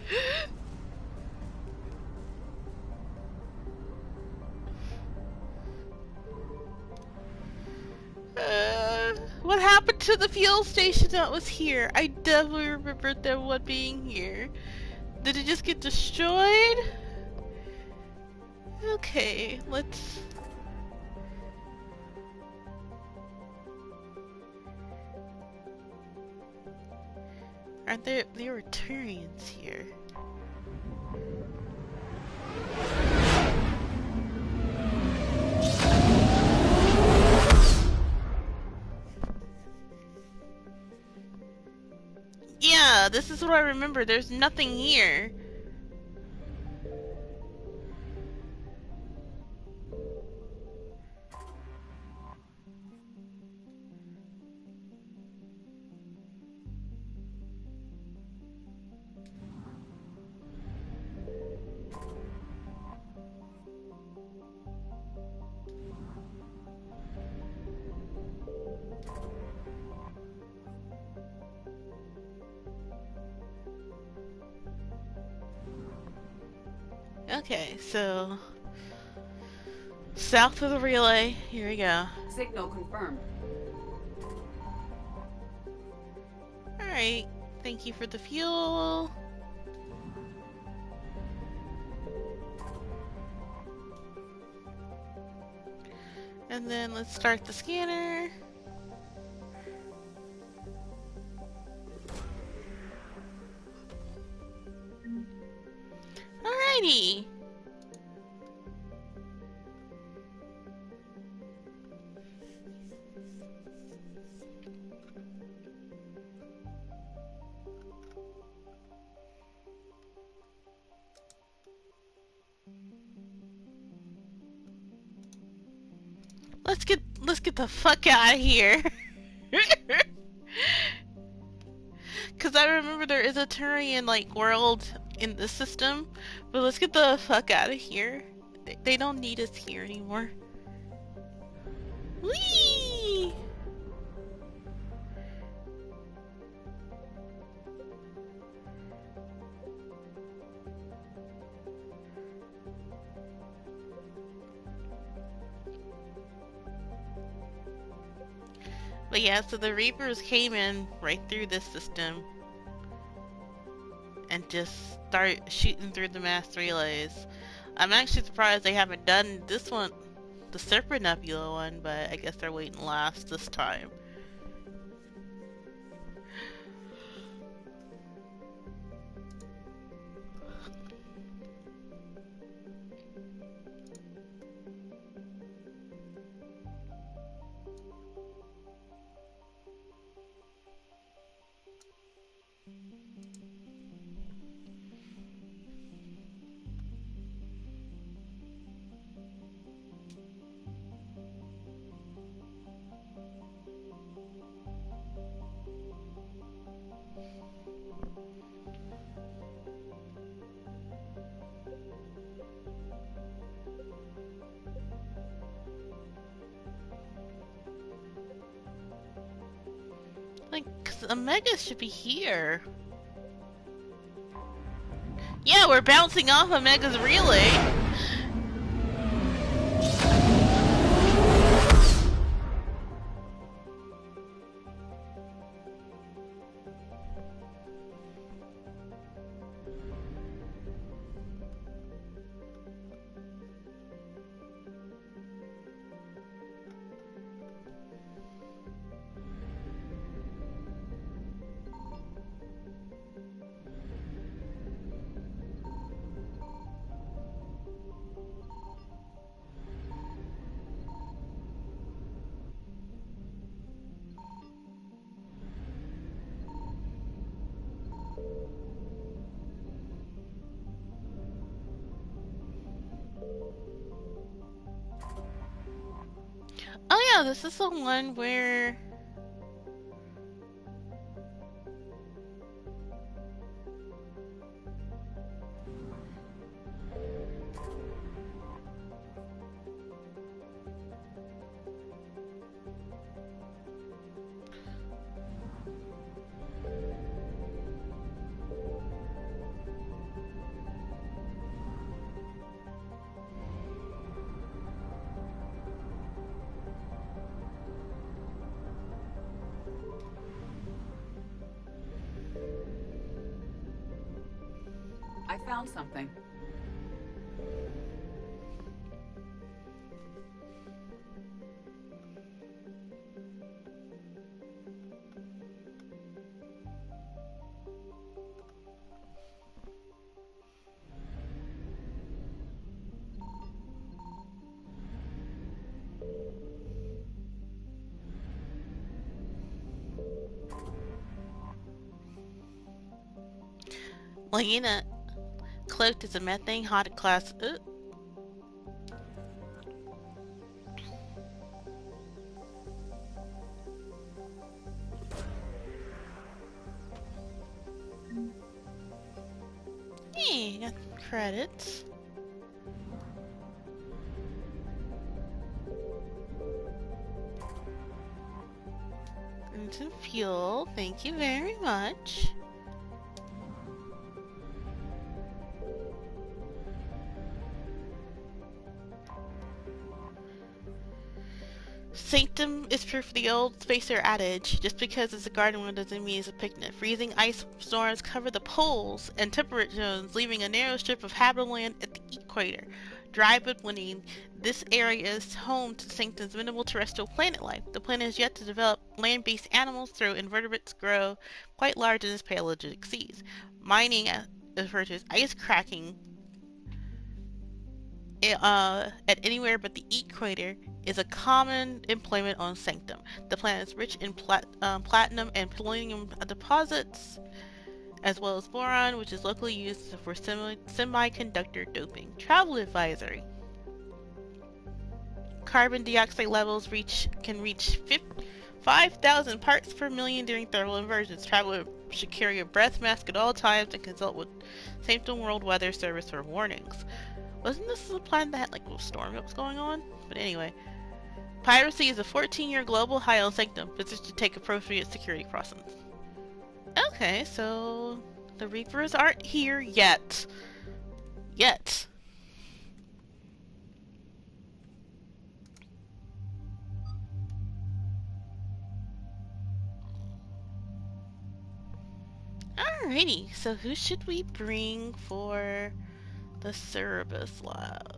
What happened to the fuel station that was here? I definitely remember there one being here. Did it just get destroyed? Okay, let's... Aren't there were Turians here? Yeah, this is what I remember. There's nothing here. Okay, so south of the relay, here we go. Signal confirmed. Alright, thank you for the fuel. And And then let's start the scanner. Alrighty. Let's get the fuck out of here. Cause I remember there is a Turian like world in the system, but let's get the fuck out of here. They don't need us here anymore. Whee! But yeah, so the Reapers came in right through this system and just start shooting through the mass relays. I'm actually surprised they haven't done this one, the Serpent Nebula one, but I guess they're waiting last this time. Like, 'cause Omega should be here. Yeah, we're bouncing off Omega's relay. Oh yeah, this is the one where... I found something. Lagina cloaked as a methane hot class. Hey, got credits. And some fuel. Thank you very much. Sanctum is proof of the old spacer adage. Just because it's a garden room doesn't mean it's a picnic. Freezing ice storms cover the poles and temperate zones, leaving a narrow strip of habitable land at the equator. Dry but windy, This area is home to Sanctum's minimal terrestrial planet life. The planet has yet to develop land-based animals, though invertebrates grow quite large in its Paleozoic seas. Mining, referred to as ice cracking, at anywhere but the equator, is a common employment on Sanctum. The planet is rich in platinum and polonium deposits, as well as boron, which is locally used for semiconductor doping. Travel advisory. Carbon dioxide levels can reach 5,000 parts per million during thermal inversions. Travelers should carry a breath mask at all times and consult with Sanctum World Weather Service for warnings. Wasn't this the planet that had like a storm that was going on? But anyway. Piracy is a 14-year global high on Sanctum. Visitors should take appropriate security precautions. Okay, so the Reapers aren't here yet. Yet. Alrighty, so who should we bring for the Cerebus Labs?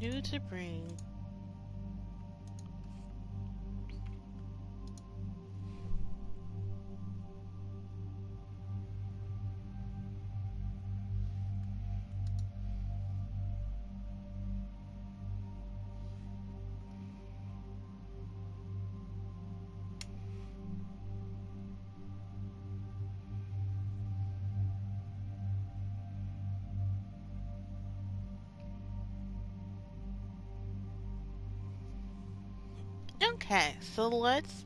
Who to bring? Okay, so let's...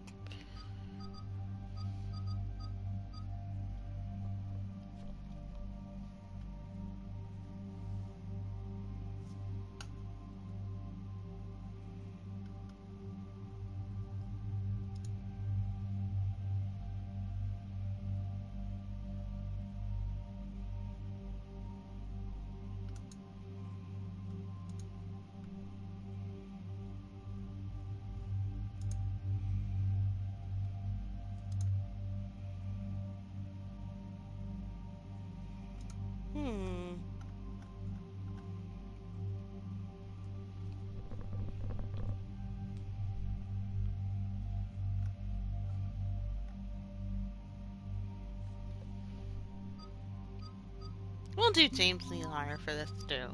We'll do James Lee Lyer for this too.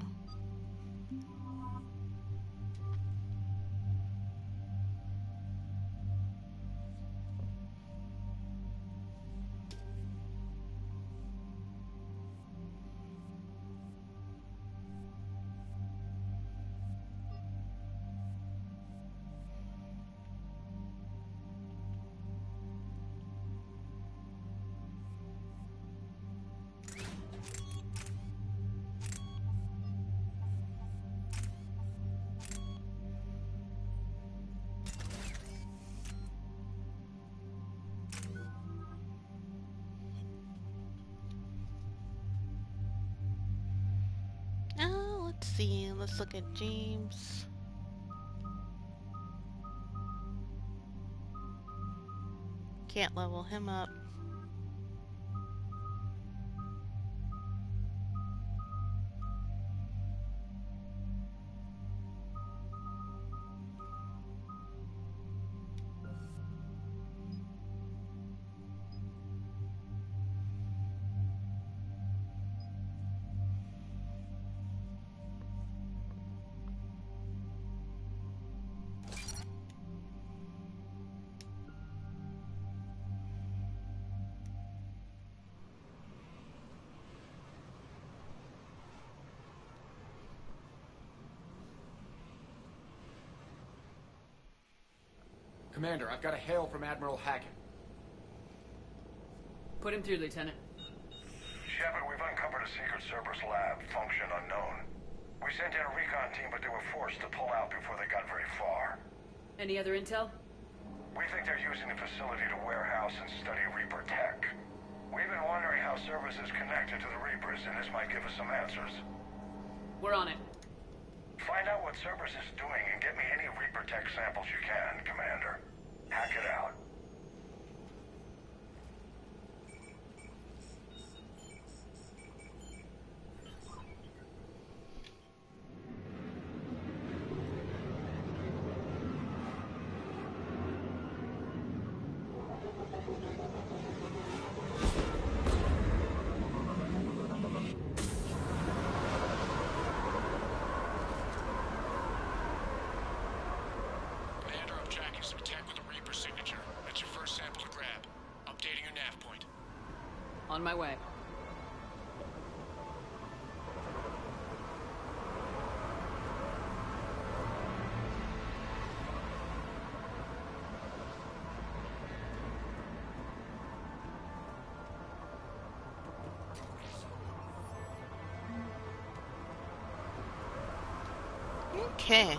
Let's see. Let's look at James. Can't level him up. Commander, I've got a hail from Admiral Hackett. Put him through, Lieutenant. Shepard, we've uncovered a secret Cerberus lab, function unknown. We sent in a recon team, but they were forced to pull out before they got very far. Any other intel? We think they're using the facility to warehouse and study Reaper tech. We've been wondering how Cerberus is connected to the Reapers, and this might give us some answers. We're on it. Find out what Cerberus is doing and get me any Reaper tech samples you can, Commander. Hack it out. Commander, I'm tracking some tech with a Reaper signature. That's your first sample to grab. Updating your nav point. On my way. Okay.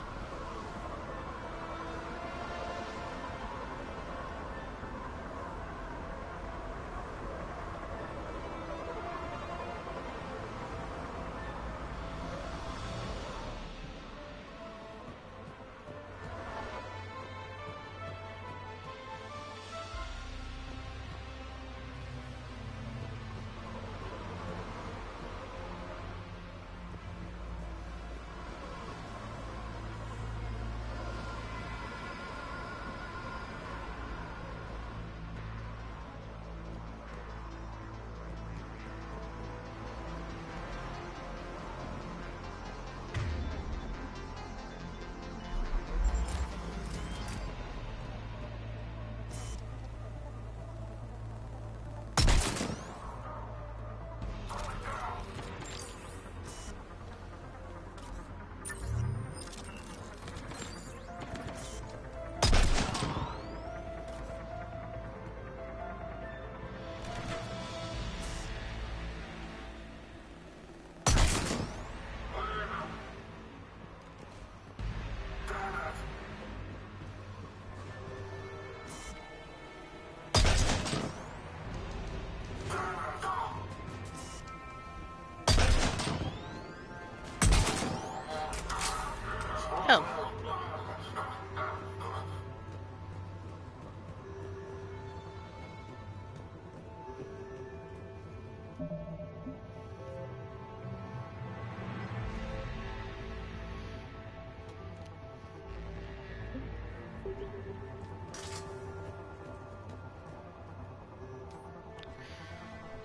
Oh.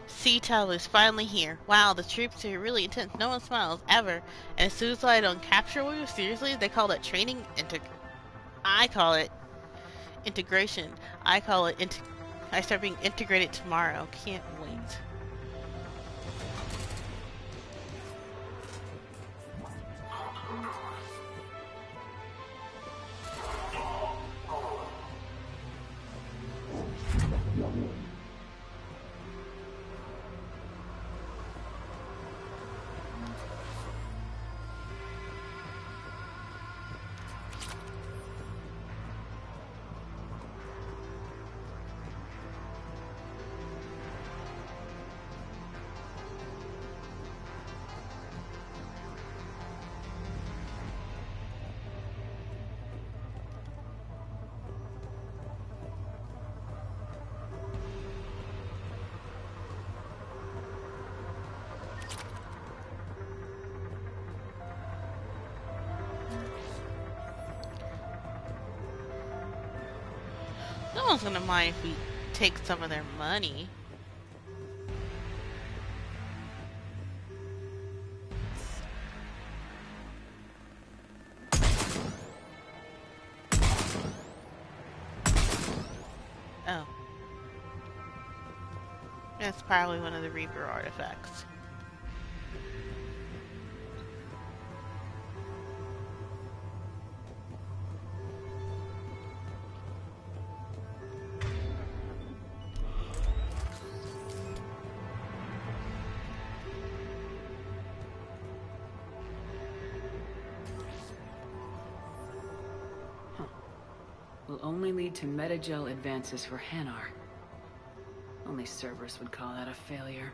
CTEL is finally here. Wow, the troops are really intense. No one smiles, ever. And as soon as I don't capture you, seriously? They call that training? I call it integration. I call it I start being integrated tomorrow. Can't wait. No one's gonna mind if we take some of their money. Oh. That's probably one of the Reaper artifacts. will only lead to metagel advances for Hanar. Only Cerberus would call that a failure.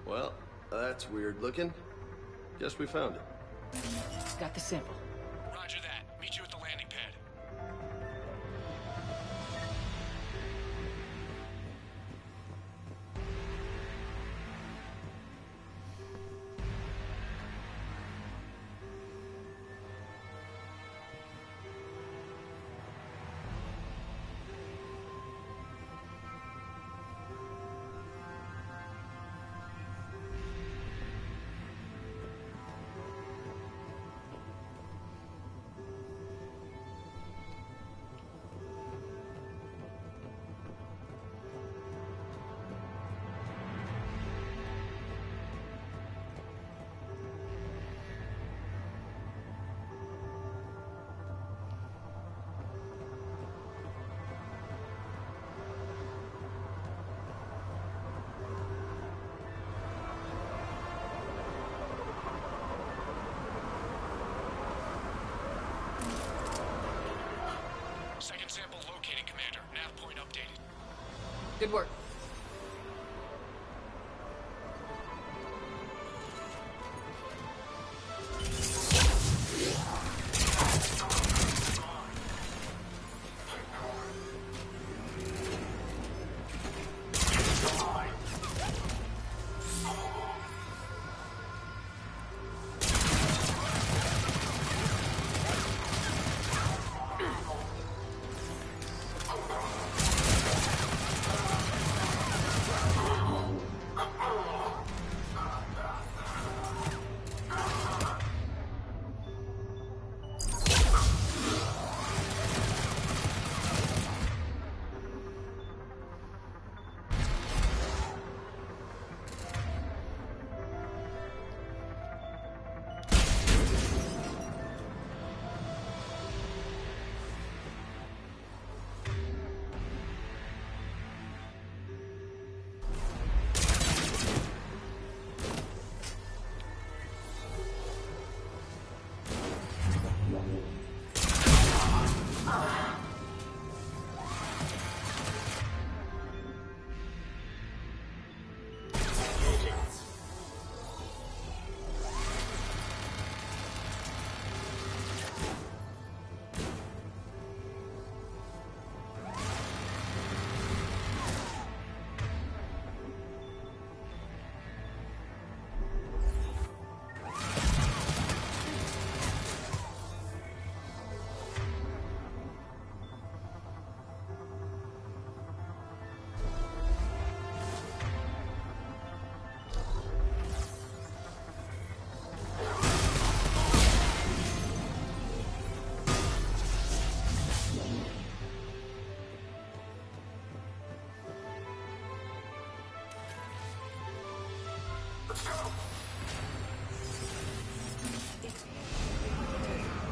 Well, that's weird looking. Guess we found it. Got the sample. Roger that. Meet you at the landing pad. Second sample located, Commander. Nav point updated. Good work.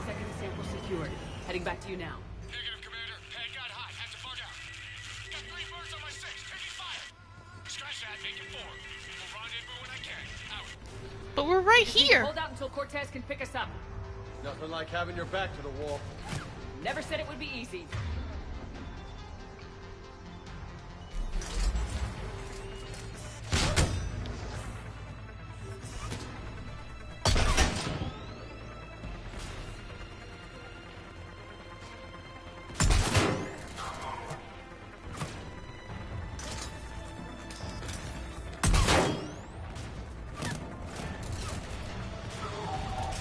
Second sample secured. Heading back to you now. Negative, Commander. Pad got hot. Had to bug out. Got 3 birds on my 6. Taking fire. Scratch that. Make it 4. We'll rendezvous when I can. Out. But we're right Just need to here. Hold out until Cortez can pick us up. Nothing like having your back to the wall. Never said it would be easy.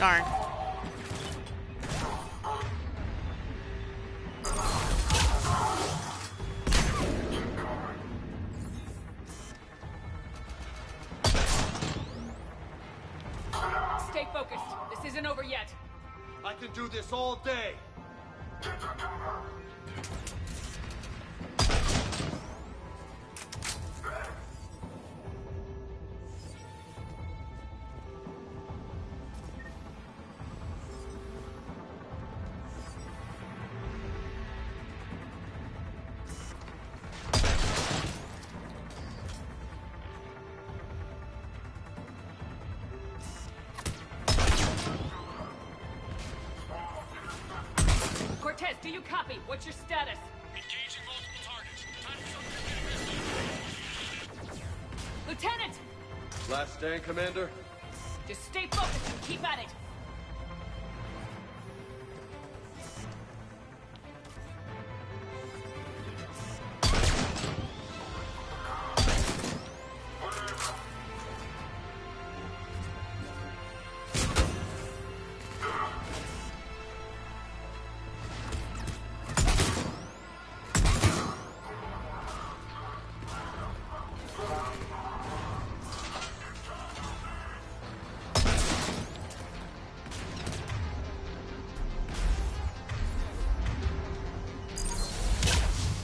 Darn. Stay focused. This isn't over yet. I can do this all day. Cortez, do you copy? What's your status? Engaging multiple targets. Time for something. Lieutenant! Last stand, Commander? Just stay focused and keep at it.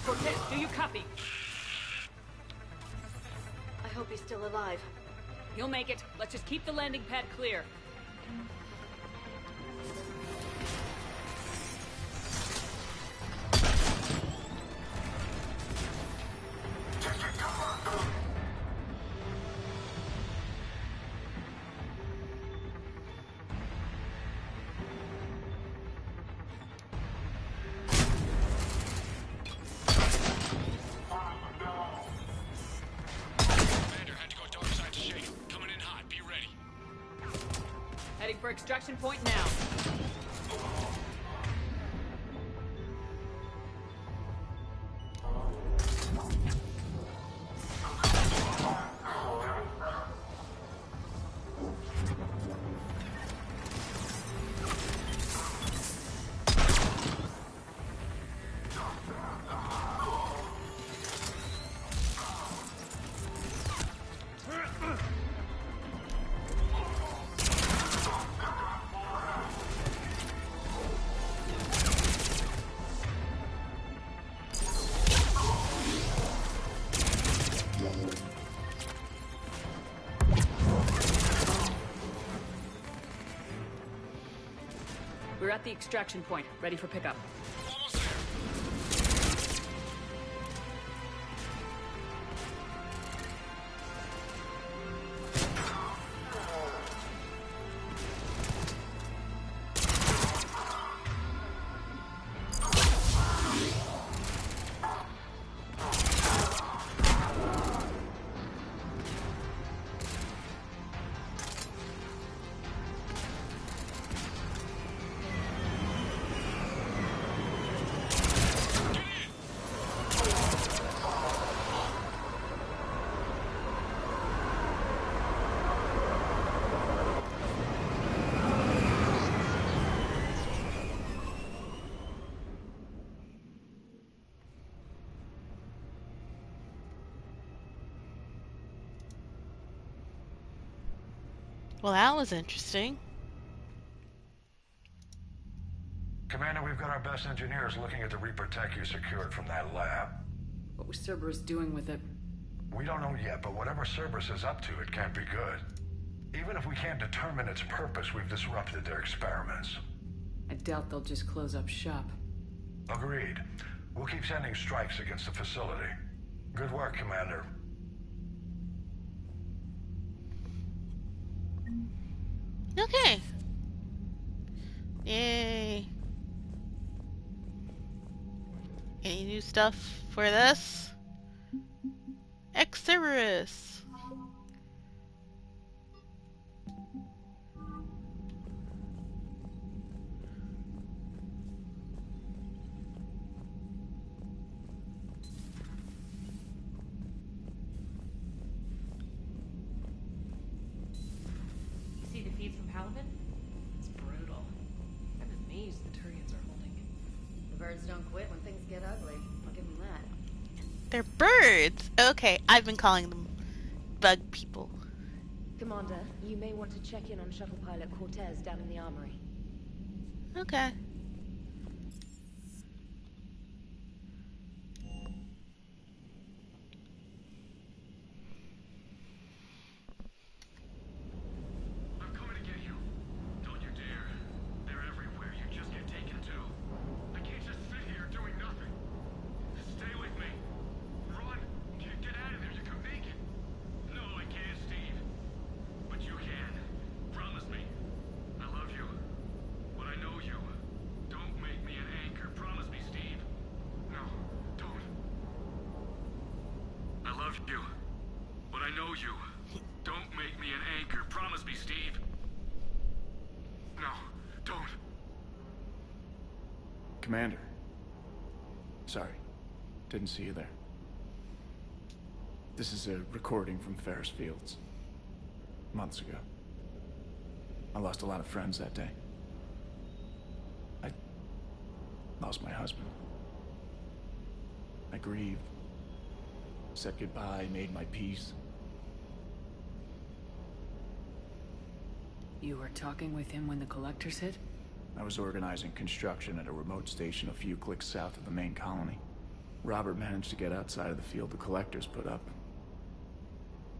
Cortez, do you copy? I hope he's still alive. You'll make it. Let's just keep the landing pad clear. Commander, had to go dark side to shake. Coming in hot. Be ready. Heading for extraction point now. We're at the extraction point, ready for pickup. Almost there. Well, that was interesting. Commander, we've got our best engineers looking at the Reaper tech you secured from that lab. What was Cerberus doing with it? We don't know yet, but whatever Cerberus is up to, it can't be good. Even if we can't determine its purpose, we've disrupted their experiments. I doubt they'll just close up shop. Agreed. We'll keep sending strikes against the facility. Good work, Commander. Okay. Yay. Any new stuff for this? Cerberus. See the feed from Paladin? It's ugly, I'll give them that. They're birds. Okay, I've been calling them bug people. Commander, you may want to check in on shuttle pilot Cortez down in the armory. Okay. I'm coming to get you. Don't you dare. They're everywhere. You just get taken too. I can't just sit here doing nothing. Stay with me. Run. Get out of there. You can make it. No, I can't, Steve. But you can. Promise me. I love you. But I know you. Don't make me an anchor. Promise me, Steve. No, don't. I love you. But I know you. Don't make me an anchor. Promise me, Steve. No, don't. Commander. Sorry. Didn't see you there. This is a recording from Ferris Fields. Months ago. I lost a lot of friends that day. I lost my husband. I grieved. Said goodbye, made my peace. You were talking with him when the collectors hit? I was organizing construction at a remote station a few clicks south of the main colony. Robert managed to get outside of the field the collectors put up.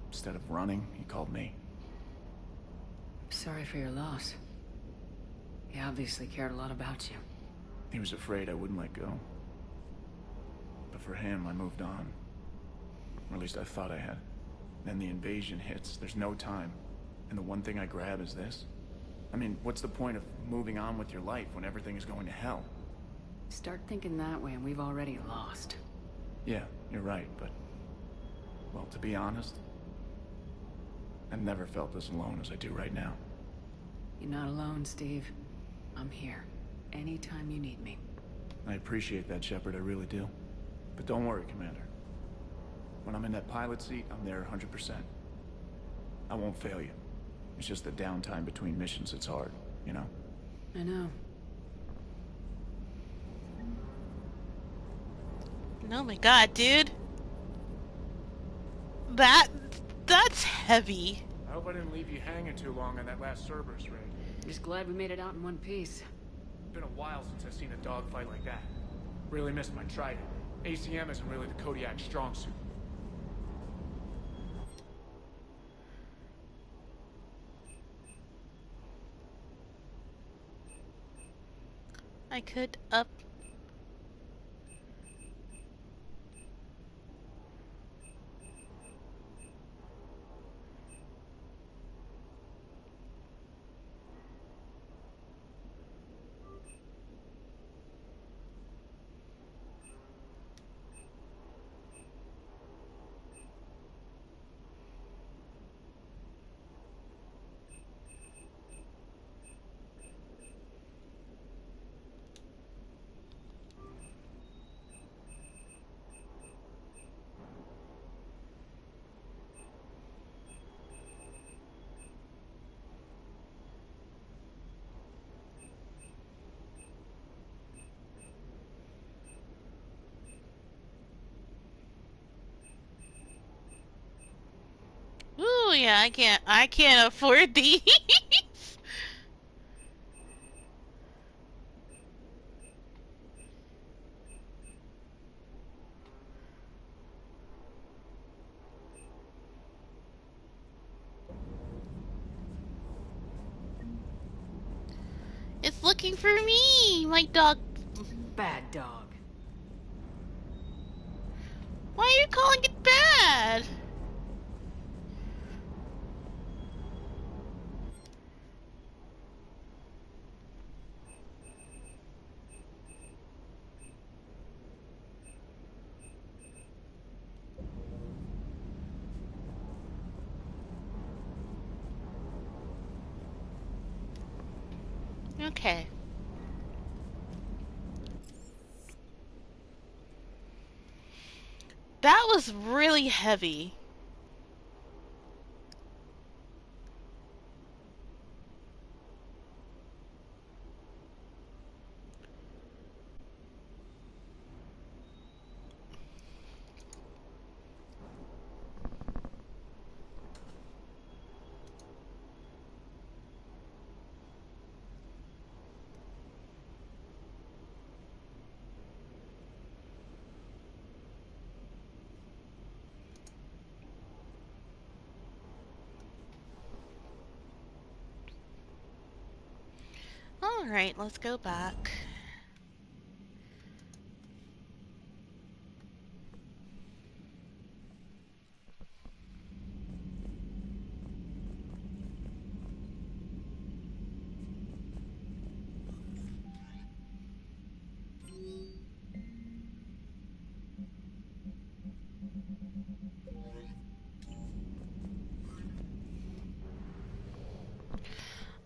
Instead of running, he called me. Sorry for your loss. He obviously cared a lot about you. He was afraid I wouldn't let go. But for him, I moved on. Or at least I thought I had. Then the invasion hits, there's no time. And the one thing I grab is this. I mean, what's the point of moving on with your life when everything is going to hell? Start thinking that way and we've already lost. Yeah, you're right, but... well, to be honest, I've never felt as alone as I do right now. You're not alone, Steve. I'm here. Anytime you need me. I appreciate that, Shepard, I really do. But don't worry, Commander. When I'm in that pilot seat, I'm there 100%. I won't fail you. It's just the downtime between missions that's hard, you know? I know. Oh my god, dude. That's heavy. I hope I didn't leave you hanging too long on that last Cerberus raid. Just glad we made it out in one piece. It's been a while since I've seen a dogfight like that. Really missed my trident. ACM isn't really the Kodiak strong suit. I could up. Ooh, yeah, I can't afford these. It's looking for me, my dog. Bad dog. Why are you calling it bad? Okay. That was really heavy. Alright, let's go back.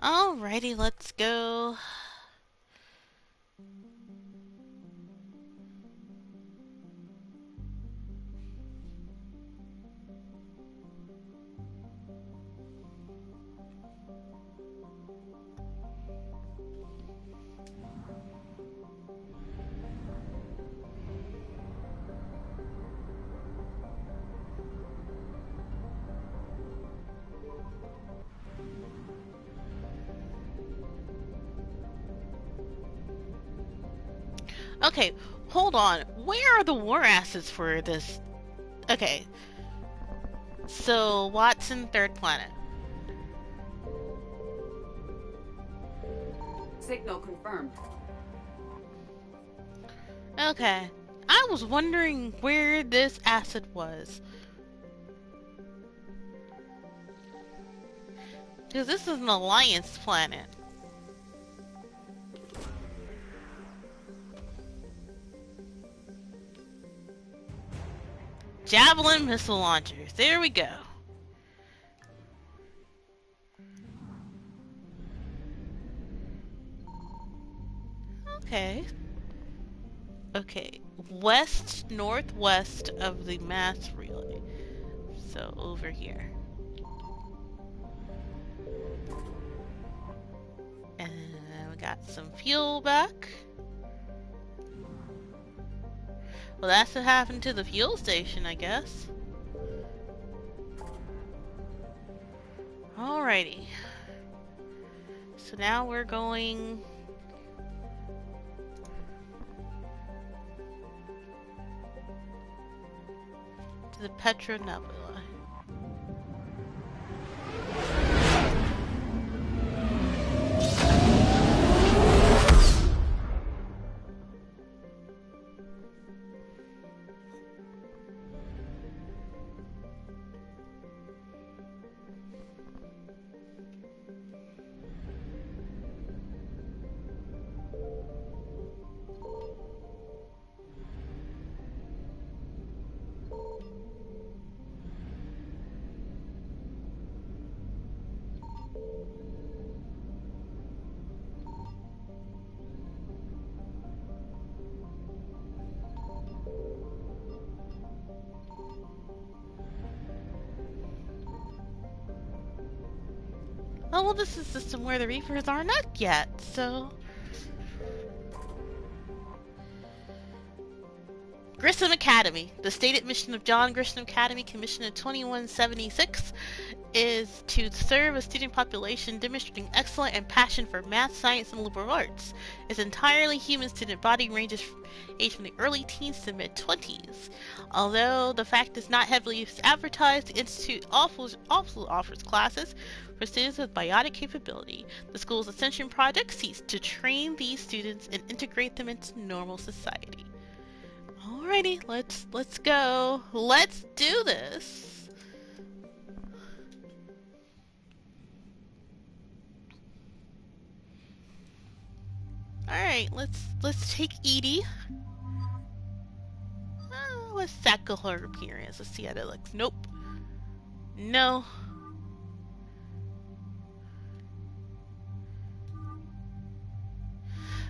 Alrighty, let's go. Okay, hold on. Where are the war assets for this? Okay. So, Watson, third planet. Signal confirmed. Okay. I was wondering where this asset was. Because this is an Alliance planet. Javelin missile launchers. There we go. Okay. Okay. West, northwest of the mass relay. So, over here. And we got some fuel back. Well, that's what happened to the fuel station, I guess. Alrighty. So now we're going... to the Petra Nebula. Oh, well, this is the system where the Reapers are not yet, so... Grissom Academy. The stated mission of John Grissom Academy, commissioned in 2176, is to serve a student population demonstrating excellence and passion for math, science, and liberal arts. Its entirely human student body ranges age from the early teens to mid-20s. Although the fact is not heavily advertised, the Institute also offers classes for students with biotic capability. The school's Ascension Project seeks to train these students and integrate them into normal society. Alrighty, let's go. Let's do this. Alright, let's take Edie. Let's tackle her appearance. Let's see how that looks. Nope. No.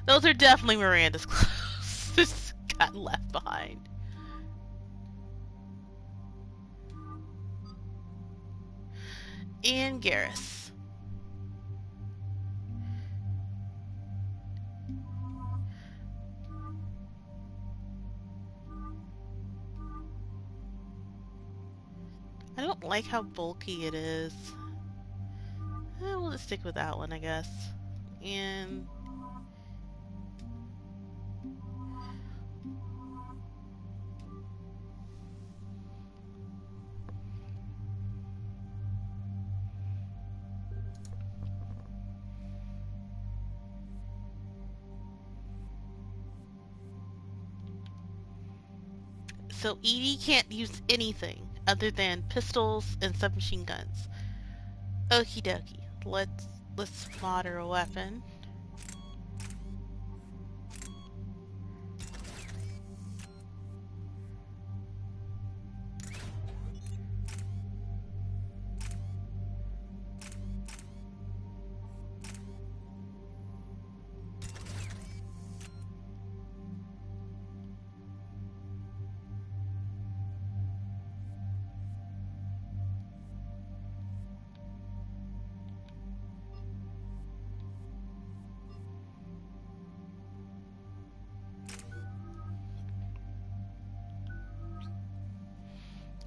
Those are definitely Miranda's clothes. This got left behind. And Garrus. I don't like how bulky it is. We'll just stick with that one, I guess. And... So Edie can't use anything other than pistols and submachine guns. Okie dokie. Let's mod her a weapon.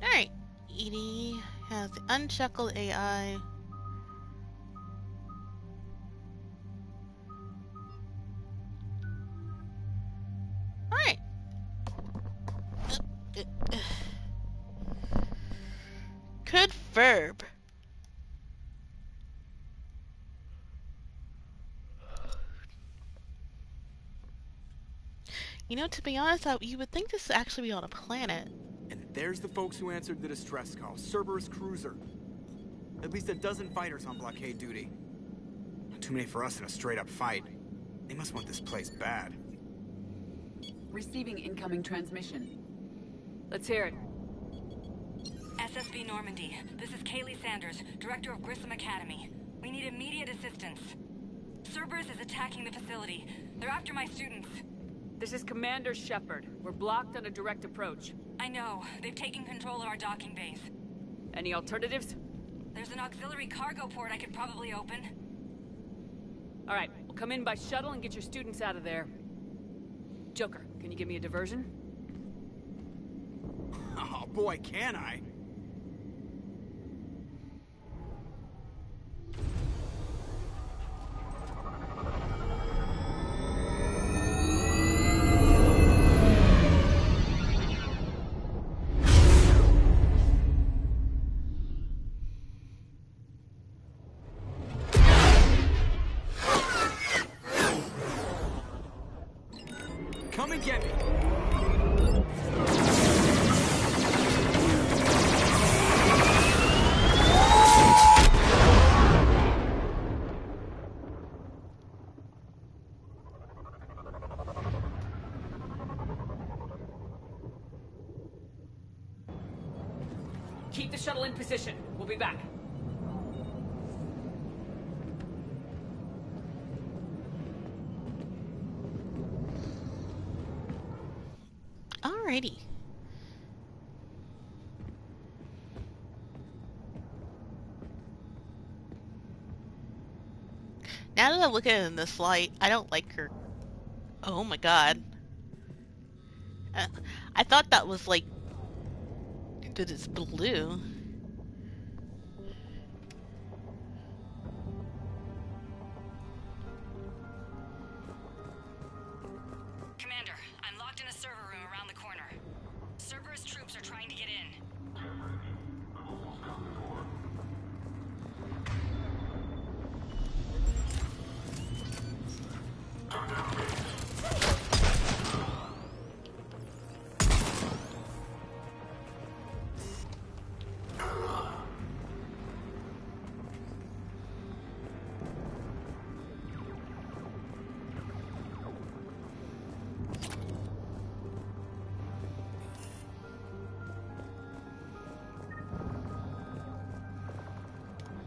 Alright. Edie has the unshackled AI. Alright. Good verb. You know, to be honest, you would think this would actually be on a planet. And there's the folks who answered the distress call. Cerberus cruiser. At least a dozen fighters on blockade duty. Not too many for us in a straight-up fight. They must want this place bad. Receiving incoming transmission. Let's hear it. SSB Normandy. This is Kaylee Sanders, Director of Grissom Academy. We need immediate assistance. Cerberus is attacking the facility. They're after my students. This is Commander Shepard. We're blocked on a direct approach. I know. They've taken control of our docking base. Any alternatives? There's an auxiliary cargo port I could probably open. All right, we'll come in by shuttle and get your students out of there. Joker, can you give me a diversion? Oh boy, can I? Come and get me. Keep the shuttle in position. We'll be back. Alrighty. Now that I look at it in this light, I don't like her. Oh my god. I thought that was like... that it's blue. Commander, I'm locked in a server room around the corner. Cerberus troops are trying to get in.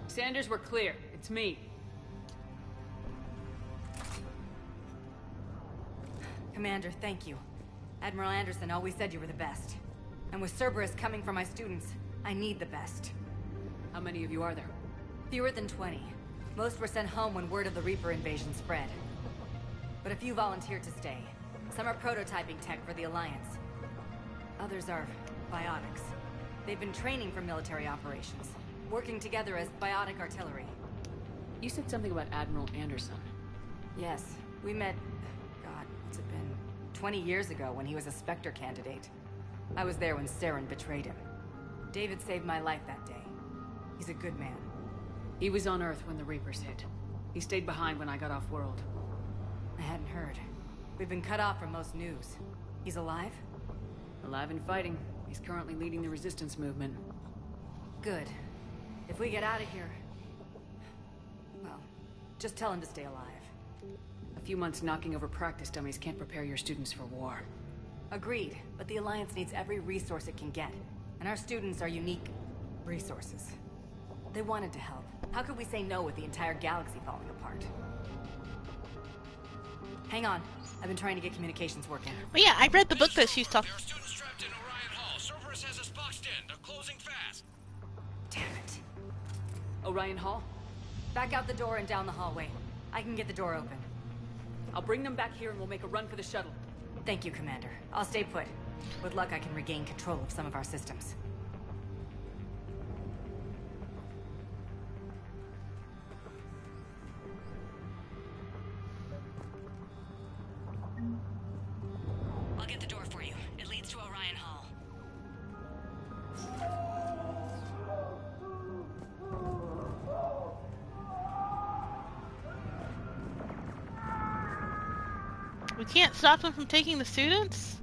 Sanders, we're clear. It's me. Commander, thank you. Admiral Anderson always said you were the best. And with Cerberus coming for my students, I need the best. How many of you are there? Fewer than 20. Most were sent home when word of the Reaper invasion spread. But a few volunteered to stay. Some are prototyping tech for the Alliance. Others are biotics. They've been training for military operations, working together as biotic artillery. You said something about Admiral Anderson. Yes, we met... God, what's it been? 20 years ago when he was a Spectre candidate. I was there when Saren betrayed him. David saved my life that day. He's a good man. He was on Earth when the Reapers hit. He stayed behind when I got off-world. I hadn't heard. We've been cut off from most news. He's alive? Alive and fighting. He's currently leading the resistance movement. Good. If we get out of here... Well, just tell him to stay alive. A few months knocking over practice dummies can't prepare your students for war. Agreed, but the Alliance needs every resource it can get. And our students are unique resources. They wanted to help. How could we say no with the entire galaxy falling apart? Hang on. I've been trying to get communications working. Well, yeah, I read the book that she's talking. Students trapped in Orion Hall. Cerberus has us boxed in. They're closing fast. Damn it. Orion Hall? Back out the door and down the hallway. I can get the door open. I'll bring them back here and we'll make a run for the shuttle. Thank you, Commander. I'll stay put. With luck, I can regain control of some of our systems. I'll get the door for you. It leads to Orion Hall. We can't stop them from taking the students?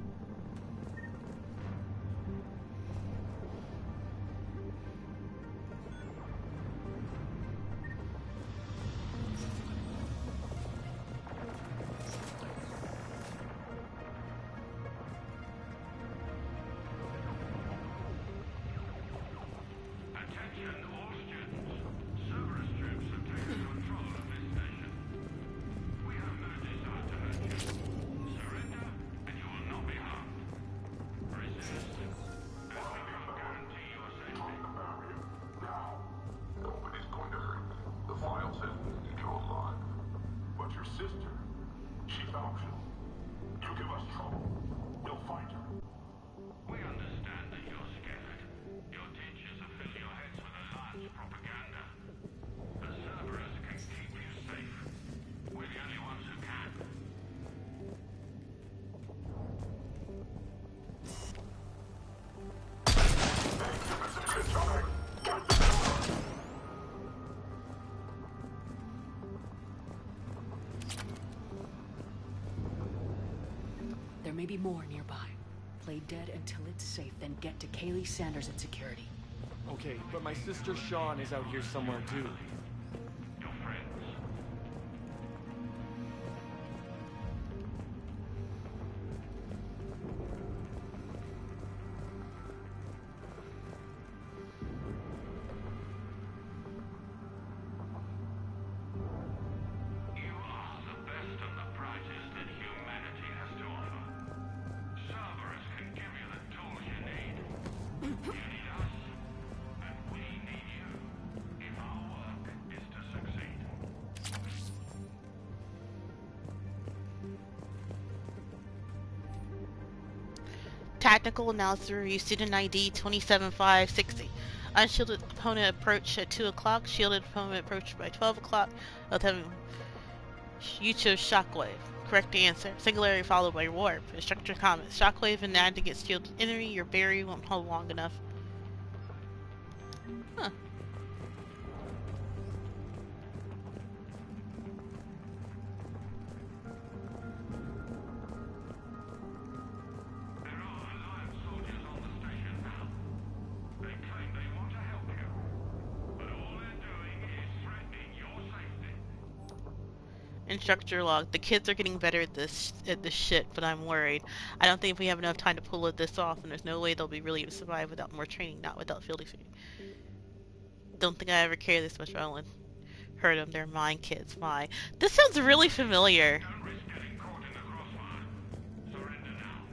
Attention all students. Cerberus troops have taken control of this station. We have no desire to hurt you. Surrender, and you will not be harmed. Resist, and we will guarantee your safety. Now, nobody's going to hurt you. The file says you're alive. But your sister, she's optional. You give us trouble, we'll find her. We understand that you're scared. Your teachers have filled your heads with Alliance propaganda. But Cerberus can keep you safe. We're the only ones who can. There may be more nearby. Play dead until it's safe, then get to Kaylee Sanders at security. Okay, but my sister Sean is out here somewhere too. Your friends. You are the best and the brightest that humanity has to offer. Cerberus can give you the tools you need. You need us, and we need you, if our work is to succeed. Tactical analysis review, student ID 27560. Unshielded opponent approach at 2 o'clock. Shielded opponent approach by 12 o'clock. You chose Shockwave. Correct answer. Singularity followed by Warp. Instructor comment. Shockwave and add to get shielded enemy. Your berry won't hold long enough. Huh. There are Alliance soldiers on the station now. They claim they want to help you, but all they're doing is threatening your safety. Instructor log. The kids are getting better at this shit, but I'm worried. I don't think we have enough time to pull this off, and there's no way they'll be really able to survive without more training, not without field experience. Don't think I ever cared this much about Ellen. Heard them, they're mine kids, my. This sounds really familiar. Don't risk getting caught in the crossfire. Surrender now.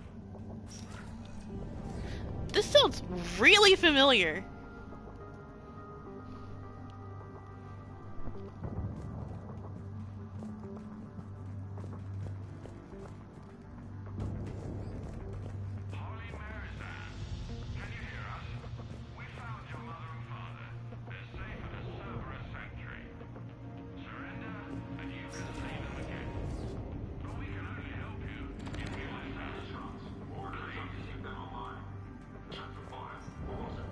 This sounds really familiar. Holy Marizan, can you hear us? We found your mother and father. They're safe at a Cerberus sanctuary. Surrender, and you can see them again. But we can only help you if you let us. Orders are to keep them alive. Check the file. What was it?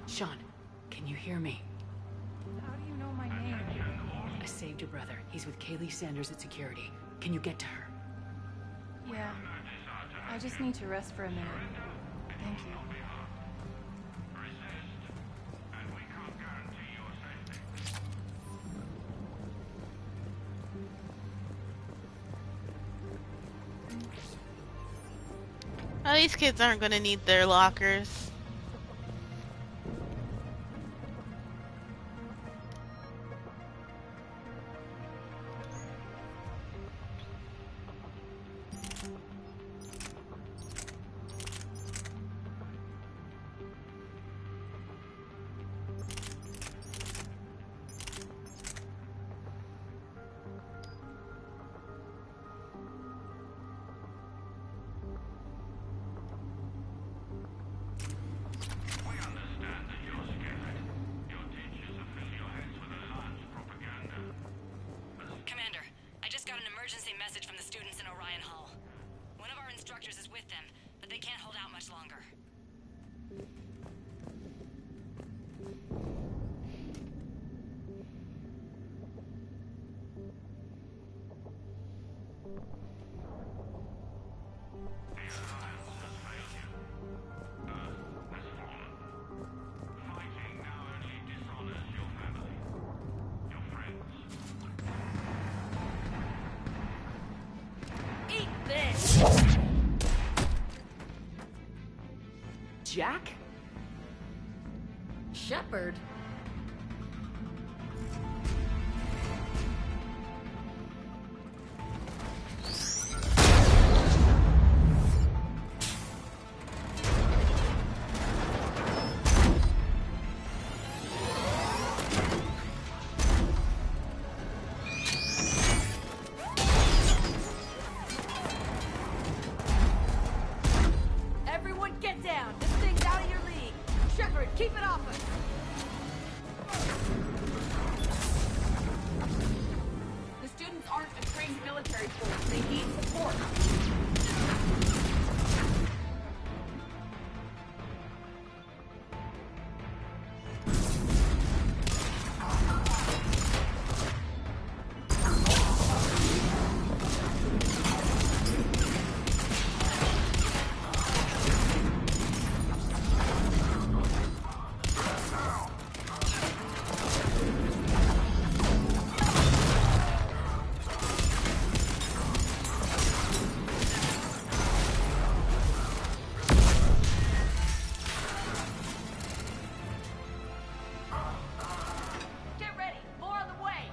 Sean, can you hear me? How do you know my name? I saved your brother. He's with Kaylee Sanders at security. Can you get to her? Yeah. I just need to rest for a minute. Thank you. Oh, these kids aren't gonna need their lockers. Commander, I just got an emergency message from the students in Orion Hall. One of our instructors is with them, but they can't hold out much longer. Eat this! Jack? Shepard? Everyone get down! This thing's out of your league! Shepard, keep it off us! The students aren't a trained military force. They need support. Get ready! More on the way!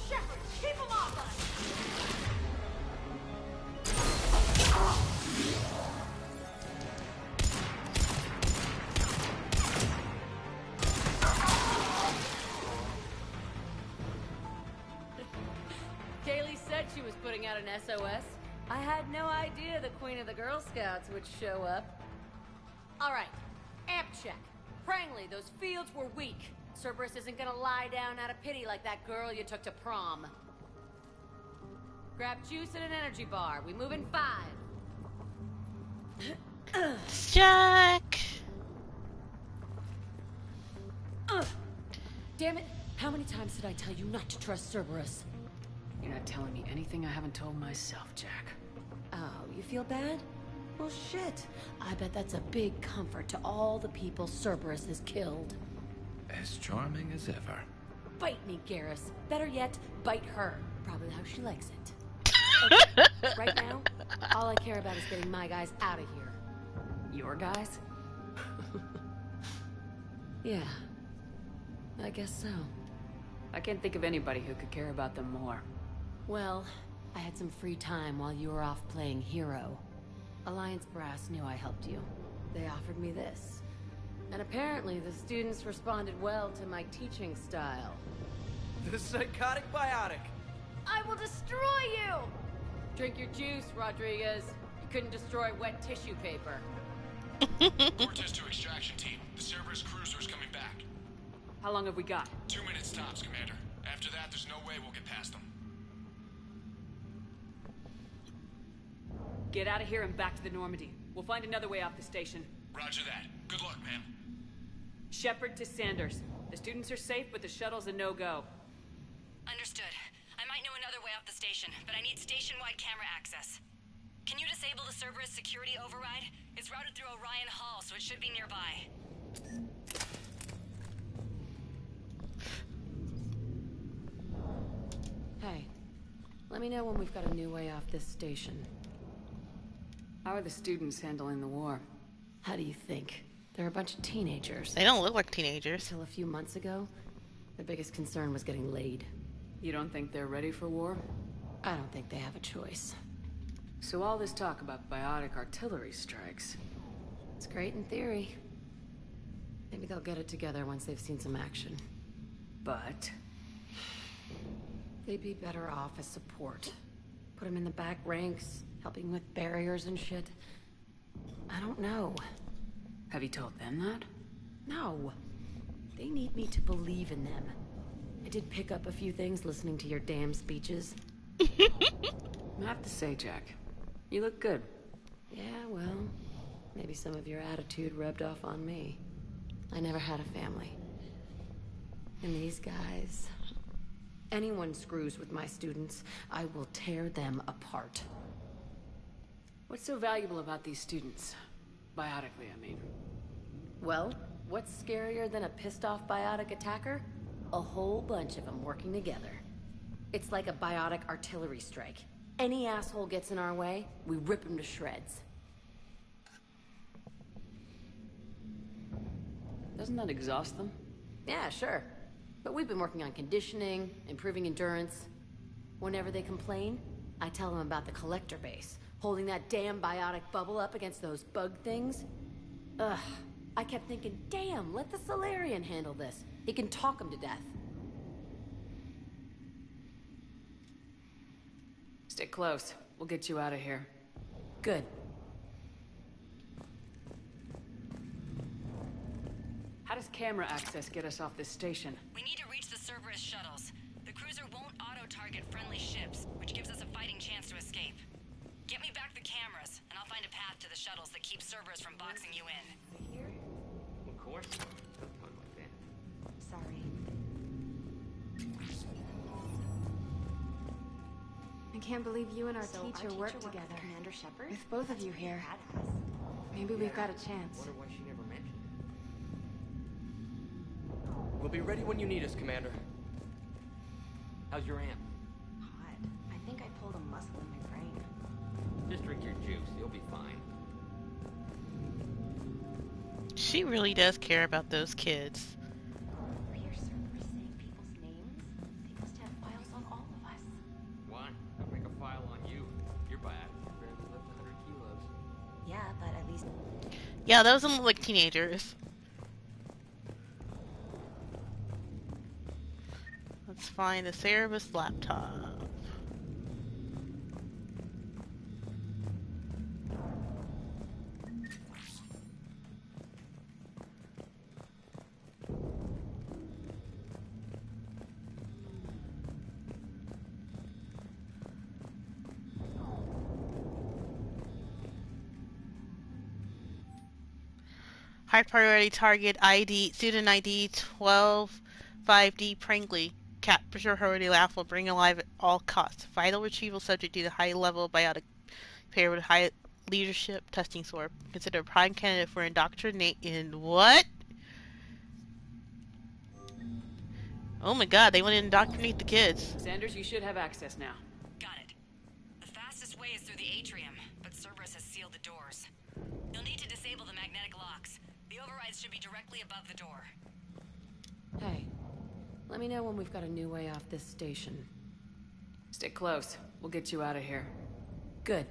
Shepard, keep them off us! Kaylee said she was putting out an SOS. I had no idea the Queen of the Girl Scouts would show up. All right, amp check. Prangley, those fields were weak. Cerberus isn't gonna lie down out of pity like that girl you took to prom. Grab juice and an energy bar. We move in 5. Jack! Damn it! How many times did I tell you not to trust Cerberus? You're not telling me anything I haven't told myself, Jack. Oh, you feel bad? Well, shit. I bet that's a big comfort to all the people Cerberus has killed. As charming as ever. Bite me, Garrus. Better yet, bite her. Probably how she likes it. Okay, right now, all I care about is getting my guys out of here. Your guys? Yeah, I guess so. I can't think of anybody who could care about them more. Well, I had some free time while you were off playing hero. Alliance Brass knew I helped you. They offered me this. And apparently the students responded well to my teaching style. The psychotic biotic. I will destroy you! Drink your juice, Rodriguez. You couldn't destroy wet tissue paper. Cortez to extraction team. The Cerberus cruiser's coming back. How long have we got? 2 minutes tops, Commander. After that, there's no way we'll get past them. Get out of here and back to the Normandy. We'll find another way off the station. Roger that. Good luck, ma'am. Shepard to Sanders. The students are safe, but the shuttle's a no-go. Understood. I might know another way off the station, but I need station-wide camera access. Can you disable the Cerberus security override? It's routed through Orion Hall, so it should be nearby. Hey, let me know when we've got a new way off this station. How are the students handling the war? How do you think? They're a bunch of teenagers. They don't look like teenagers. Until a few months ago, their biggest concern was getting laid. You don't think they're ready for war? I don't think they have a choice. So all this talk about biotic artillery strikes, it's great in theory. Maybe they'll get it together once they've seen some action. But they'd be better off as support. Put them in the back ranks, helping with barriers and shit. I don't know. Have you told them that? No. They need me to believe in them. I did pick up a few things listening to your damn speeches. I have to say, Jack, you look good. Yeah, well, maybe some of your attitude rubbed off on me. I never had a family. And these guys... Anyone screws with my students, I will tear them apart. What's so valuable about these students? Biotically, I mean. Well, what's scarier than a pissed-off biotic attacker? A whole bunch of them working together. It's like a biotic artillery strike. Any asshole gets in our way, we rip him to shreds. Doesn't that exhaust them? Yeah, sure. But we've been working on conditioning, improving endurance. Whenever they complain, I tell them about the collector base, holding that damn biotic bubble up against those bug things. Ugh. I kept thinking, damn, let the Solarian handle this. He can talk them to death. Stick close. We'll get you out of here. Good. How does camera access get us off this station? We need to reach the Cerberus shuttles. The cruiser won't auto-target friendly ships, which gives us a fighting chance to escape. Get me back the cameras, and I'll find a path to the shuttles that keep Cerberus from boxing you in. Of course. Don't talk like that. Sorry. I can't believe you and our teacher worked together. Commander Shepard? With both of you here. Maybe we've got a chance. Wonder why she never mentioned it. We'll be ready when you need us, Commander. How's your aunt? Hot. I think I pulled a muscle in my brain. Just drink your juice. You'll be fine. She really does care about those kids. We hear Cerberus saying people's names. They must have files on all of us. Why? I'll make a file on you. You're bad. You barely lift 100 kilos. Yeah, but at least... Yeah, those don't look like teenagers. Let's find the Cerberus laptop. High priority target ID, student ID 125D Prangley. Capture priority laugh will bring alive at all costs. Vital retrieval subject due to high level biotic paired with high leadership testing score. Considered prime candidate for indoctrinate in what? Oh my god, they want to indoctrinate the kids. Sanders, you should have access now. Got it. The fastest way is through the atrium, but Cerberus has sealed the doors. You'll need to disable the magnetic locks. The overrides should be directly above the door. Hey, let me know when we've got a new way off this station. Stick close. We'll get you out of here. Good.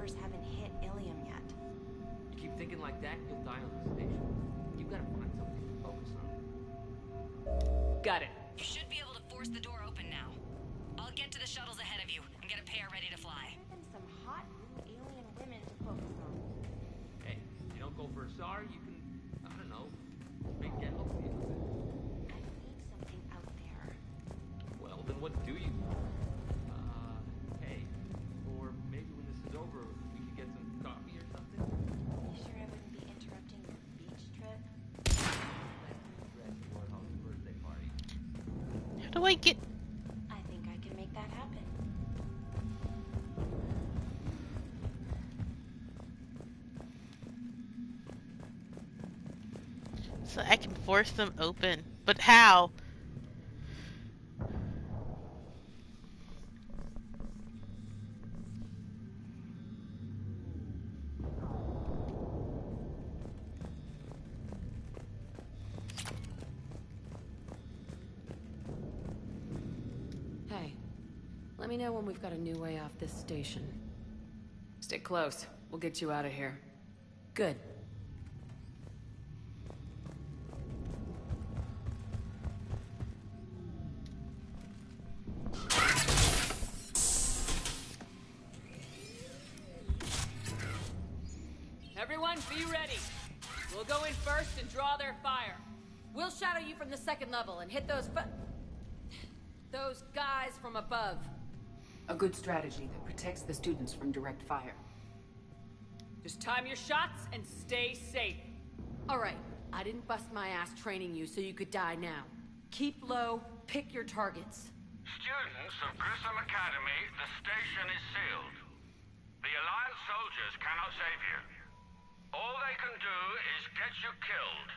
Reapers haven't hit Ilium yet. You keep thinking like that, you'll die on the station. You've got to find something to focus on. Got it. You should be able to force the door open now. I'll get to the shuttles ahead of you and get a pair ready to fly. Better than some hot new alien women to focus on. Hey, you don't go for a SAR, you can, I don't know, make that look for you. I need something out there. Well, then what do you want? Hey, or maybe when this is over, we could get some coffee or something? You sure I wouldn't be interrupting your beach trip? Birthday party. How do I get... I think I can make that happen. So I can force them open. But how? Hey, let me know when we've got a new way off this station. Stick close. We'll get you out of here. Good. Everyone, be ready. We'll go in first and draw their fire. We'll shadow you from the second level and hit those guys from above. A good strategy that protects the students from direct fire. Just time your shots and stay safe. All right, I didn't bust my ass training you so you could die now. Keep low, pick your targets. Students of Grissom Academy, the station is sealed. The Alliance soldiers cannot save you. All they can do is get you killed.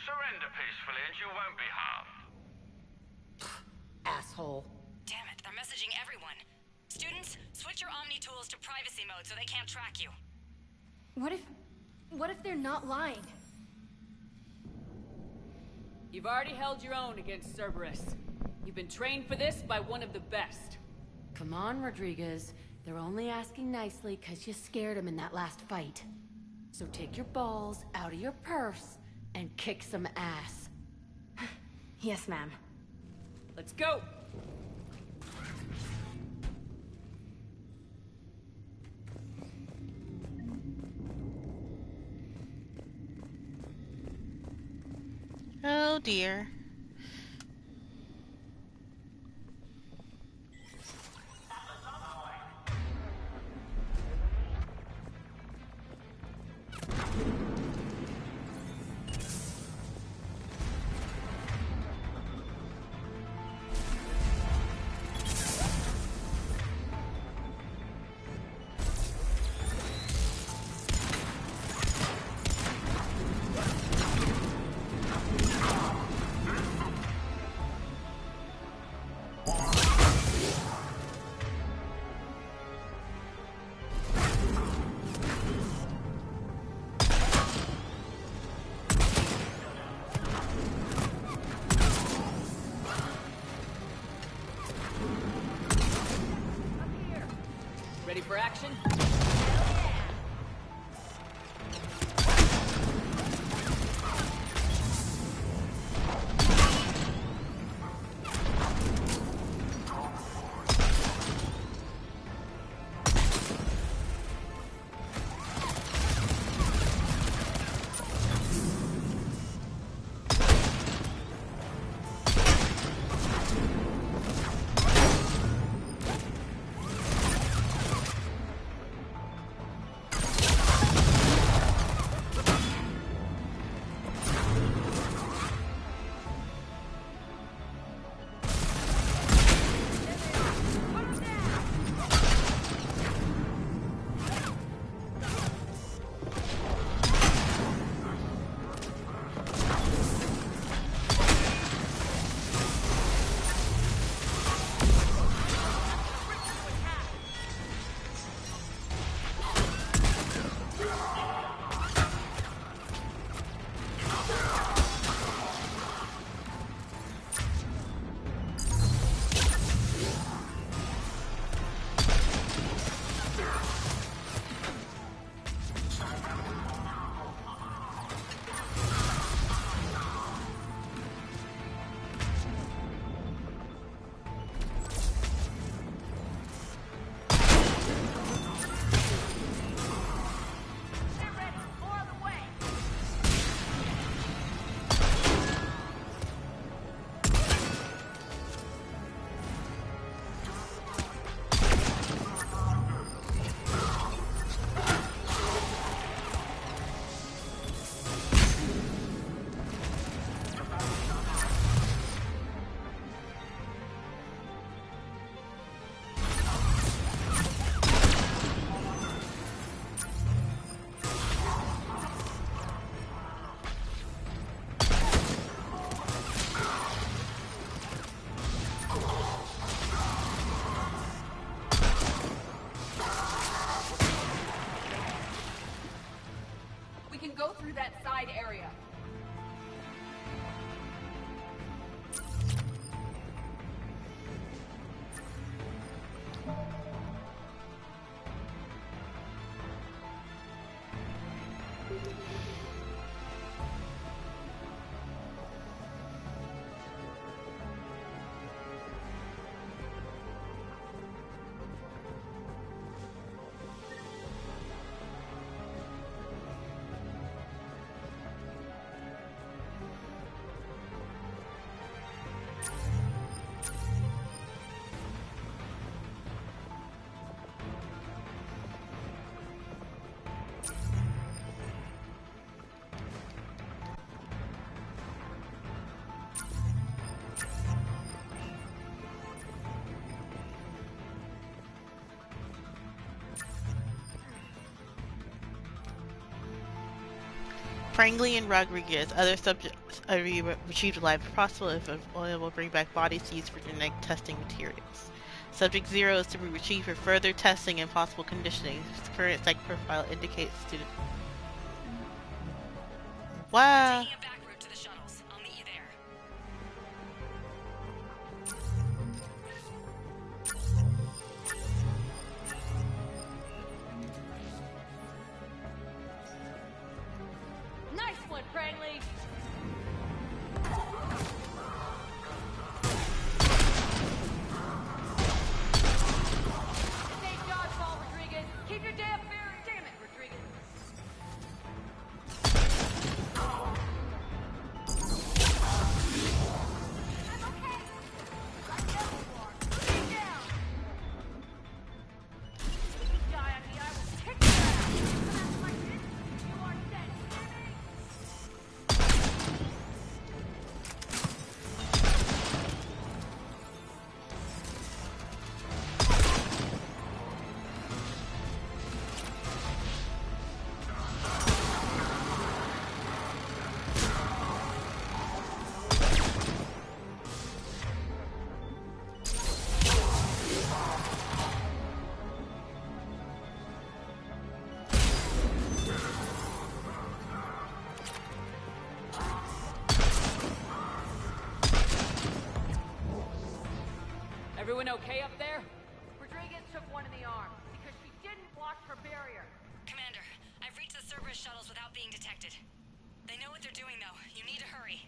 Surrender peacefully and you won't be harmed. Asshole. Damn it, they're messaging everyone. Students, switch your Omni tools to privacy mode so they can't track you. What if they're not lying? You've already held your own against Cerberus. You've been trained for this by one of the best. Come on, Rodriguez. They're only asking nicely because you scared them in that last fight. So take your balls out of your purse and kick some ass. Yes, ma'am. Let's go! Oh dear. Ready for action? Prangley and Rodriguez. Other subjects are retrieved alive if possible. If oil will bring back bodies used for genetic testing materials. Subject 0 is to be retrieved for further testing and possible conditioning. His current psych profile indicates student. Wow. Taking a back route to the shuttles. I'll meet you there. Nice one, Prangley! Thank God, Paul Rodriguez! Keep your damn barrier! Damn it, Rodriguez! Everyone okay up there? Rodriguez took one in the arm because she didn't watch her barrier. Commander, I've reached the Cerberus shuttles without being detected. They know what they're doing, though. You need to hurry.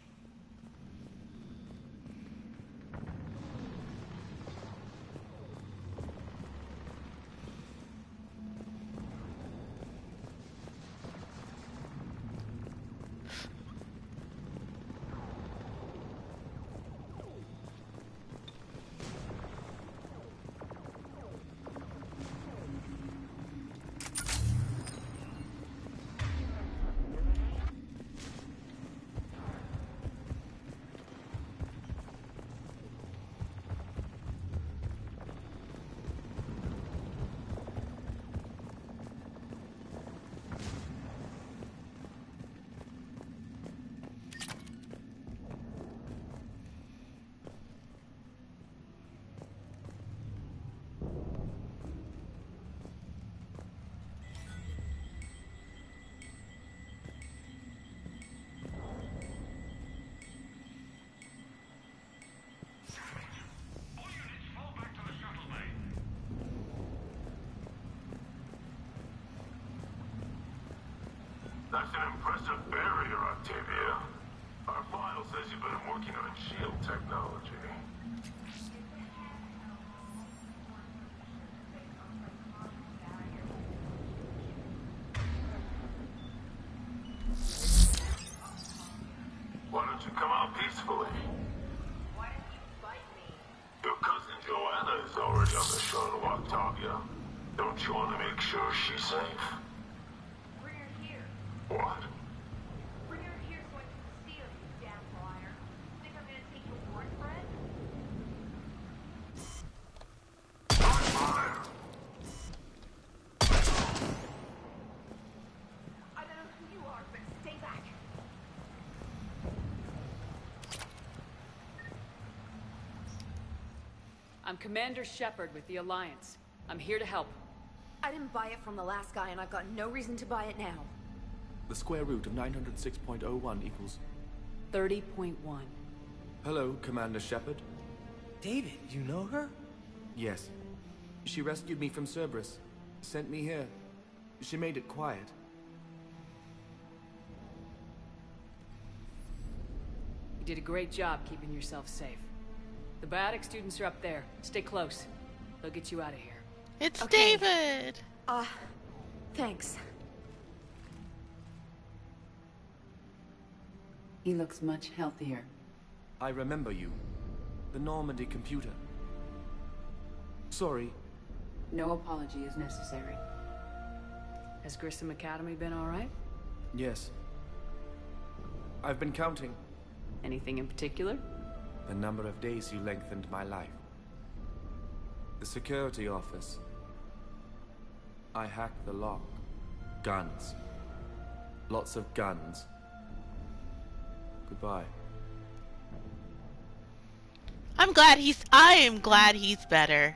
That's an impressive barrier, Octavia. Our file says you've been working on shield technology. Why don't you come out peacefully? Why didn't you fight me? Your cousin Joanna is already on the shuttle, Octavia. Don't you want to make sure she's safe? Bring her here. What? Bring her here so I can steal you, damn liar. Think I'm gonna take your word for it? I don't know who you are, but stay back. I'm Commander Shepard with the Alliance. I'm here to help. I didn't buy it from the last guy, and I've got no reason to buy it now. The square root of 906.01 equals... 30.1. Hello, Commander Shepard. David, you know her? Yes. She rescued me from Cerberus. Sent me here. She made it quiet. You did a great job keeping yourself safe. The biotic students are up there. Stay close. They'll get you out of here. It's Okay. David! Thanks. He looks much healthier. I remember you. The Normandy computer. Sorry. No apology is necessary. Has Grissom Academy been all right? Yes. I've been counting. Anything in particular? The number of days you lengthened my life. The security office. I hacked the lock. Guns. Lots of guns. Goodbye. I am glad he's better.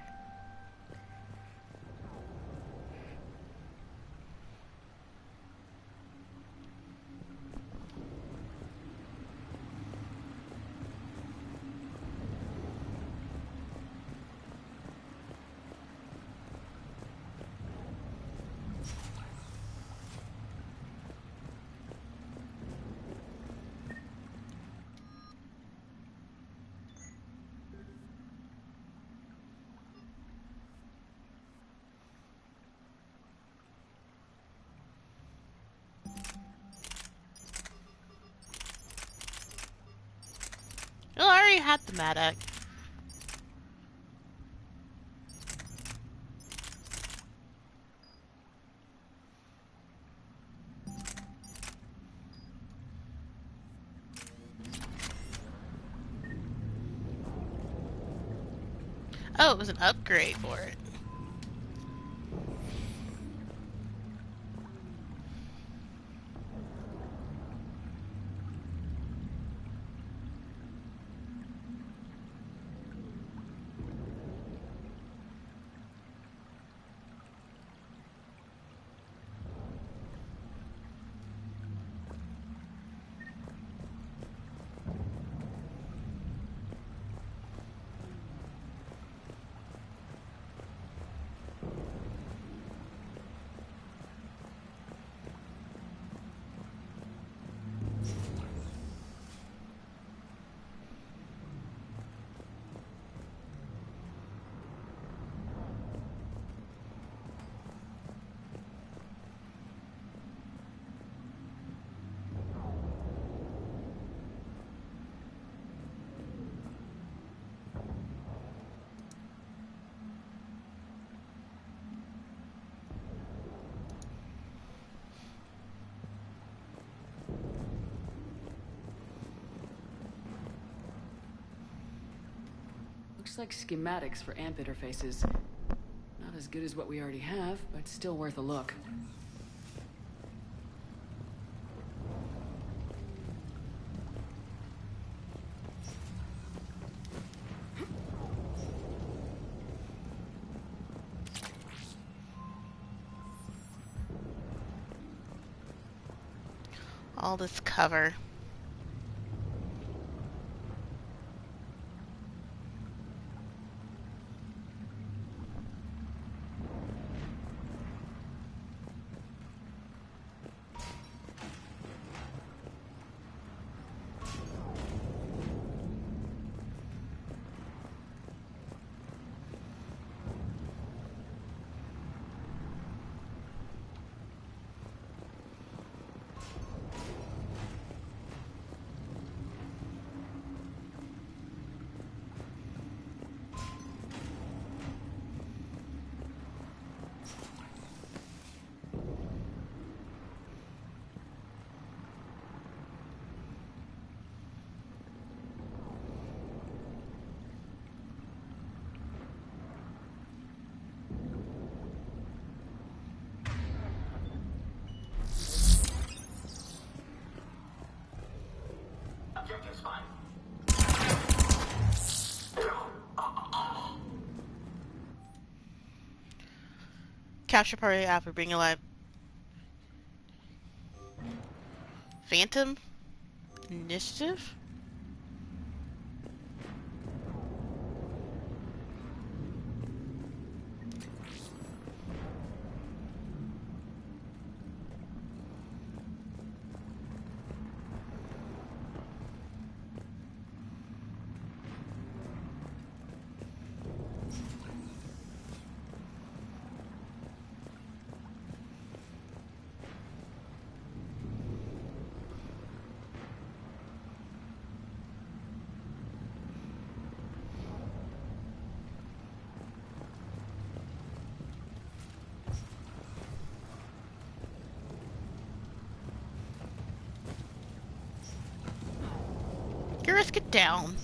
Well, I already had the Madak. Oh, it was an upgrade for it. Looks like schematics for amp interfaces. Not as good as what we already have, but still worth a look. All this cover. Capture party after bring alive Phantom Initiative? Garrus, get down.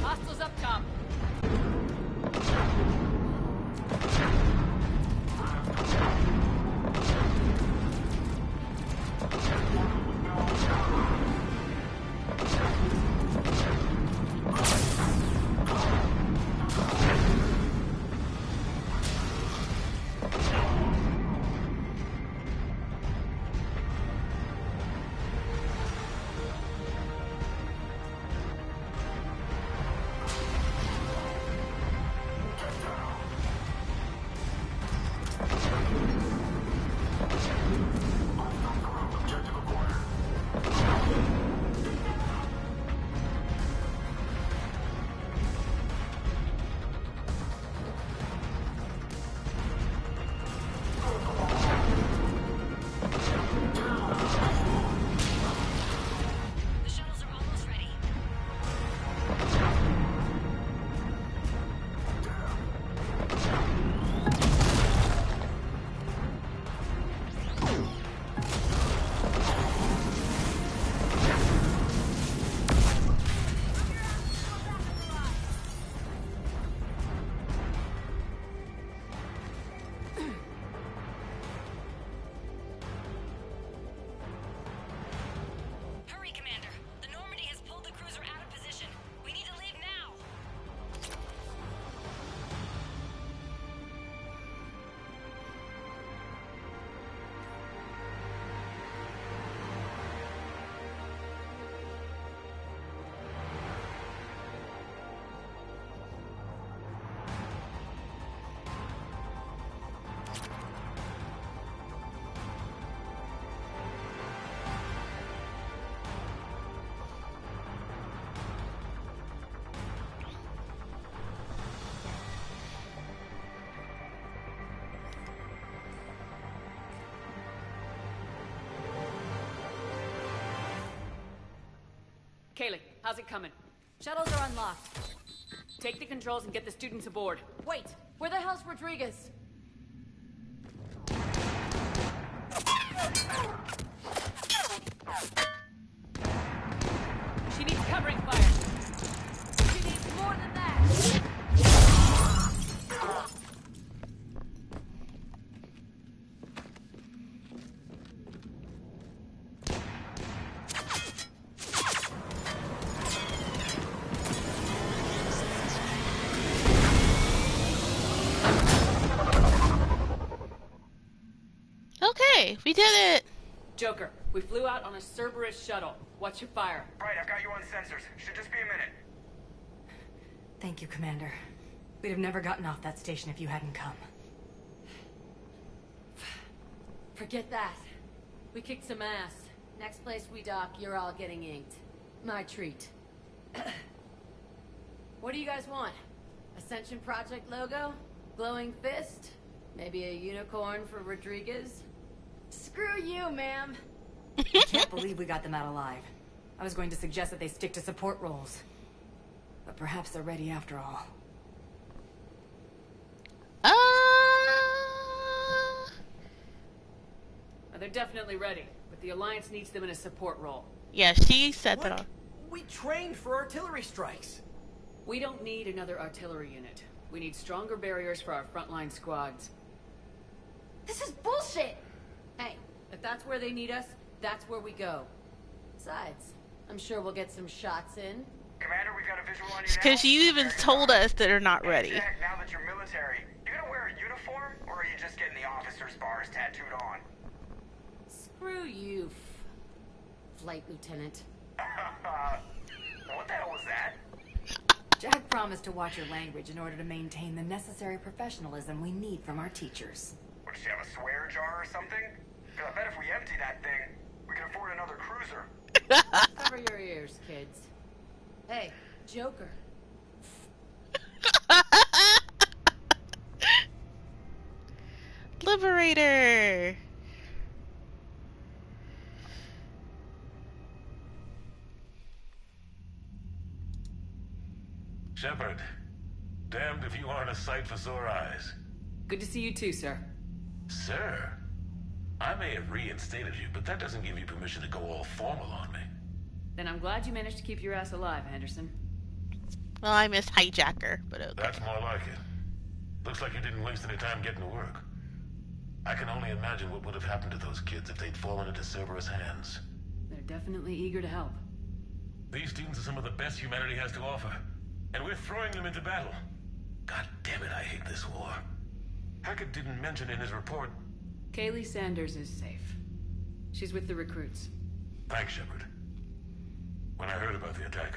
Hostiles up top. Kaylee, how's it coming? Shuttles are unlocked. Take the controls and get the students aboard. Wait, where the hell's Rodriguez? She needs covering fire. She needs more than that. Okay, we did it! Joker, we flew out on a Cerberus shuttle. What's your fire? Right, I've got you on sensors. Should just be a minute. Thank you, Commander. We'd have never gotten off that station if you hadn't come. Forget that. We kicked some ass. Next place we dock, you're all getting inked. My treat. What do you guys want? Ascension Project logo? Glowing fist? Maybe a unicorn for Rodriguez? Screw you, ma'am. I can't believe we got them out alive. I was going to suggest that they stick to support roles. But perhaps they're ready after all. They're definitely ready, but the Alliance needs them in a support role. Yeah, she said that. We trained for artillery strikes. We don't need another artillery unit. We need stronger barriers for our frontline squads. This is bullshit! Hey, if that's where they need us, that's where we go. Besides, I'm sure we'll get some shots in. Commander, we've got a visual on you now. Because you even told us that they're not ready. Jack, now that you're military, you gonna wear a uniform, or are you just getting the officer's bars tattooed on? Screw you, Flight Lieutenant. What the hell was that? Jack promised to watch your language in order to maintain the necessary professionalism we need from our teachers. What, does she have a swear jar or something? 'Cause I bet if we empty that thing, we can afford another cruiser. Cover your ears, kids. Hey, Joker. Liberator! Shepard, damned if you aren't a sight for sore eyes. Good to see you too, sir. Sir? I may have reinstated you, but that doesn't give you permission to go all formal on me. Then I'm glad you managed to keep your ass alive, Henderson. Well, I missed hijacker, but okay. That's more like it. Looks like you didn't waste any time getting to work. I can only imagine what would have happened to those kids if they'd fallen into Cerberus' hands. They're definitely eager to help. These students are some of the best humanity has to offer, and we're throwing them into battle. God damn it, I hate this war. Hackett didn't mention in his report... Kaylee Sanders is safe. She's with the recruits. Thanks, Shepard. When I heard about the attack,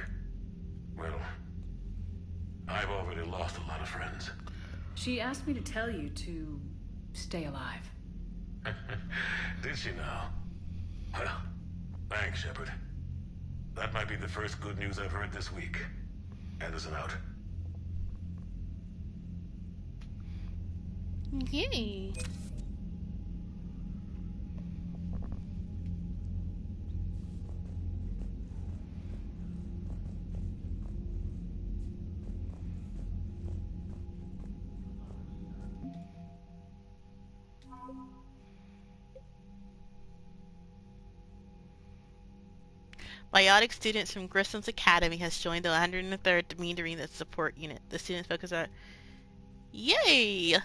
well, I've already lost a lot of friends. She asked me to tell you to stay alive. Did she now? Well, thanks, Shepard. That might be the first good news I've heard this week. Anderson out. Yay. Biotic students from Grissom's Academy has joined the 103rd Demeanor Support Unit. The students focus on... Yay!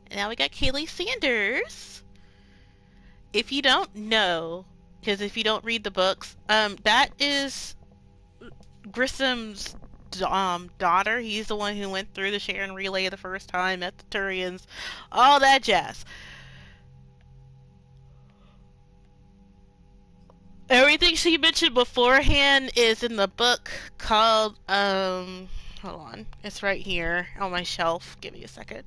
And now we got Kaylee Sanders. If you don't know, because if you don't read the books, that is Grissom's daughter. He's the one who went through the Sharon Relay the first time, met the Turians, all that jazz. Everything she mentioned beforehand is in the book called, hold on, it's right here on my shelf. Give me a second.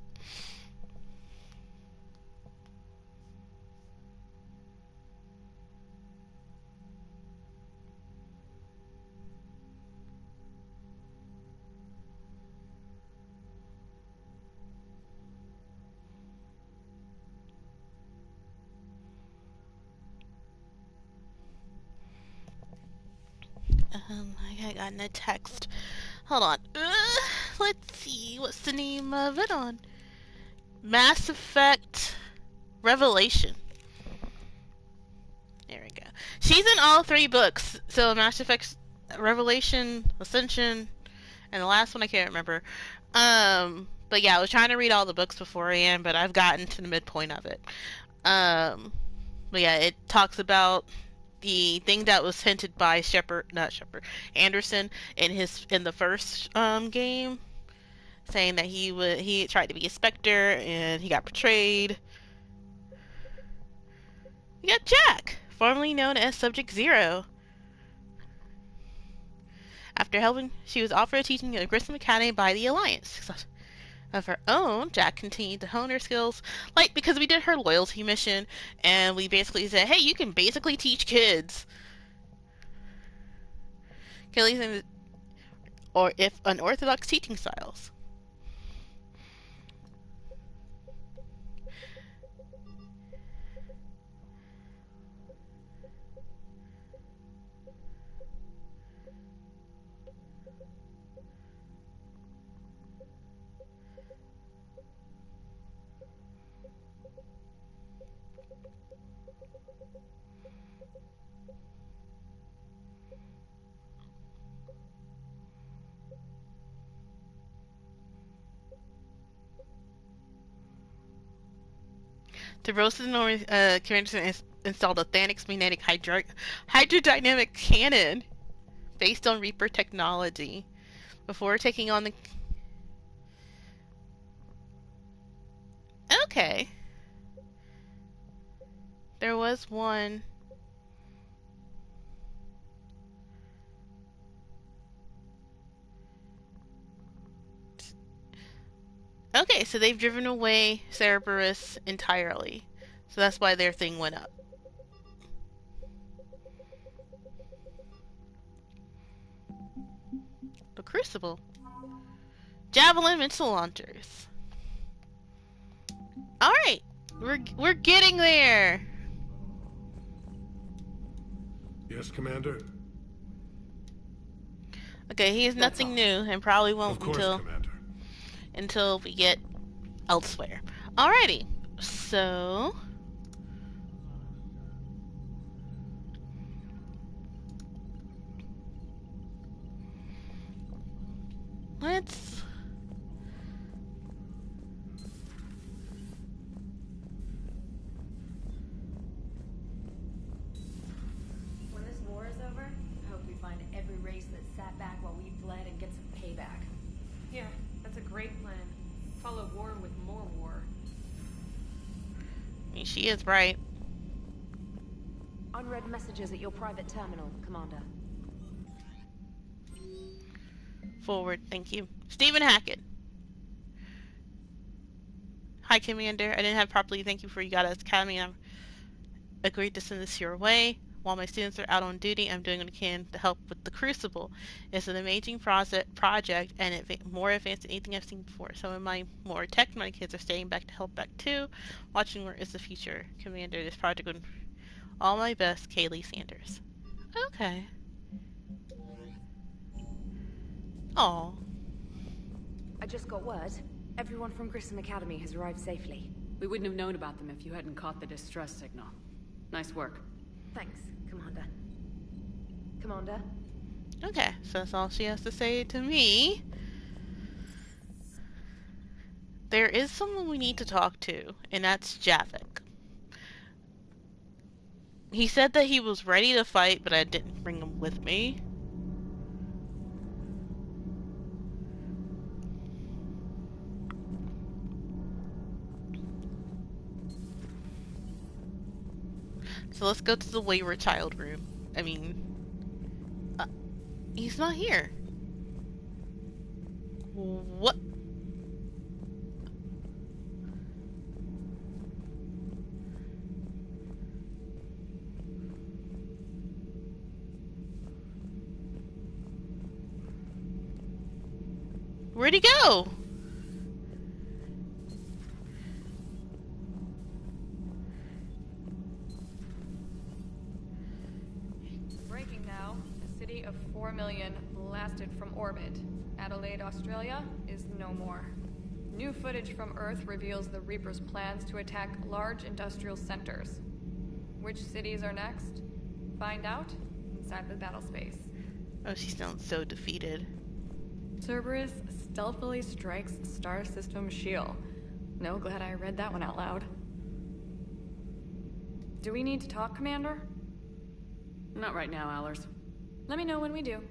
I got in a text. Hold on. Let's see. What's the name of it on? Mass Effect Revelation. There we go. She's in all 3 books. So Mass Effect Revelation, Ascension, and the last one I can't remember. But yeah, I was trying to read all the books beforehand, but I've gotten to the midpoint of it. But yeah, it talks about the thing that was hinted by Anderson in the first game, saying that he tried to be a Spectre and he got betrayed. We got Jack, formerly known as Subject Zero. After helping, she was offered a teaching at Grissom Academy by the Alliance. Of her own, Jack continued to hone her skills, because we did her loyalty mission, and we basically said, hey, you can basically teach kids. Kelly's or if unorthodox teaching styles. The Rosenor Commander installed a Thanix magnetic hydrodynamic cannon based on Reaper technology before taking on the... Okay. There was one... Okay, so they've driven away Cerberus entirely. So that's why their thing went up. The Crucible. Javelin missile launchers. Alright, we're getting there. Yes, Commander? Okay, he has nothing new and probably won't Of course, Commander. until we get elsewhere. Alrighty. So... let's... When this war is over, I hope we find every race that sat back while we bled and get some payback. Yeah, that's a great plan. Follow war with more war. I mean, she is right. Unread messages at your private terminal, Commander. Forward, thank you. Stephen Hackett. Hi, Commander. I didn't have properly thank you for you got us Academy, and I've agreed to send this your way. While my students are out on duty, I'm doing what I can to help with the Crucible. It's an amazing project and more advanced than anything I've seen before. Some of my more tech-minded kids are staying back to help back too. Watching where is the future. Commander, this project would all my best, Kaylee Sanders. Okay. Oh. I just got word. Everyone from Grissom Academy has arrived safely. We wouldn't have known about them if you hadn't caught the distress signal. Nice work. Thanks, Commander. Commander? Okay, so that's all she has to say to me. There is someone we need to talk to, and that's Javik. He said that he was ready to fight, but I didn't bring him with me. So let's go to the Wayward Child room. I mean, he's not here. What? Where'd he go? Breaking now. A city of 4 million blasted from orbit. Adelaide, Australia is no more. New footage from Earth reveals the Reaper's plans to attack large industrial centers. Which cities are next? Find out inside the battle space. Oh, she sounds so defeated. Cerberus stealthily strikes star system shield. No, glad I read that one out loud. Do we need to talk, Commander? Not right now, Allers. Let me know when we do.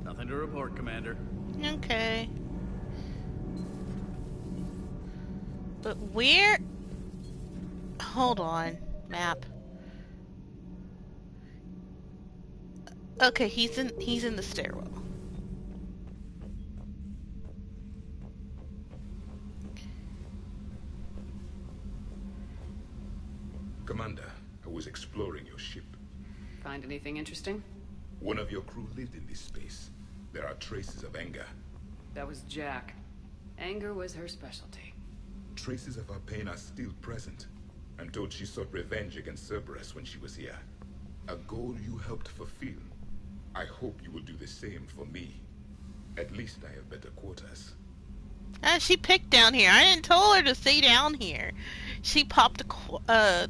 Nothing to report, Commander. Okay. But where... Hold on. Map. Okay, he's in the stairwell. Commander, I was exploring your ship. Find anything interesting? One of your crew lived in this space. There are traces of anger. That was Jack. Anger was her specialty. Traces of her pain are still present. I'm told she sought revenge against Cerberus when she was here. A goal you helped fulfill. I hope you will do the same for me. At least I have better quarters. She picked down here. I didn't tell her to stay down here. She popped a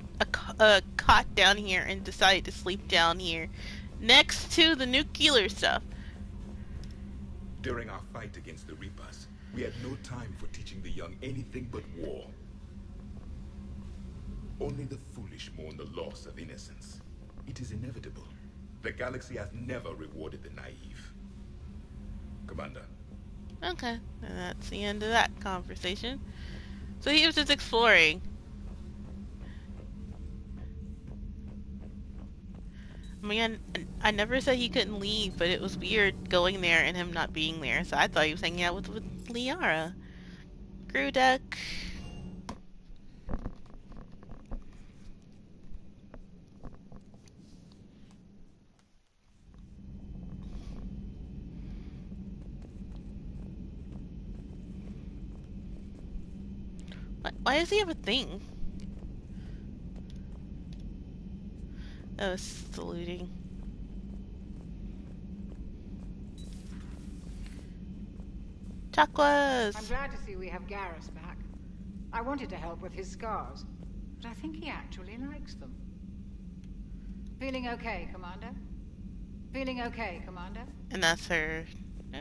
cot down here and decided to sleep down here, next to the nuclear stuff. During our fight against the Reapers, we had no time for teaching the young anything but war. Only the foolish mourn the loss of innocence. It is inevitable. The galaxy has never rewarded the naive. Commander. Okay, and that's the end of that conversation. So he was just exploring. I mean, I never said he couldn't leave, but it was weird going there and him not being there. So I thought he was hanging out with Liara. Crew deck. Why does he have a thing? Oh, it's saluting. Chakwas! I'm glad to see we have Garrus back. I wanted to help with his scars, but I think he actually likes them. Feeling okay, Commander? Feeling okay, Commander? And that's her.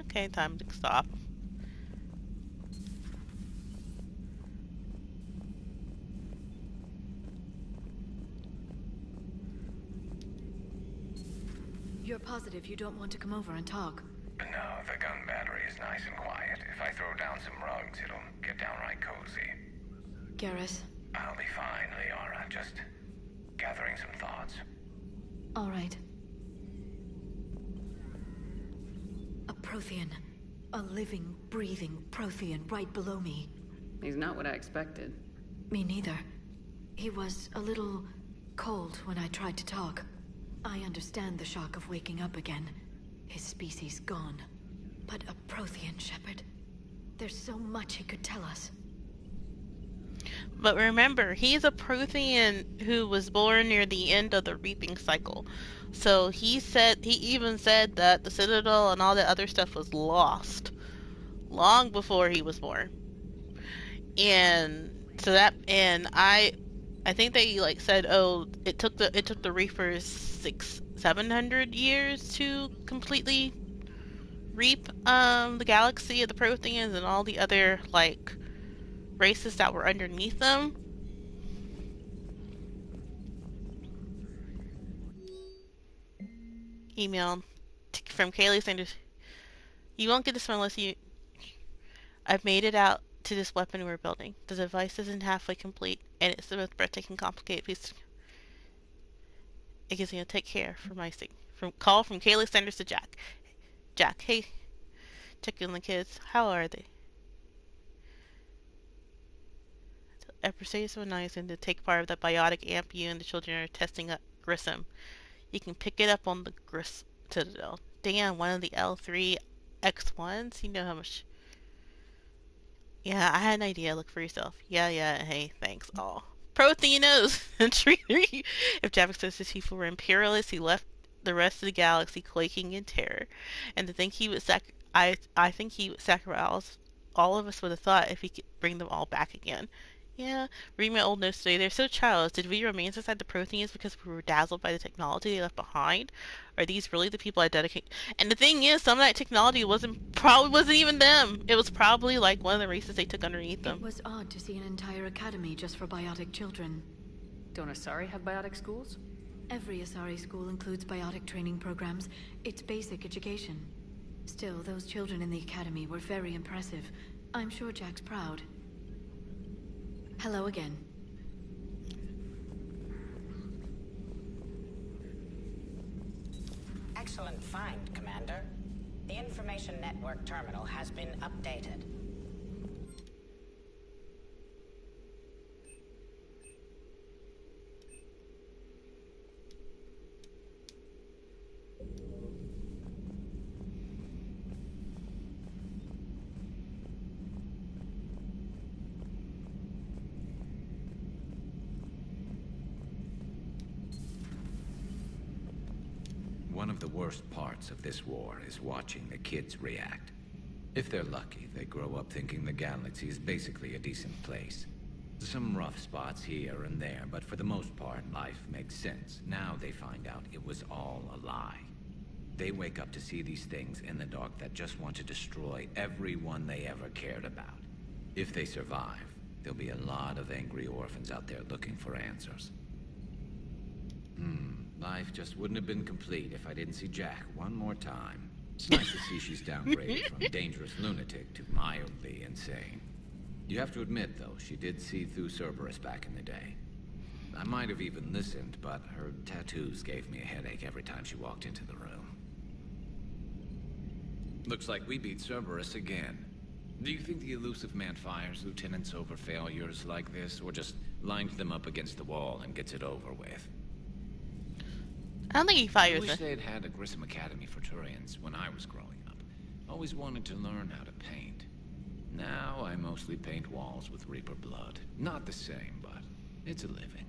Okay, time to stop. You're positive you don't want to come over and talk? No, the gun battery is nice and quiet. If I throw down some rugs, it'll get downright cozy. Garrus? I'll be fine, Liara. Just gathering some thoughts. All right. A Prothean. A living, breathing Prothean right below me. He's not what I expected. Me neither. He was a little cold when I tried to talk. I understand the shock of waking up again. His species gone. But a Prothean, Shepard. There's so much he could tell us. But remember, he's a Prothean who was born near the end of the reaping cycle. So he even said that the Citadel and all that other stuff was lost long before he was born. And so I think they like said, oh, it took the Reapers 700 years to completely reap the galaxy of the Protheans and all the other like races that were underneath them. Email from Kaylee Sanders. You won't get this one unless you. I've made it out to this weapon we're building. The device isn't halfway complete, and it's the most breathtaking, complicated piece. It gives me a take care for my sake. Call from Kaylee Sanders to Jack. Jack, hey, check in on the kids. How are they? Mercedes so nice and to take part of the biotic amp you and the children are testing up Grissom. You can pick it up on the Citadel. Damn, one of the L3 X1s? You know how much... Yeah, I had an idea. Look for yourself. Yeah, hey, thanks. All. Protheanos! If Javik says his people were imperialists, he left the rest of the galaxy quaking in terror. And to think he would I think he would sacrifice all of us with a thought if he could bring them all back again. Yeah, reading my old notes today, they're so childish. Did we remain inside the Protheans because we were dazzled by the technology they left behind? Are these really the people I dedicate? And the thing is, some of that technology probably wasn't even them. It was probably like one of the races they took underneath them. It was odd to see an entire academy just for biotic children. Don't Asari have biotic schools? Every Asari school includes biotic training programs. It's basic education. Still, those children in the academy were very impressive. I'm sure Jack's proud. Hello again. Excellent find, Commander. The information network terminal has been updated. One of the worst parts of this war is watching the kids react. If they're lucky, they grow up thinking the galaxy is basically a decent place. Some rough spots here and there, but for the most part, life makes sense. Now they find out it was all a lie. They wake up to see these things in the dark that just want to destroy everyone they ever cared about. If they survive, there'll be a lot of angry orphans out there looking for answers. Life just wouldn't have been complete if I didn't see Jack one more time. It's nice to see she's downgraded from dangerous lunatic to mildly insane. You have to admit, though, she did see through Cerberus back in the day. I might have even listened, but her tattoos gave me a headache every time she walked into the room. Looks like we beat Cerberus again. Do you think the elusive man fires lieutenants over failures like this, or just lines them up against the wall and gets it over with? I don't think he fires I wish it. they had had a Grissom Academy for Turians when I was growing up. Always wanted to learn how to paint. Now I mostly paint walls with Reaper blood. Not the same, but it's a living.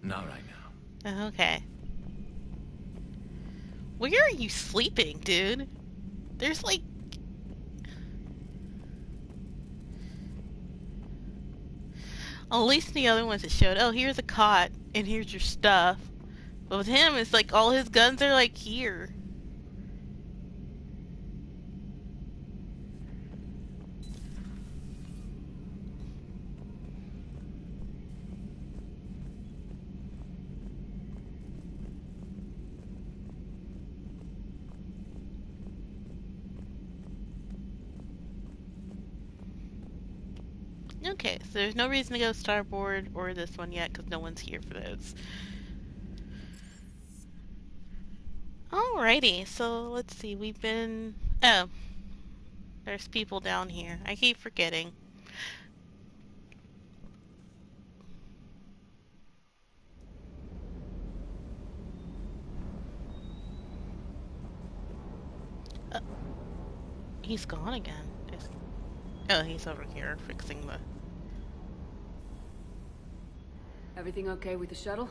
Not right now. Okay. Where are you sleeping, dude? There's like... At least the other ones it showed, oh, here's a cot, and here's your stuff. But with him, it's like all his guns are like here. Okay, so there's no reason to go starboard or this one yet because no one's here for those. Alrighty, so let's see, we've been... Oh, there's people down here. I keep forgetting. He's gone again. Oh, he's over here fixing the... Everything okay with the shuttle?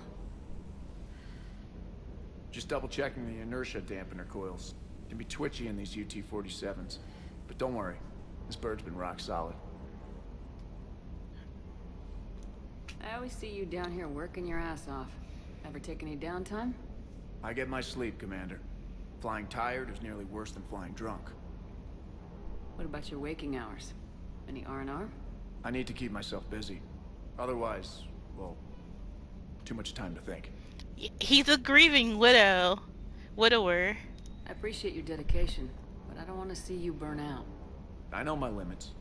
Just double checking the inertia dampener coils. Can be twitchy in these UT-47s. But don't worry, this bird's been rock solid. I always see you down here working your ass off. Ever take any downtime? I get my sleep, Commander. Flying tired is nearly worse than flying drunk. What about your waking hours? Any R&R? I need to keep myself busy. Otherwise, well, too much time to think. He's a grieving widower. I appreciate your dedication, but I don't want to see you burn out. I know my limits.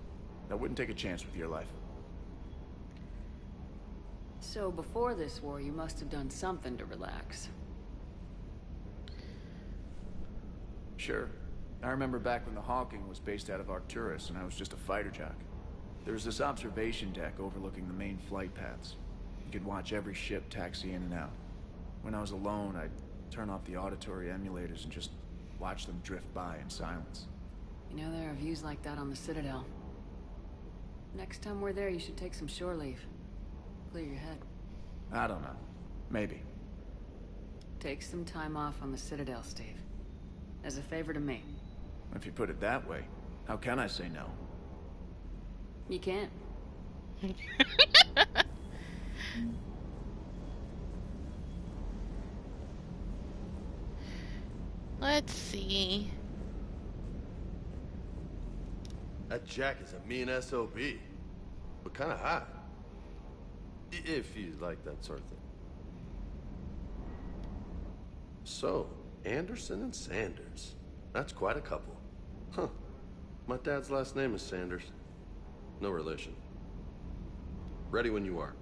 I wouldn't take a chance with your life. So before this war, you must have done something to relax. Sure. I remember back when the Hawking was based out of Arcturus and I was just a fighter jock. There was this observation deck overlooking the main flight paths. You could watch every ship taxi in and out. When I was alone, I'd turn off the auditory emulators and just watch them drift by in silence. You know, there are views like that on the Citadel. Next time we're there, you should take some shore leave. Clear your head. I don't know. Maybe. Take some time off on the Citadel, Steve. As a favor to me. If you put it that way, how can I say no? You can't. Let's see. That Jack is a mean SOB. But kinda hot. If you like that sort of thing. So, Anderson and Sanders. That's quite a couple. Huh. My dad's last name is Sanders. No relation. Ready when you are.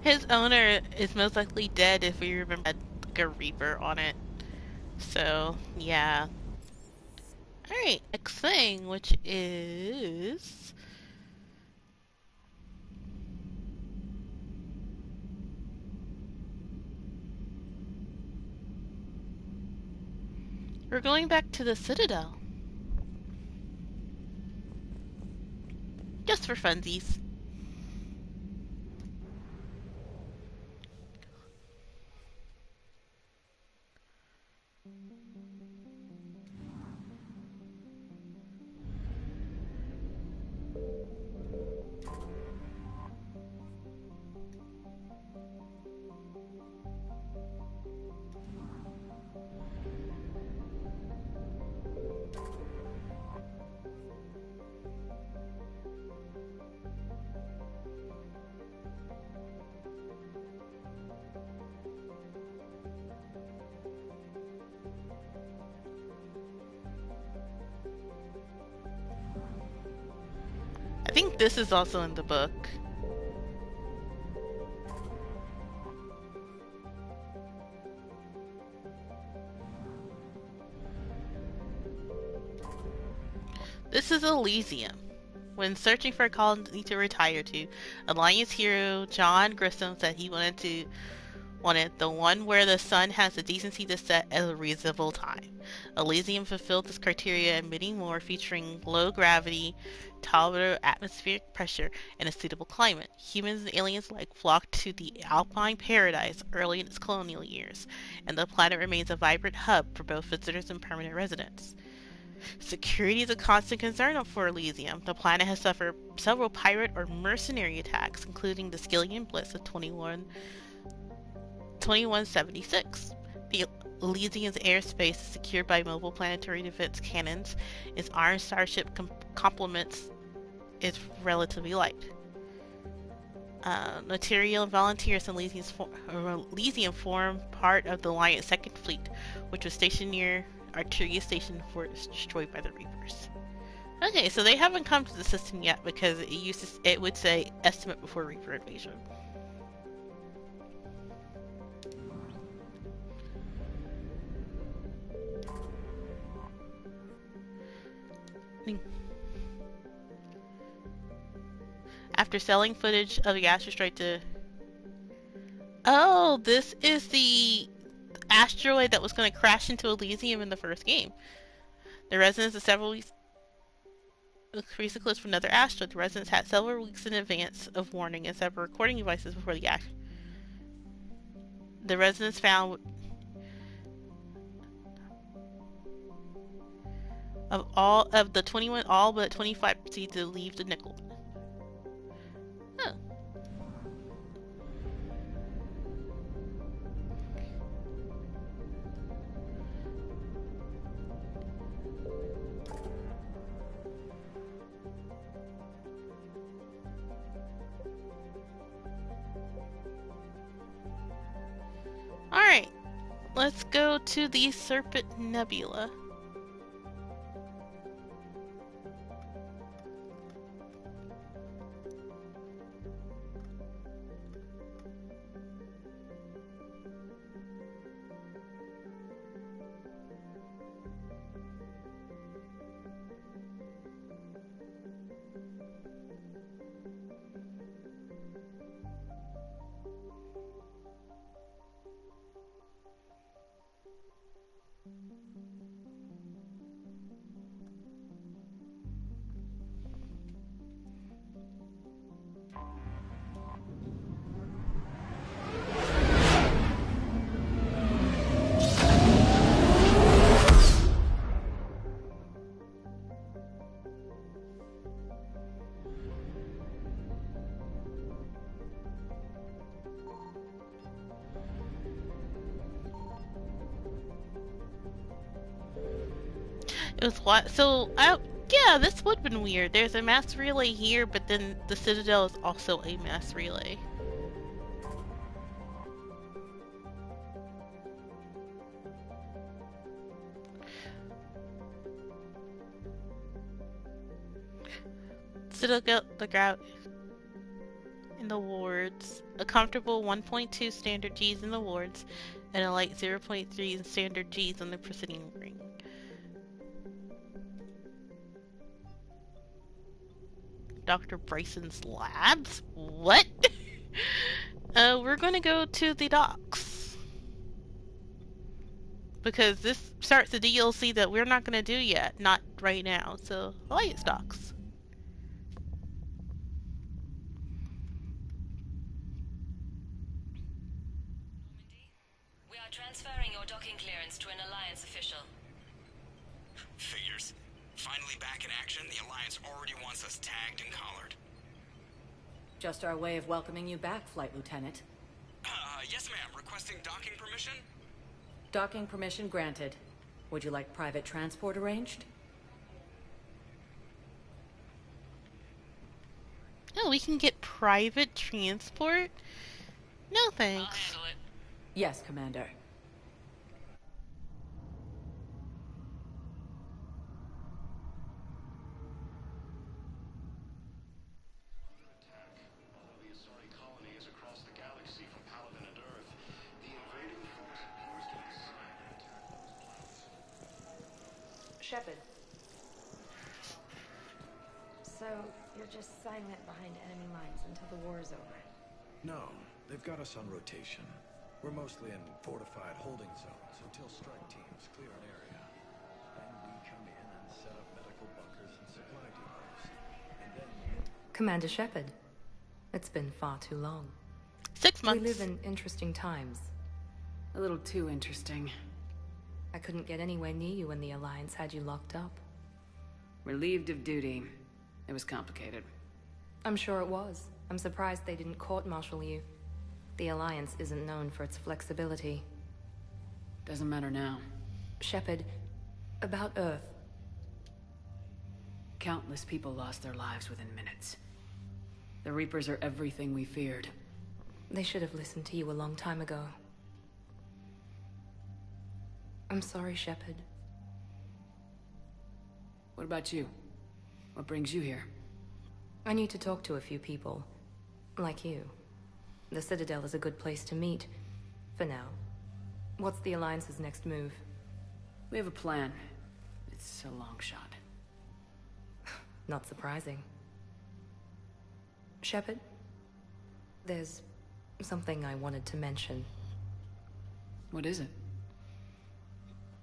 His owner is most likely dead if we remember had like a Reaper on it. So, yeah. Alright, next thing, which is... We're going back to the Citadel. Just for funsies. I think this is also in the book. This is Elysium. When searching for a colony to retire to, Alliance hero John Grissom said he wanted to wanted the one where the sun has the decency to set at a reasonable time. Elysium fulfilled this criteria and many more, featuring low gravity, tolerable atmospheric pressure, and a suitable climate. Humans and aliens alike flocked to the alpine paradise early in its colonial years, and the planet remains a vibrant hub for both visitors and permanent residents. Security is a constant concern for Elysium. The planet has suffered several pirate or mercenary attacks, including the Skillian Blitz of 2176. The Elysium's airspace is secured by mobile planetary defense cannons. Its Iron Starship complements is relatively light. Material and volunteers in Elysium form part of the Alliance Second Fleet, which was stationed near Arteria Station before it was destroyed by the Reapers. Okay, so they haven't come to the system yet because it would say estimate before Reaper invasion. After selling footage of the asteroid to... Oh, this is the asteroid that was going to crash into Elysium in the first game. The residents of several weeks increased the clips from another asteroid. The residents had several weeks in advance of warning and several recording devices before the act. The residents found of all of the 21, all but 25 proceeded to leave the nickel. Huh. Alright, let's go to the Serpent Nebula. It was what? So, yeah, this would have been weird. There's a mass relay here, but then the Citadel is also a mass relay. Citadel, the grout in the wards. A comfortable 1.2 standard Gs in the wards, and a light 0.3 in standard Gs on the preceding ring. Dr. Bryson's labs? What? We're gonna go to the docks. Because this starts the DLC that we're not gonna do yet. Not right now. So, Alliance docks. We are transferring your docking clearance to an Alliance official. Figures. Finally back in action, the Alliance already wants us tagged and collared. Just our way of welcoming you back, Flight Lieutenant. Yes ma'am. Requesting docking permission? Docking permission granted. Would you like private transport arranged? Oh, we can get private transport? No thanks. I'll handle it. Yes, Commander. Shepard. So, you're just silent behind enemy lines until the war is over? No, they've got us on rotation. We're mostly in fortified holding zones until strike teams clear an area. Then we come in and set up medical bunkers and supply depots. And then... Commander Shepard, it's been far too long. 6 months. We live in interesting times. A little too interesting. I couldn't get anywhere near you when the Alliance had you locked up. Relieved of duty. It was complicated. I'm sure it was. I'm surprised they didn't court-martial you. The Alliance isn't known for its flexibility. Doesn't matter now. Shepard, about Earth. Countless people lost their lives within minutes. The Reapers are everything we feared. They should have listened to you a long time ago. I'm sorry, Shepard. What about you? What brings you here? I need to talk to a few people. Like you. The Citadel is a good place to meet. For now. What's the Alliance's next move? We have a plan. It's a long shot. Not surprising. Shepard? There's something I wanted to mention. What is it?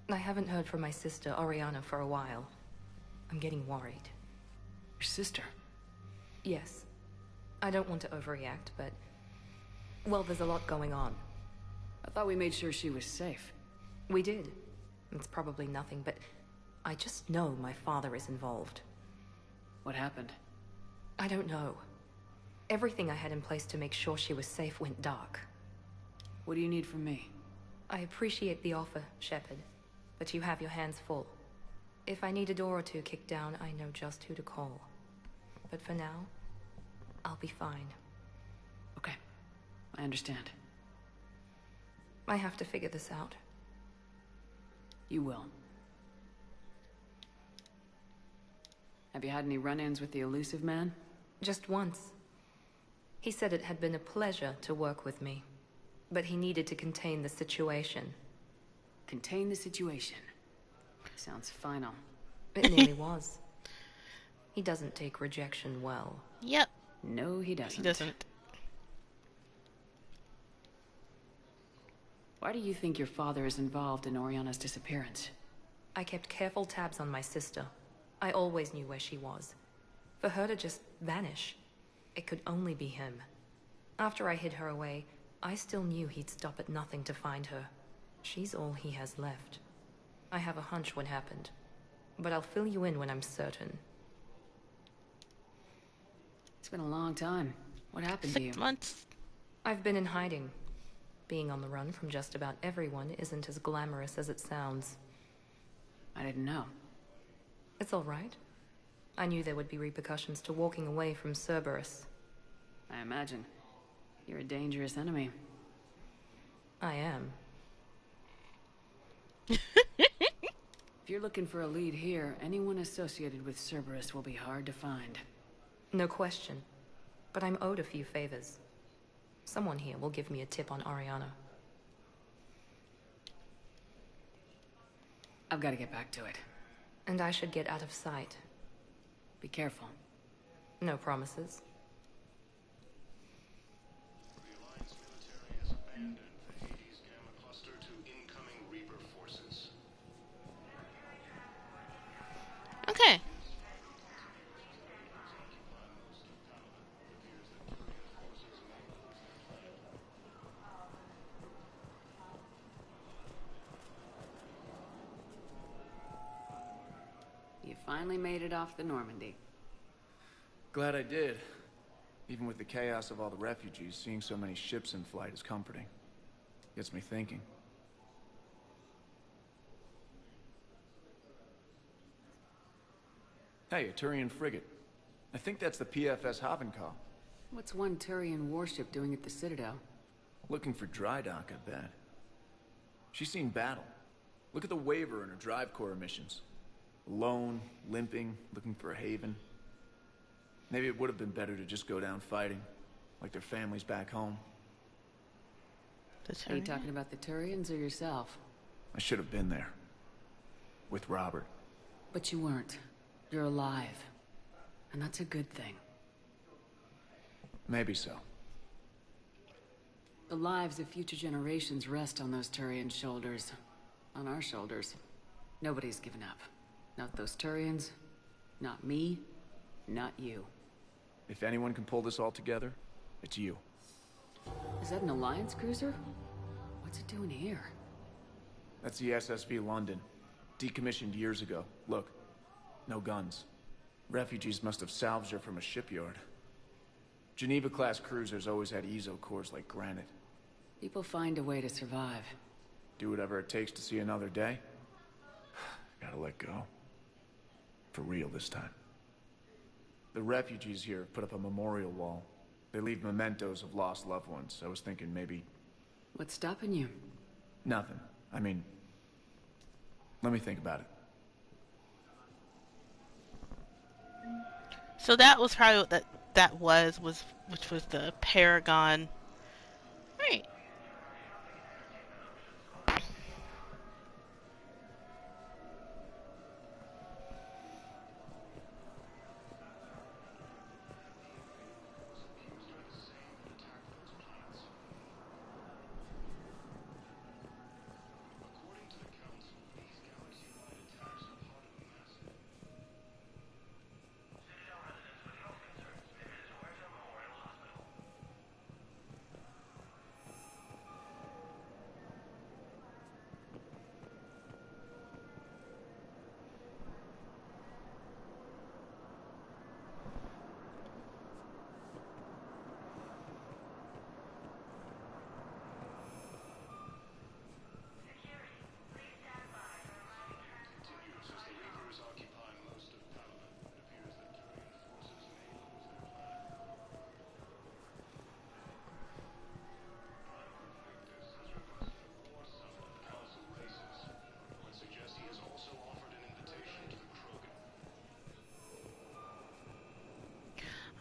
I haven't heard from my sister, Oriana, for a while. I'm getting worried. Your sister? Yes. I don't want to overreact, but... well, there's a lot going on. I thought we made sure she was safe. We did. It's probably nothing, but... I just know my father is involved. What happened? I don't know. Everything I had in place to make sure she was safe went dark. What do you need from me? I appreciate the offer, Shepard, but you have your hands full. If I need a door or two kicked down, I know just who to call. But for now, I'll be fine. Okay. I understand. I have to figure this out. You will. Have you had any run-ins with the elusive man? Just once. He said it had been a pleasure to work with me, but he needed to contain the situation. Contain the situation? Sounds final. It nearly was. He doesn't take rejection well. Yep. No, he doesn't. He doesn't. Why do you think your father is involved in Oriana's disappearance? I kept careful tabs on my sister. I always knew where she was. For her to just vanish, it could only be him. After I hid her away, I still knew he'd stop at nothing to find her. She's all he has left. I have a hunch what happened, but I'll fill you in when I'm certain. It's been a long time. What happened to you? 6 months. I've been in hiding. Being on the run from just about everyone isn't as glamorous as it sounds. I didn't know. It's all right. I knew there would be repercussions to walking away from Cerberus. I imagine. You're a dangerous enemy. I am. If you're looking for a lead here, anyone associated with Cerberus will be hard to find. No question. But I'm owed a few favors. Someone here will give me a tip on Oriana. I've got to get back to it. And I should get out of sight. Be careful. No promises. The Alliance military has abandoned the Hades Gamma cluster to incoming Reaper forces. Okay. You finally made it off the Normandy. Glad I did. Even with the chaos of all the refugees, seeing so many ships in flight is comforting. Gets me thinking. Hey, a Turian frigate. I think that's the PFS Havenkal. What's one Turian warship doing at the Citadel? Looking for dry dock, I bet. She's seen battle. Look at the waiver in her drive core emissions. Alone, limping, looking for a haven. Maybe it would have been better to just go down fighting, like their families back home. Are you talking about the Turians or yourself? I should have been there. With Robert. But you weren't. You're alive. And that's a good thing. Maybe so. The lives of future generations rest on those Turian shoulders. On our shoulders. Nobody's given up. Not those Turians, not me, not you. If anyone can pull this all together, it's you. Is that an Alliance cruiser? What's it doing here? That's the SSV London. Decommissioned years ago. Look, no guns. Refugees must have salvaged her from a shipyard. Geneva-class cruisers always had ezo cores like granite. People find a way to survive. Do whatever it takes to see another day. Gotta let go. For real this time. The refugees here put up a memorial wall. They leave mementos of lost loved ones. I was thinking maybe... What's stopping you? Nothing. I mean... Let me think about it. So that was probably what that was which was the Paragon. Right.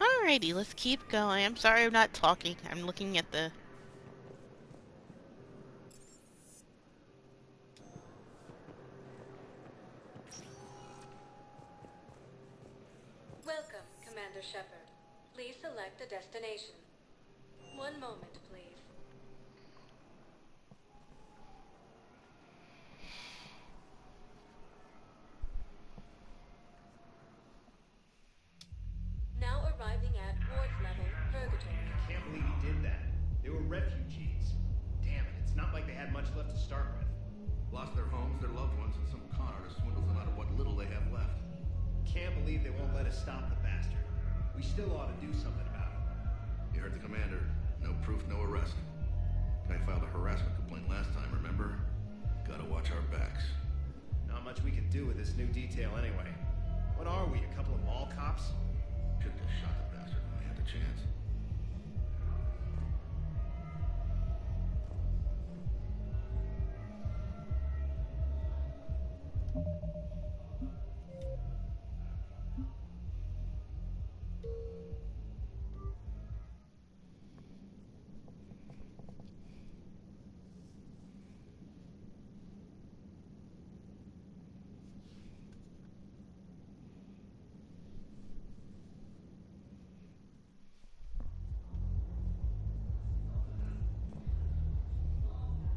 Alrighty, let's keep going. I'm sorry I'm not talking. I'm looking at the... Welcome, Commander Shepard. Please select a destination. One moment, please. Now arriving at Ward's level, Purgatory. I can't believe he did that. They were refugees. Damn it, it's not like they had much left to start with. Lost their homes, their loved ones, and some con artist swindles them out of what little they have left. Can't believe they won't let us stop the bastard. We still ought to do something about it. You heard the commander. No proof, no arrest. Guy filed a harassment complaint last time, remember? Gotta watch our backs. Not much we can do with this new detail anyway. What are we, a couple of mall cops? Should've just shot the bastard when we had the chance.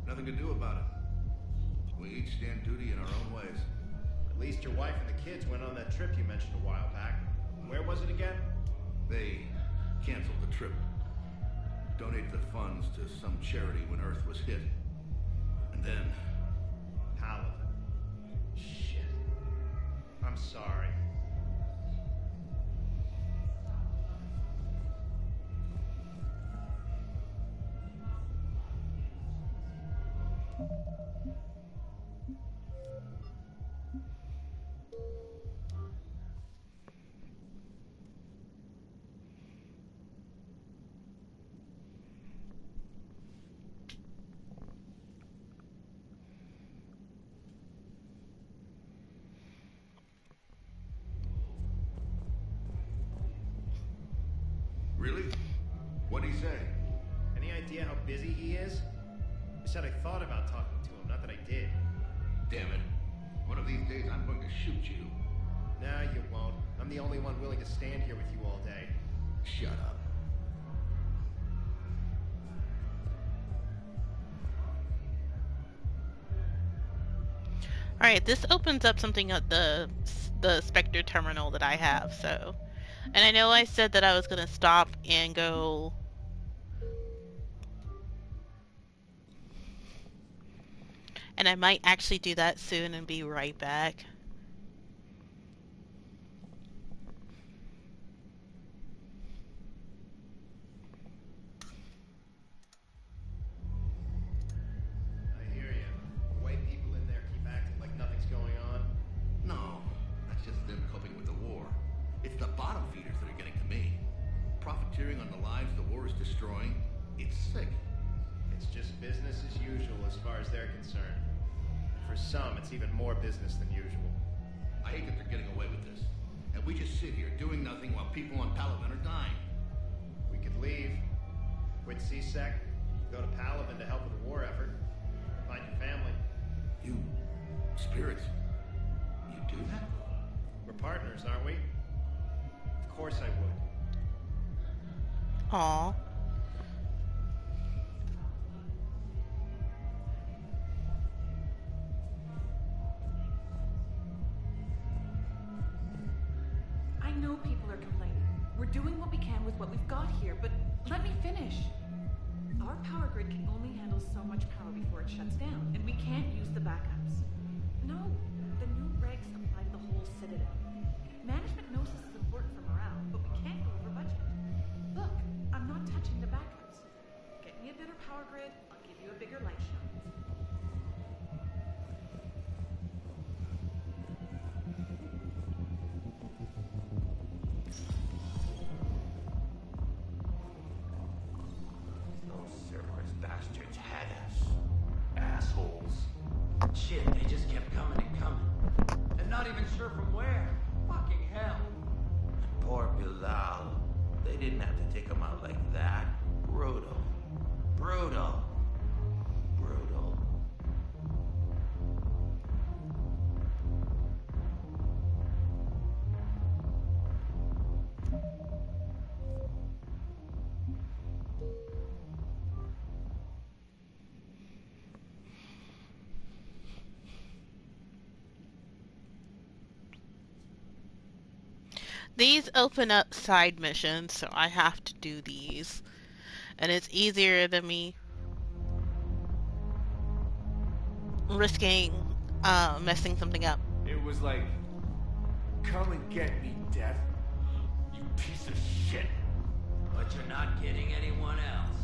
Nothing to do about it. We each stand duty in our own ways. At least your wife and the kids went on that trip you mentioned a while back. Where was it again? They canceled the trip. Donated the funds to some charity when Earth was hit. And then... Paladin. Shit. I'm sorry. Really? What'd he say? Any idea how busy he is? He said I thought about talking to him, not that I did. Damn it. One of these days I'm going to shoot you. Nah, you won't. I'm the only one willing to stand here with you all day. Shut up. Alright, this opens up something at the Spectre terminal that I have, so... And I know I said that I was gonna stop and go... And I might actually do that soon and be right back. I hear you. White people in there keep acting like nothing's going on. No, that's just them coping with the war. It's the bottom feeders that are getting to me. Profiteering on the lives the war is destroying. It's sick. It's just business as usual as far as they're concerned. For some, it's even more business than usual. I hate that they're getting away with this. And we just sit here doing nothing while people on Palaven are dying. We could leave, quit CSEC, go to Palaven to help with the war effort, find your family. You... spirits... you do that? We're partners, aren't we? Of course I would. Aww. I know people are complaining. We're doing what we can with what we've got here, but let me finish. Our power grid can only handle so much power before it shuts down, and we can't use the backups. No, the new regs apply to the whole Citadel. Management knows this is important for morale, but we can't go over budget. Look, I'm not touching the backups. Get me a better power grid, I'll give you a bigger light show. Those Cerberus bastards had us. Assholes. Shit, they just kept coming and coming. And not even sure from where. Fucking hell. And poor Bilal. They didn't have to take him out like that. Brutal. Brutal. Brutal. These open up side missions, so I have to do these. And it's easier than me risking messing something up. It was like, come and get me, Death. You piece of shit. But you're not getting anyone else.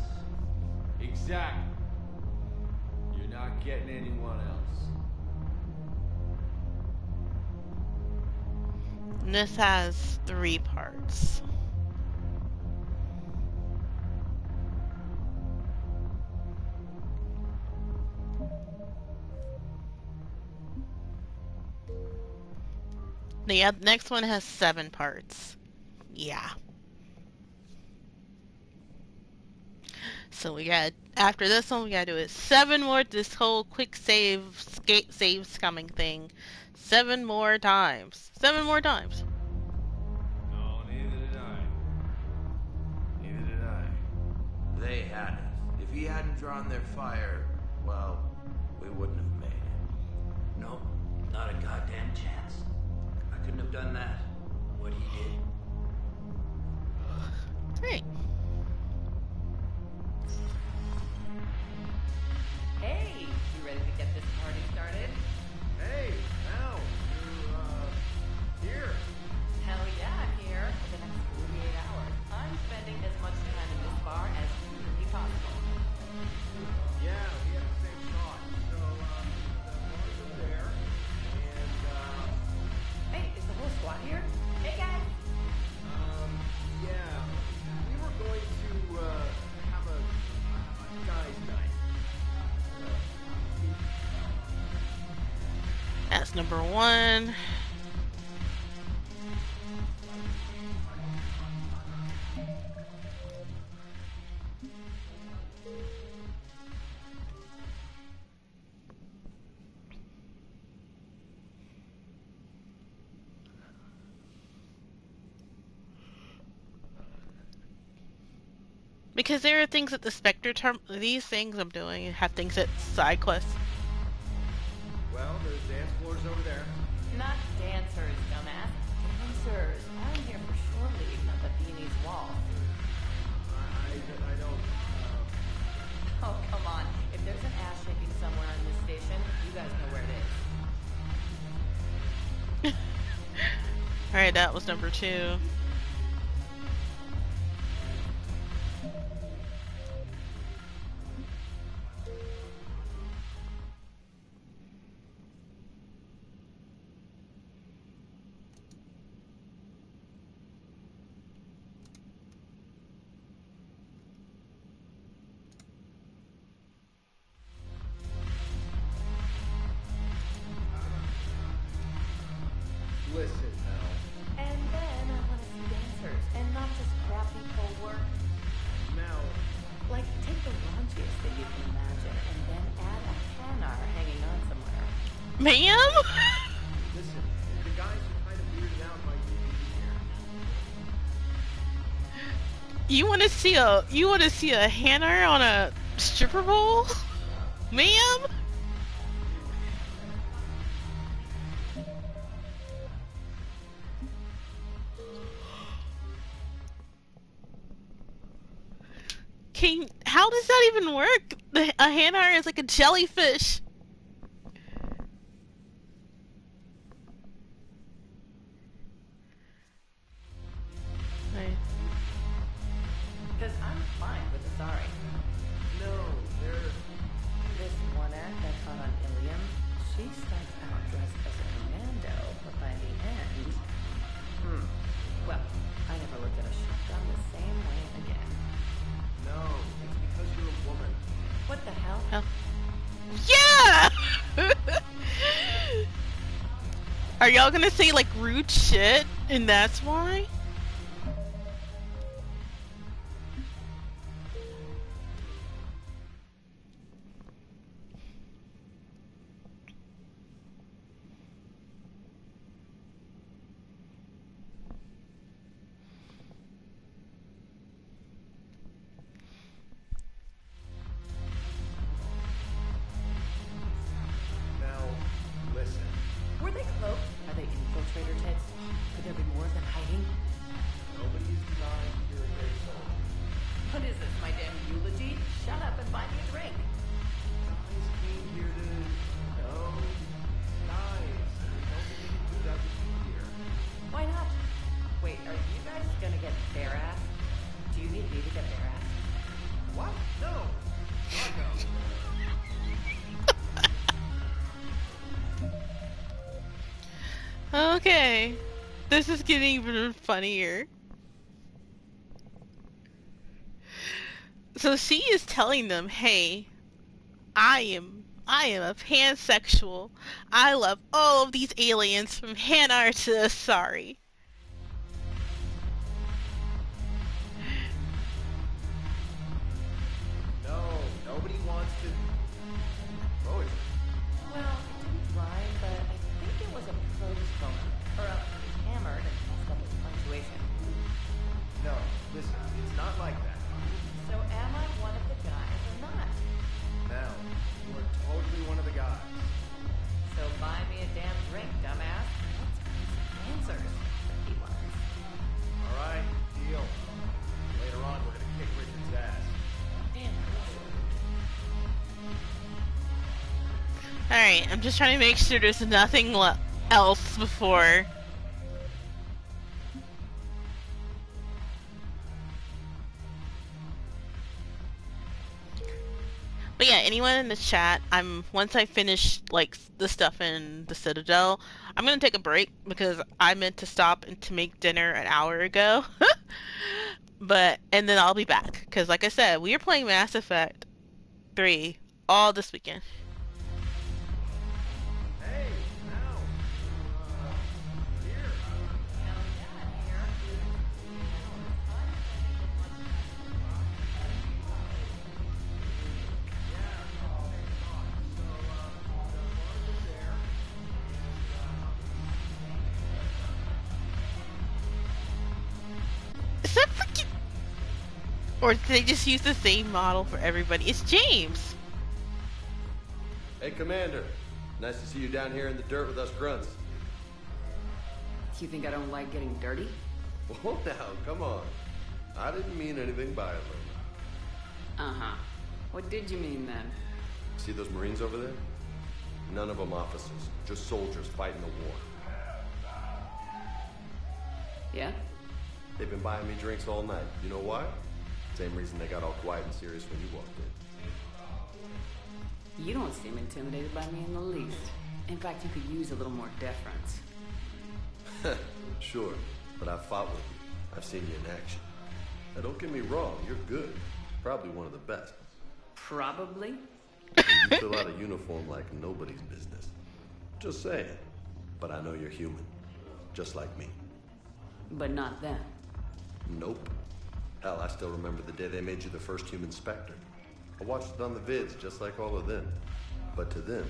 Exactly. You're not getting anyone else. And this has 3 parts. The next one has 7 parts. Yeah. So we got, after this one, we gotta do it 7 more, this whole quick save scumming thing. 7 more times. 7 more times. No, neither did I. Neither did I. They had us. If he hadn't drawn their fire, well, we wouldn't have made it. Nope, not a goddamn chance. I couldn't have done that. What he did. Great. Hey, you ready to get this party started? Hey, Al, you're here. Hell yeah, I'm here. For the next 48 hours, I'm spending as much time in this bar as humanly possible. Yeah, we have the same thought. So, the bars are there, and, Hey, is the whole squad here? Hey guys! yeah, we were going to, have a guys' night. That's number 1. Because there are things at the Spectre these things I'm doing have things at side quests. Well, there's dance floors Dancers over there. Not dancers, dumbass. Dancers. I'm here for shore leave, not the beanie's wall. I don't... Oh, come on. If there's an ass shaking somewhere on this station, you guys know where it is. Alright, that was number 2. Listen, Mel. And then I want to see dancers, and not just crappy pole work. Mel. Like, take the raunchiest thing you can imagine, and then add a hanar hanging on somewhere. Ma'am? Listen, the guys are kind of weirded out by you being here. You want to see a hanar on a stripper pole? Ma'am? How does that even work? A hanar is like a jellyfish. Because I'm fine with the sorry. No, they're... This one act I caught on Ilium, she started out dressed as a commando, but by the end... Well, I never looked at a shotgun the same way again. No, it's because you're a woman. What the hell? Yeah! Are y'all gonna say like rude shit and that's why? Now, listen. Were they cloaked? Are they infiltrator types? Could there be more of them hiding? Nobody's denying you're a great soldier. What is this, my damn eulogy? Shut up and buy me a drink. Guys came here to... No. Guys. They don't think they can do that with you here. Why not? Wait, are you guys gonna get bare ass? Do you need me to get bare ass? What? No. Margo. Okay. This is getting even funnier. So she is telling them, hey, I am a pansexual. I love all of these aliens from Hanar to Asari. No, nobody wants to... Poetry. Well, it didn't rhyme, but I think it was a prose poem. Or else it was hammered and messed up with punctuation. No, listen, it's not like that. So am I one of the guys or not? Now, you are totally one of the guys. So buy me a damn drink, dumbass. Let's find some answers. He wants. Alright, deal. Later on, we're gonna kick Richard's ass. Damn Alright, I'm just trying to make sure there's nothing else before. But yeah, anyone in the chat, once I finish like the stuff in the Citadel, I'm gonna take a break because I meant to stop and to make dinner an hour ago. And then I'll be back because, like I said, we are playing Mass Effect 3 all this weekend. Hey, now. Here. Is that freaking... Or did they just use the same model for everybody? It's James! Hey, Commander. Nice to see you down here in the dirt with us grunts. You think I don't like getting dirty? Well, now, come on. I didn't mean anything by it, Loma. Uh-huh. What did you mean then? See those Marines over there? None of them officers, just soldiers fighting the war. Yeah? They've been buying me drinks all night. You know why? Same reason they got all quiet and serious when you walked in. You don't seem intimidated by me in the least. In fact, you could use a little more deference. Sure, but I've fought with you. I've seen you in action. Now, don't get me wrong, you're good. Probably one of the best. Probably? And you fill out a uniform like nobody's business. Just saying. But I know you're human. Just like me. But not them. Nope. Hell, I still remember the day they made you the first human Spectre. I watched it on the vids, just like all of them. But to them,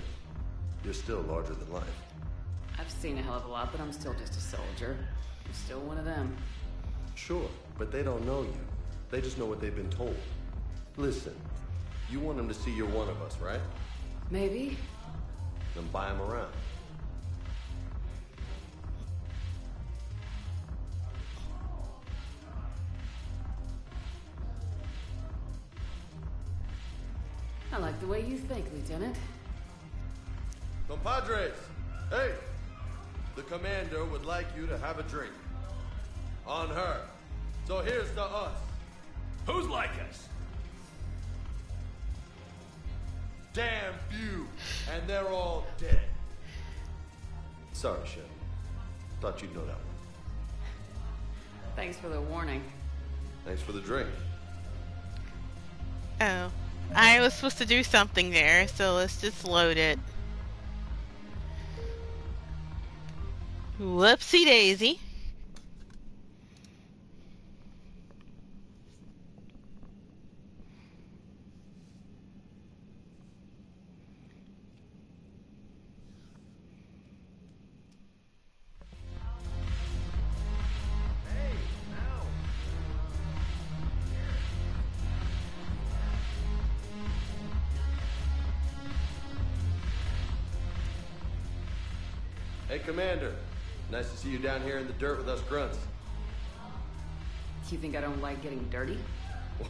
you're still larger than life. I've seen a hell of a lot, but I'm still just a soldier. I'm still one of them. Sure, but they don't know you. They just know what they've been told. Listen, you want them to see you're one of us, right? Maybe. Then buy them around. I like the way you think, Lieutenant. Compadres, hey! The commander would like you to have a drink. On her. So here's to us. Who's like us? Damn few, and they're all dead. Sorry, Chef. Thought you'd know that one. Thanks for the warning. Thanks for the drink. Oh. I was supposed to do something there, so let's just load it. Whoopsie daisy. Hey, Commander. Nice to see you down here in the dirt with us grunts. You think I don't like getting dirty?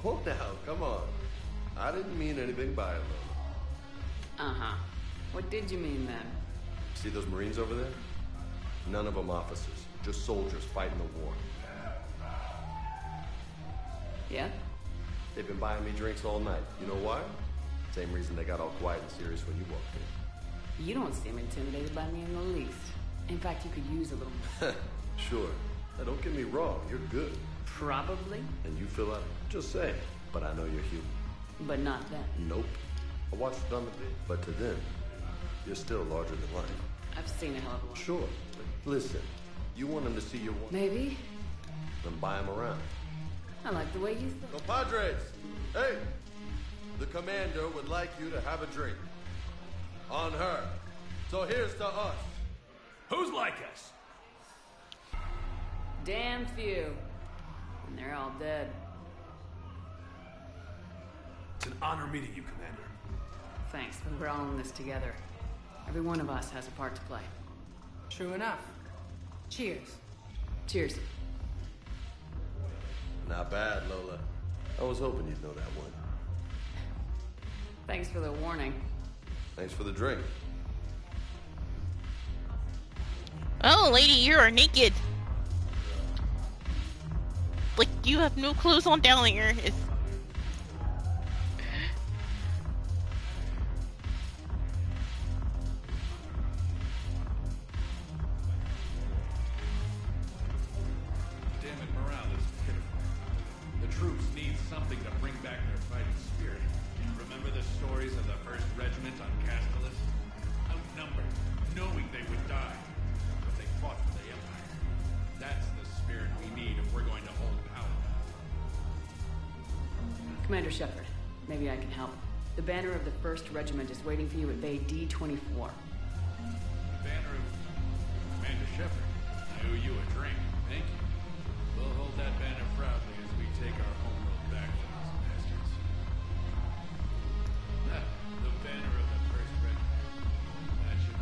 Well, now, come on. I didn't mean anything by it, Loma. Uh-huh. What did you mean then? See those Marines over there? None of them officers, just soldiers fighting the war. Yeah? They've been buying me drinks all night. You know why? Same reason they got all quiet and serious when you walked in. You don't seem intimidated by me in the least. In fact, you could use a little more. Sure. Now, don't get me wrong. You're good. Probably. And you fill out. Just saying. But I know you're human. But not them. Nope. I watched it on the vid. But to them, you're still larger than life. I've seen a hell of a lot. Sure. But listen, you want them to see your one. Maybe. Then buy them around. I like the way you think. Compadres! Hey! The commander would like you to have a drink. On her. So here's to us. Who's like us? Damn few. And they're all dead. It's an honor meeting you, Commander. Thanks, but we're all in this together. Every one of us has a part to play. True enough. Cheers. Cheers. Not bad, Lola. I was hoping you'd know that one. Thanks for the warning. Thanks for the drink. Oh, lady, you are naked. Like, you have no clothes on down here. It's... Damn it, morale is pitiful. The troops need something to bring back their fighting spirit. Remember the stories of the 1st Regiment on Castellus? Outnumbered, knowing they would die. But they fought for the Empire. That's the spirit we need if we're going to hold power. Commander Shepard, maybe I can help. The banner of the 1st Regiment is waiting for you at Bay D-24. Banner of Commander Shepard. I owe you a drink. Thank you. We'll hold that banner proudly as we take our homeworld back from these bastards. The banner of the 1st Regiment. That should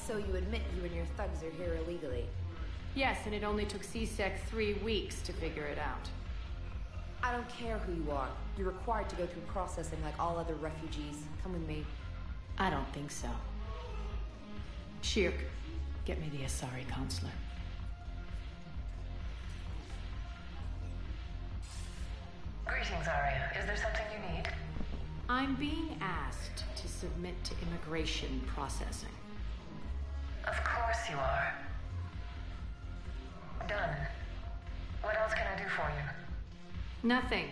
So you admit you and your thugs are here illegally? Yes, and it only took C-Sec 3 weeks to figure it out. I don't care who you are. You're required to go through processing like all other refugees. Come with me. I don't think so. Shirk, get me the Asari consular. Greetings, Arya. Is there something you need? I'm being asked to submit to immigration processing. Of course you are. Done. What else can I do for you? Nothing.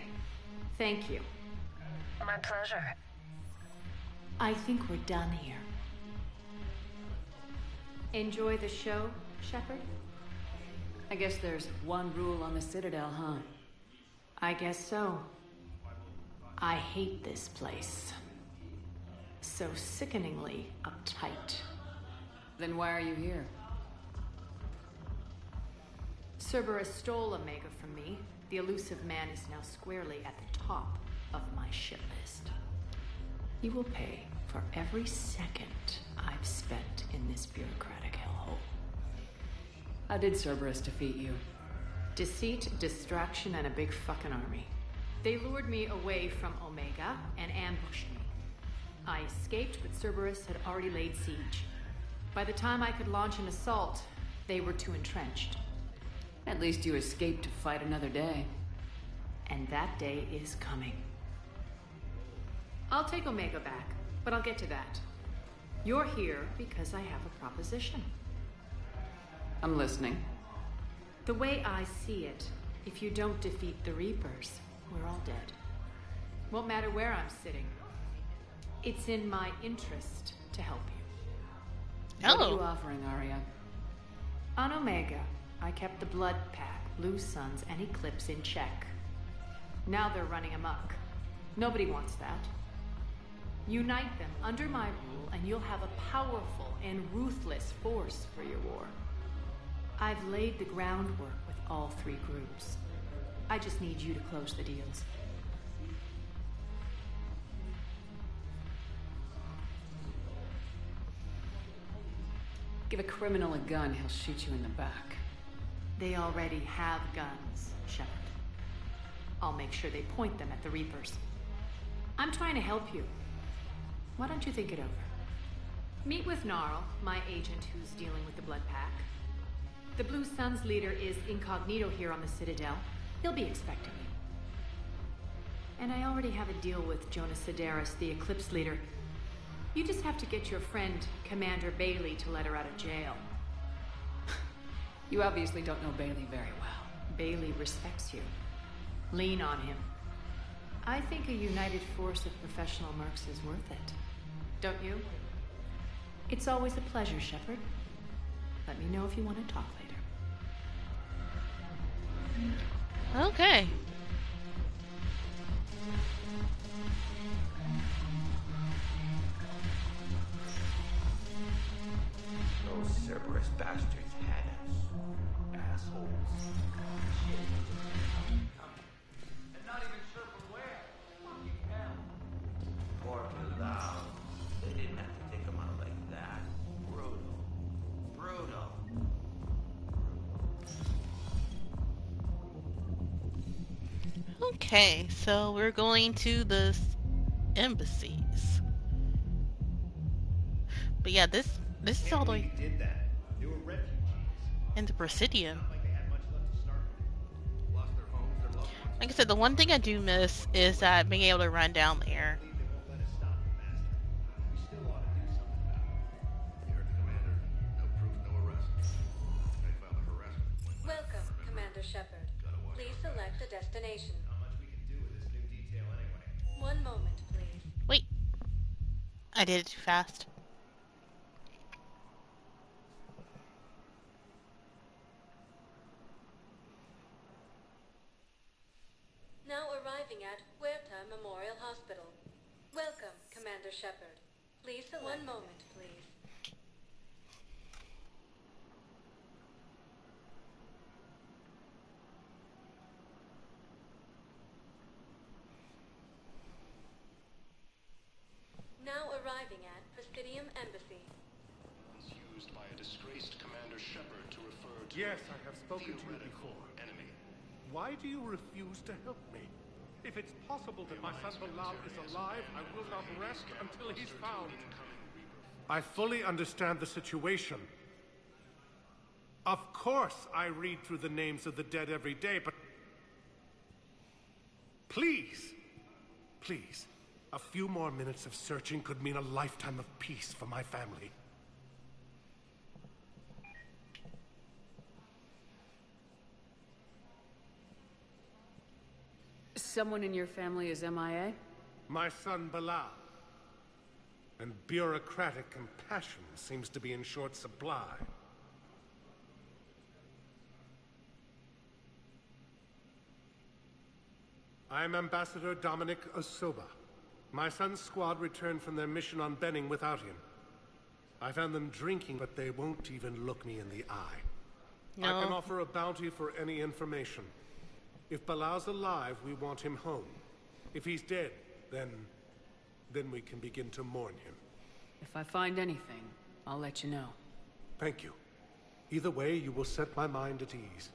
Thank you. My pleasure. I think we're done here. Enjoy the show, Shepard? I guess there's one rule on the Citadel, huh? I guess so. I hate this place. So sickeningly uptight. Then why are you here? Cerberus stole Omega from me. The elusive man is now squarely at the top of my shit list. He will pay for every second I've spent in this bureaucratic hellhole. How did Cerberus defeat you? Deceit, distraction, and a big fucking army. They lured me away from Omega and ambushed me. I escaped, but Cerberus had already laid siege. By the time I could launch an assault, they were too entrenched. At least you escaped to fight another day. And that day is coming. I'll take Omega back, but I'll get to that. You're here because I have a proposition. I'm listening. The way I see it, if you don't defeat the Reapers, we're all dead. Won't matter where I'm sitting. It's in my interest to help you. What are you offering, Arya? On Omega, I kept the Blood Pack, Blue Suns, and Eclipse in check. Now they're running amok. Nobody wants that. Unite them under my rule, and you'll have a powerful and ruthless force for your war. I've laid the groundwork with all three groups. I just need you to close the deals. Give a criminal a gun, he'll shoot you in the back. They already have guns, Shepard. I'll make sure they point them at the Reapers. I'm trying to help you. Why don't you think it over? Meet with Gnarl, my agent who's dealing with the Blood Pack. The Blue Suns leader is incognito here on the Citadel. He'll be expecting you. And I already have a deal with Jonas Sedaris, the Eclipse leader. You just have to get your friend, Commander Bailey, to let her out of jail. You obviously don't know Bailey very well. Bailey respects you. Lean on him. I think a united force of professional mercs is worth it. Don't you? It's always a pleasure, Shepard. Let me know if you want to talk later. Okay. Those Cerberus bastards had us. Assholes. Shit, they just kept coming. And not even sure from where. Fucking hell. Poor Bilal. They didn't have to take him out like that. Brutal. Brutal. Okay, so we're going to the embassies. But yeah, this is all the way Did that. They were refugees. in the Presidium. Not like they had much left to start with. Lost their homes, their loved ones. Like I said, the one thing I do miss is being able to run down there. They won't let us stop the master. We still ought to do something about it. You heard the commander. No proof, no arrest. They filed a harassment complaint. Welcome, Commander Shepard. Please select a destination. Not much we can do with this new detail anyway. One moment, please. Wait. I did it too fast. Now arriving at Huerta Memorial Hospital. Welcome, Commander Shepard. Please select. One moment, please. Now arriving at Presidium Embassy. He's used by disgraced Commander Shepard to refer to Yes, I have spoken to you before. Enemy. Why do you refuse to help me? If it's possible that my son Bilal is alive, I will not rest until he's found. I fully understand the situation. Of course I read through the names of the dead every day, but... Please, please, a few more minutes of searching could mean a lifetime of peace for my family. Someone in your family is MIA? My son Bilal. And bureaucratic compassion seems to be in short supply. I'm Ambassador Dominic Osoba. My son's squad returned from their mission on Benning without him. I found them drinking, but they won't even look me in the eye. No. I can offer a bounty for any information. If Bilal's alive, we want him home. If he's dead, then we can begin to mourn him. If I find anything, I'll let you know. Thank you. Either way, you will set my mind at ease.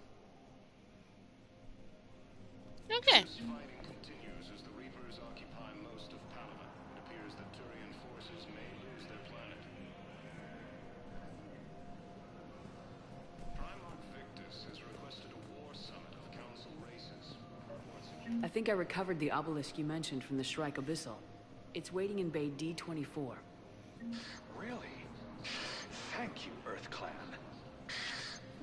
Okay. Fighting continues as the Reapers occupy most of Palaven. It appears that Turian forces may lose their planet. Primarch Victus has requested a war summit of Council races. I think I recovered the obelisk you mentioned from the Shrike Abyssal. It's waiting in Bay D-24. Really? Thank you, Earth Clan.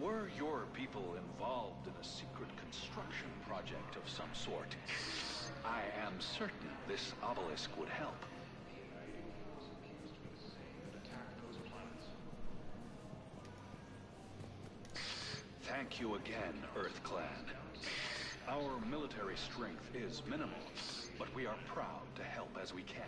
Were your people involved in a secret construction project of some sort, I am certain this obelisk would help. Thank you again, Earth Clan. Our military strength is minimal, but we are proud to help as we can.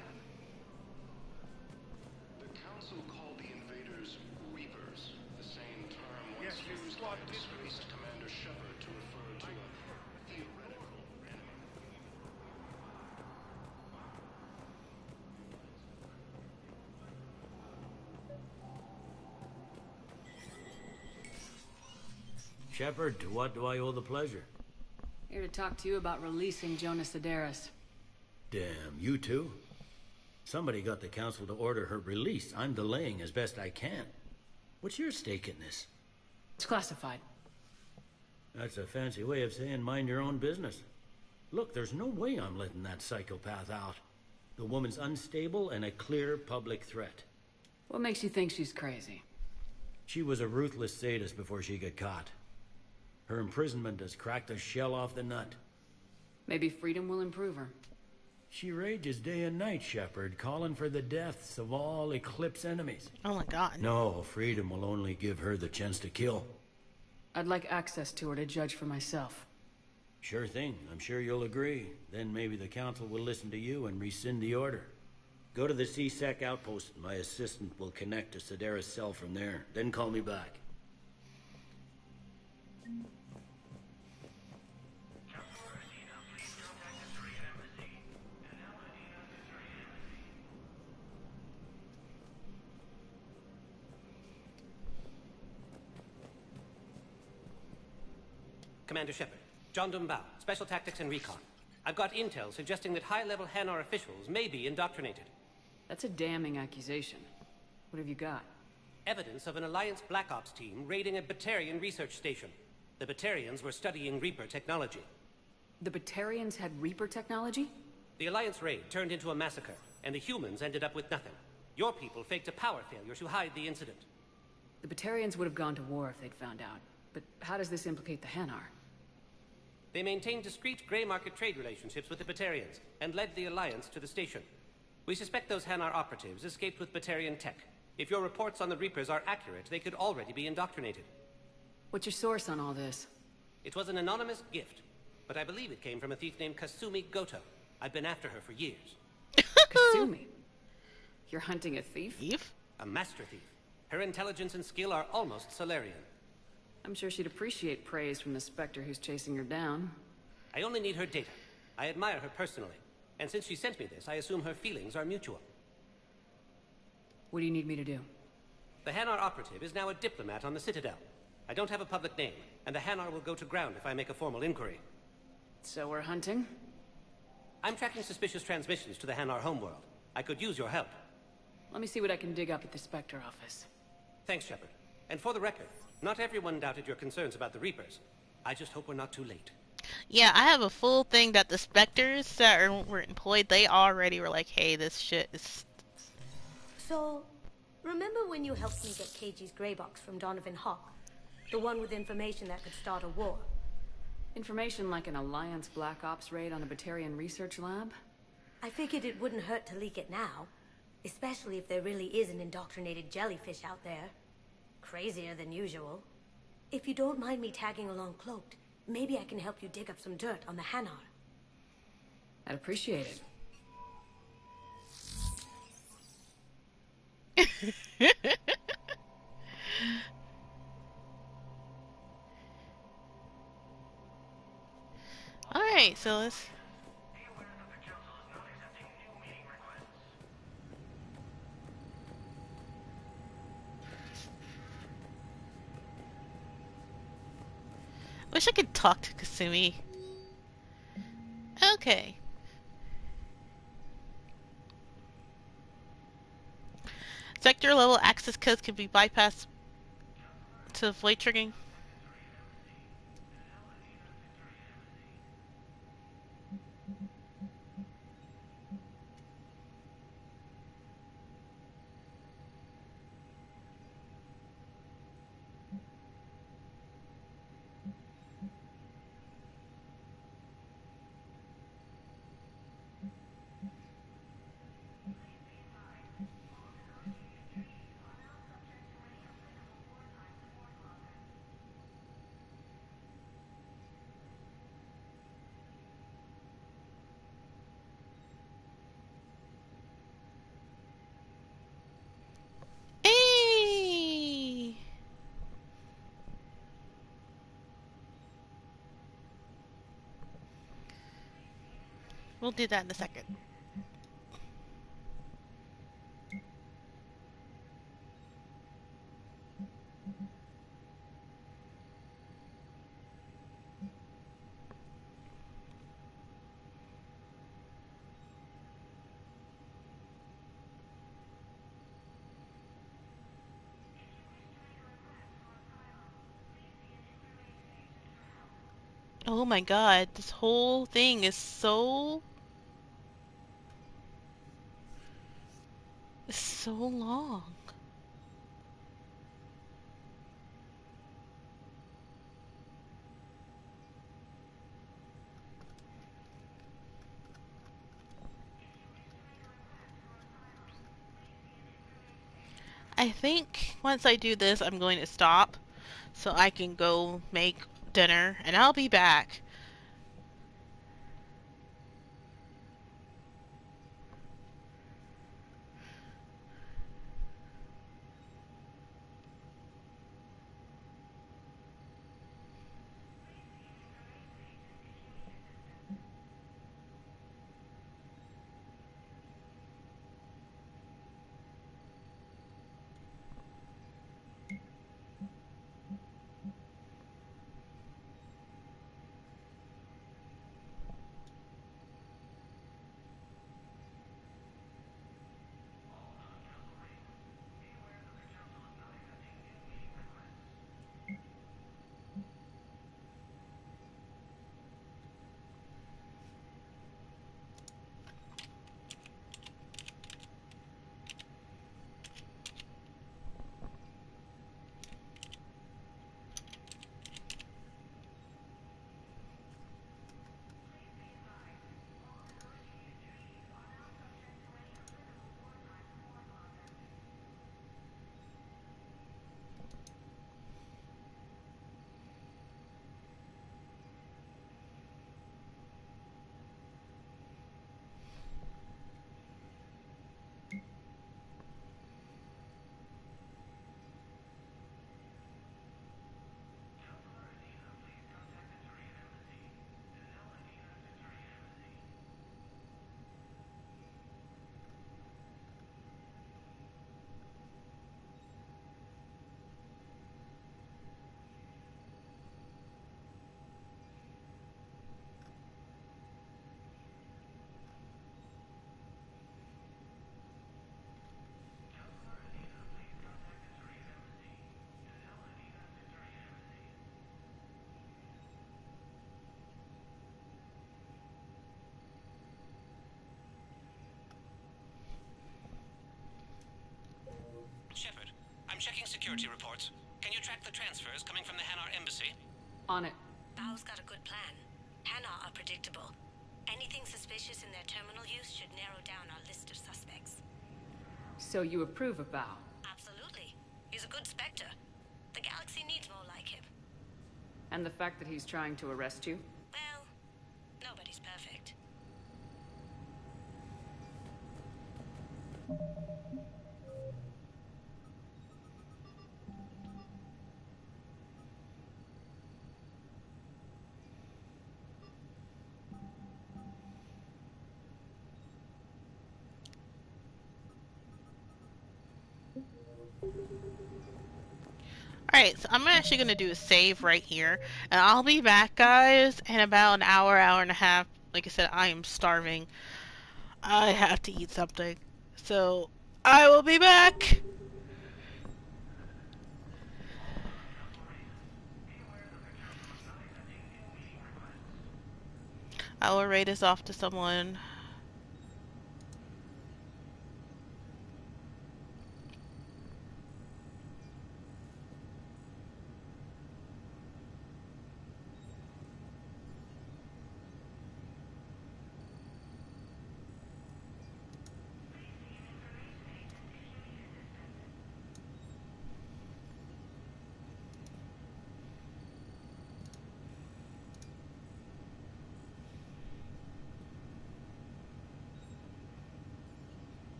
The Council called the invaders Reapers, the same term once used by disgraced Commander Shepard to refer to a theoretical enemy. Shepard, to what do I owe the pleasure? Here to talk to you about releasing Jonas Sedaris. Damn, you too? Somebody got the council to order her release. I'm delaying as best I can. What's your stake in this? It's classified. That's a fancy way of saying mind your own business. Look, there's no way I'm letting that psychopath out. The woman's unstable and a clear public threat. What makes you think she's crazy? She was a ruthless sadist before she got caught. Her imprisonment has cracked the shell off the nut. Maybe freedom will improve her. She rages day and night, Shepard, calling for the deaths of all Eclipse enemies. Oh my god. No, freedom will only give her the chance to kill. I'd like access to her to judge for myself. Sure thing. I'm sure you'll agree. Then maybe the council will listen to you and rescind the order. Go to the C-Sec outpost. My assistant will connect to Sedaris' cell from there. Then call me back. Commander Shepard, John Dumbao, Special Tactics and Recon. I've got intel suggesting that high-level Hanar officials may be indoctrinated. That's a damning accusation. What have you got? Evidence of an Alliance Black Ops team raiding a Batarian research station. The Batarians were studying Reaper technology. The Batarians had Reaper technology? The Alliance raid turned into a massacre, and the humans ended up with nothing. Your people faked a power failure to hide the incident. The Batarians would have gone to war if they'd found out. But how does this implicate the Hanar? They maintained discreet gray market trade relationships with the Batarians, and led the Alliance to the station. We suspect those Hanar operatives escaped with Batarian tech. If your reports on the Reapers are accurate, they could already be indoctrinated. What's your source on all this? It was an anonymous gift, but I believe it came from a thief named Kasumi Goto. I've been after her for years. Kasumi? You're hunting a thief? Thief? A master thief. Her intelligence and skill are almost Solarian. I'm sure she'd appreciate praise from the Spectre who's chasing her down. I only need her data. I admire her personally. And since she sent me this, I assume her feelings are mutual. What do you need me to do? The Hanar operative is now a diplomat on the Citadel. I don't have a public name, and the Hanar will go to ground if I make a formal inquiry. So we're hunting? I'm tracking suspicious transmissions to the Hanar homeworld. I could use your help. Let me see what I can dig up at the Spectre office. Thanks, Shepard. And for the record, not everyone doubted your concerns about the Reapers. I just hope we're not too late. Yeah, I have a full thing that the Spectres that were employed, they already were like, hey, this shit is... So, remember when you helped me get KG's grey box from Donovan Hawk? The one with information that could start a war? Information like an Alliance Black Ops raid on a Batarian research lab? I figured it wouldn't hurt to leak it now. Especially if there really is an indoctrinated jellyfish out there. Crazier than usual. If you don't mind me tagging along cloaked, maybe I can help you dig up some dirt on the Hanar. I'd appreciate it. Alright, so let's... Wish I could talk to Kasumi. Okay. Sector level access codes can be bypassed to avoid triggering. Hey! We'll do that in a second. Oh my god, this whole thing is so... It's so long. I think once I do this, I'm going to stop so I can go make dinner, and I'll be back. security reports. Can you track the transfers coming from the Hanar embassy? On it. Bao's got a good plan. Hanar are predictable. Anything suspicious in their terminal use should narrow down our list of suspects. So you approve of Bao? Absolutely. He's a good Spectre. The galaxy needs more like him. And the fact that he's trying to arrest you? Well, nobody's perfect. Alright, so I'm actually going to do a save right here. And I'll be back, guys, in about an hour, hour and a half. Like I said, I am starving. I have to eat something. So, I will be back! I will rate this off to someone.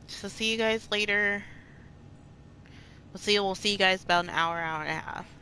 So see you guys later. We'll see you guys about an hour, hour and a half.